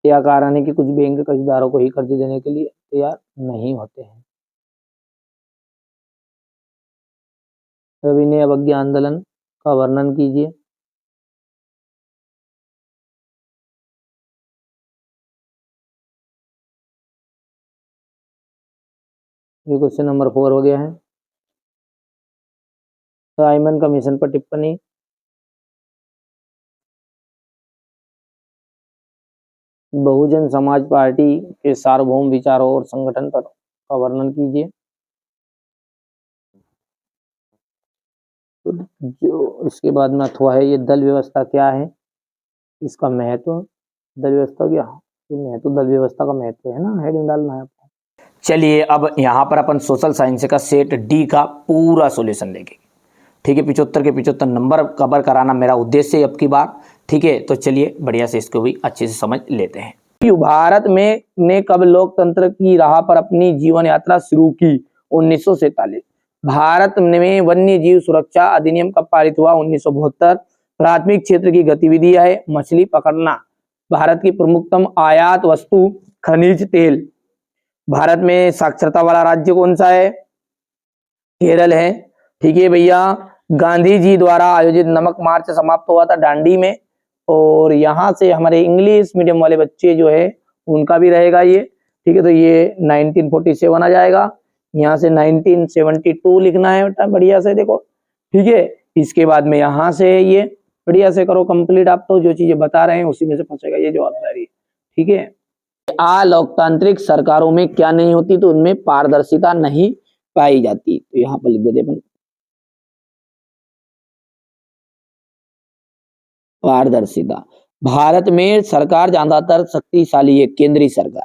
यह कारण है कि कुछ बैंक कर्जदारों को ही कर्ज देने के लिए तैयार नहीं होते हैं। सविनय अवज्ञा आंदोलन का वर्णन कीजिए। ये क्वेश्चन नंबर 4 हो गया है। साइमन कमीशन पर टिप्पणी। बहुजन समाज पार्टी के सार्वभौम विचारों और संगठन पर का वर्णन कीजिए। तो जो इसके बाद में अथवा है, ये दल व्यवस्था क्या है, इसका महत्व। दल व्यवस्था क्या, ये महत्व, दल व्यवस्था का महत्व है ना, हेडिंग डालना है आपको। चलिए अब यहाँ पर अपन सोशल साइंस का सेट डी का पूरा सॉल्यूशन लेंगे। ठीक है, 75 के 75 नंबर कवर कराना मेरा उद्देश्य है अब की बार। ठीक है, तो चलिए बढ़िया से इसको भी अच्छे से समझ लेते हैं। भारत में ने कब लोकतंत्र की राह पर अपनी जीवन यात्रा शुरू की? 1947। भारत में वन्य जीव सुरक्षा अधिनियम कब पारित हुआ? 1972। प्राथमिक क्षेत्र की गतिविधियां है मछली पकड़ना। भारत की प्रमुखतम आयात वस्तु खनिज तेल। भारत में साक्षरता वाला राज्य कौन सा है? केरल है। ठीक है भैया, गांधी जी द्वारा आयोजित नमक मार्च समाप्त हुआ था दांडी में, और यहाँ से हमारे इंग्लिश मीडियम वाले बच्चे जो है उनका भी रहेगा ये। ठीक है, तो ये 1947 आ जाएगा। यहाँ से 1972 लिखना है बेटा, बढ़िया से देखो। ठीक है, इसके बाद में यहाँ से ये बढ़िया से करो कंप्लीट। आप तो जो चीजें बता रहे हैं उसी में से फंसेगा ये जवाबदारी। ठीक है, लोकतांत्रिक सरकारों में क्या नहीं होती? तो उनमें पारदर्शिता नहीं पाई जाती। तो यहाँ पर लिख देते अपन पारदर्शिता। भारत में सरकार ज्यादातर शक्तिशाली है, केंद्रीय सरकार।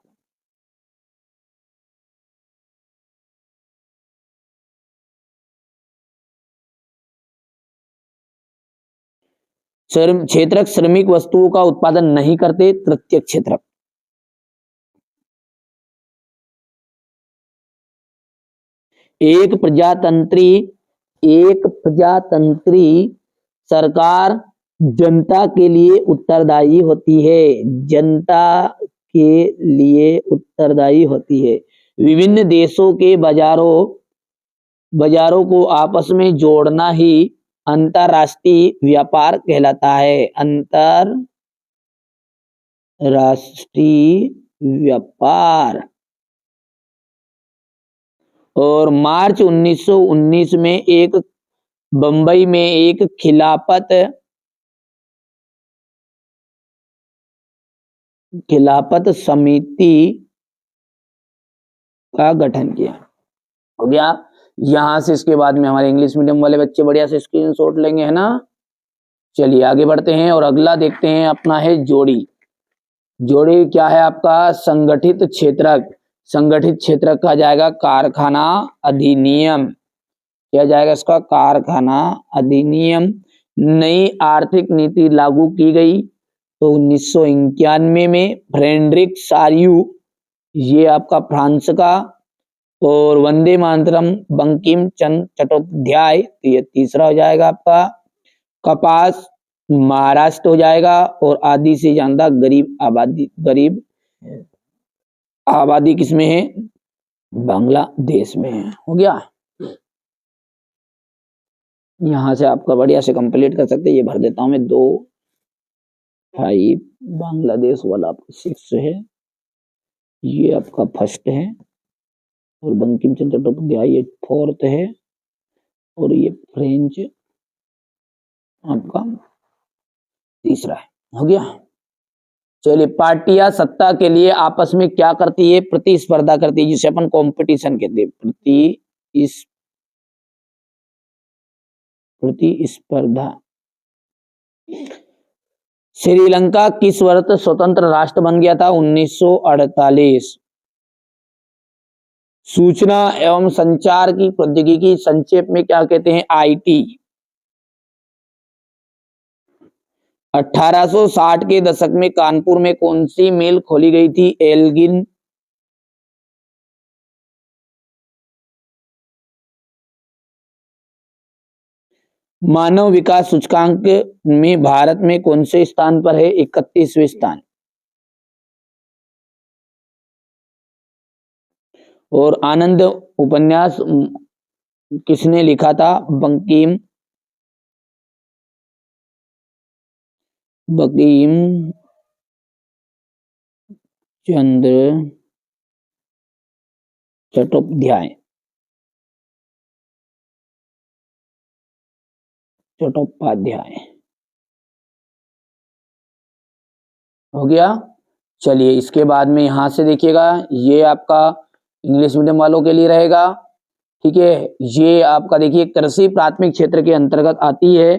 क्षेत्रक श्रमिक वस्तुओं का उत्पादन नहीं करते, तृतीय क्षेत्रक। एक प्रजातंत्री सरकार जनता के लिए उत्तरदायी होती है, जनता के लिए उत्तरदायी होती है। विभिन्न देशों के बाजारों को आपस में जोड़ना ही अंतरराष्ट्रीय व्यापार कहलाता है, अंतरराष्ट्रीय व्यापार। और मार्च 1919 में बंबई में एक खिलाफत समिति का गठन किया। हो गया। यहां से इसके बाद में हमारे इंग्लिश मीडियम वाले बच्चे बढ़िया से स्क्रीनशॉट लेंगे, है ना। चलिए आगे बढ़ते हैं और अगला देखते हैं अपना है जोड़ी। जोड़ी क्या है आपका? संगठित क्षेत्रक। संगठित क्षेत्रक कहा जाएगा कारखाना अधिनियम। क्या जाएगा इसका? कारखाना अधिनियम। नई आर्थिक नीति लागू की गई तो 1991 में फ्रेडरिक सार्यू, ये आपका फ्रांस का। और वंदे मातरम बंकिम चंद्र चट्टोपाध्याय, तो ये तीसरा हो जाएगा आपका। कपास महाराष्ट्र हो जाएगा। और आधी से ज्यादा गरीब आबादी किसमें है? बांग्लादेश में है। हो गया। यहां से आपका बढ़िया से कंप्लीट कर सकते हैं। ये भर देता हूं मैं 2-5। बांग्लादेश वाला आपका 6 है, ये आपका फर्स्ट है। और बंकिम चंद्र चट्टोपाध्याय ये 4th है। और ये फ्रेंच आपका तीसरा है। हो गया। चलिए, पार्टियां सत्ता के लिए आपस में क्या करती है? प्रतिस्पर्धा करती है, जिसे अपन कंपटीशन कहते हैं। प्रतिस्पर्धा। श्रीलंका किस वर्ष स्वतंत्र राष्ट्र बन गया था? 1948। सूचना एवं संचार की प्रौद्योगिकी संक्षेप में क्या कहते हैं? आईटी। 1860 के दशक में कानपुर में कौन सी मिल खोली गई थी? एल्गिन। मानव विकास सूचकांक में भारत में कौन से स्थान पर है? 31वें स्थान। और आनंद उपन्यास किसने लिखा था? बंकिम चंद्र चट्टोपाध्याय। हो गया। चलिए, इसके बाद में यहां से देखिएगा, ये आपका इंग्लिश मीडियम वालों के लिए रहेगा। ठीक है, ये आपका देखिए कृषि प्राथमिक क्षेत्र के अंतर्गत आती है।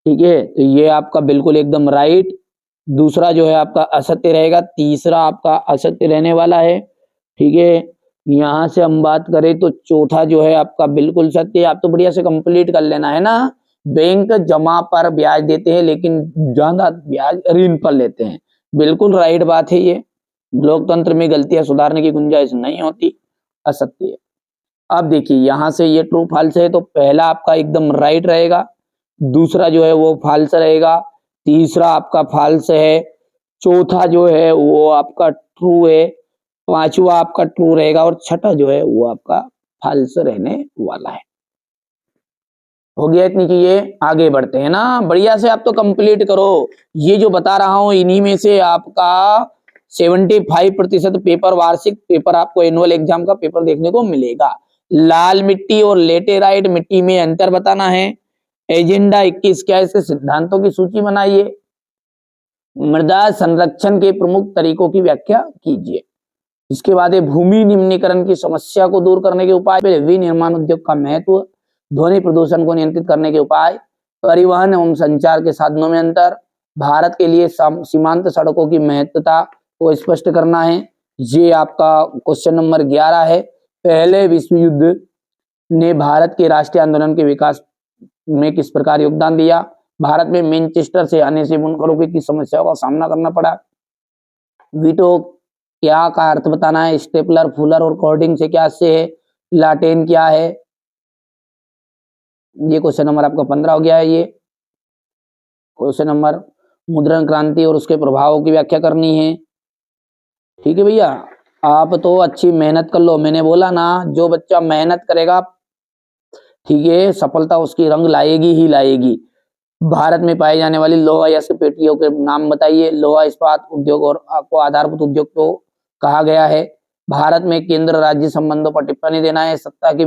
ठीक है, तो ये आपका बिल्कुल एकदम राइट। दूसरा जो है आपका असत्य रहेगा, तीसरा आपका असत्य रहने वाला है। ठीक है, यहां से हम बात करें तो चौथा जो है आपका बिल्कुल सत्य। आप तो बढ़िया से कंप्लीट कर लेना, है ना। बैंक जमा पर ब्याज देते हैं लेकिन ज्यादा ब्याज ऋण पर लेते हैं। बिल्कुल राइट बात है ये। लोकतंत्र में गलतियां सुधारने की गुंजाइश नहीं होती, असत्य है। अब देखिए यहां से ये ट्रू फॉल्स है तो पहला आपका एकदम राइट रहेगा, दूसरा जो है वो फॉल्स रहेगा, तीसरा आपका फॉल्स है, चौथा जो है वो आपका ट्रू है, पांचवा आपका ट्रू रहेगा और छठा जो है वो आपका फॉल्स रहने वाला है। हो गया इतनी चीजें, आगे बढ़ते हैं ना। बढ़िया से आप तो कंप्लीट करो। ये जो बता रहा हूं इन्हीं में से आपका 75% पेपर, वार्षिक पेपर आपको एनुअल एग्जाम का पेपर देखने को मिलेगा। लाल मिट्टी और लेटेराइट मिट्टी में अंतर बताना है। एजेंडा 21 क्या है, इसके सिद्धांतों की सूची बनाइए। मृदा संरक्षण के प्रमुख तरीकों की व्याख्या कीजिए। इसके बाद भूमि निम्नीकरण की समस्या को दूर करने के उपाय, विनिर्माण उद्योग का महत्व, ध्वनि प्रदूषण को नियंत्रित करने के उपाय, परिवहन एवं संचार के साधनों में अंतर, भारत के लिए सीमांत सड़कों की महत्वता को स्पष्ट करना है। ये आपका क्वेश्चन नंबर 11 है। पहले विश्व युद्ध ने भारत के राष्ट्रीय आंदोलन के विकास में किस प्रकार योगदान दिया। भारत में मैनचेस्टर से आने से बुनकरों की किस समस्या का सामना करना पड़ा। वीटो क्या का अर्थ बताना है। स्टेपलर, फुलर और कॉर्डिंग से क्या से है। लाटेन क्या है। ये क्वेश्चन नंबर आपका 15 हो गया है। ये क्वेश्चन नंबर मुद्रण क्रांति और उसके प्रभावों की व्याख्या करनी है। ठीक है भैया, आप तो अच्छी मेहनत कर लो। मैंने बोला ना जो बच्चा मेहनत करेगा, ठीक है, सफलता उसकी रंग लाएगी ही लाएगी। भारत में पाई जाने वाली लोहा या पेटियों के नाम बताइए। लोहा इस्पात उद्योग और आपको आधारभूत उद्योग को कहा गया है। भारत में केंद्र राज्य संबंधों पर टिप्पणी देना है। सत्ता के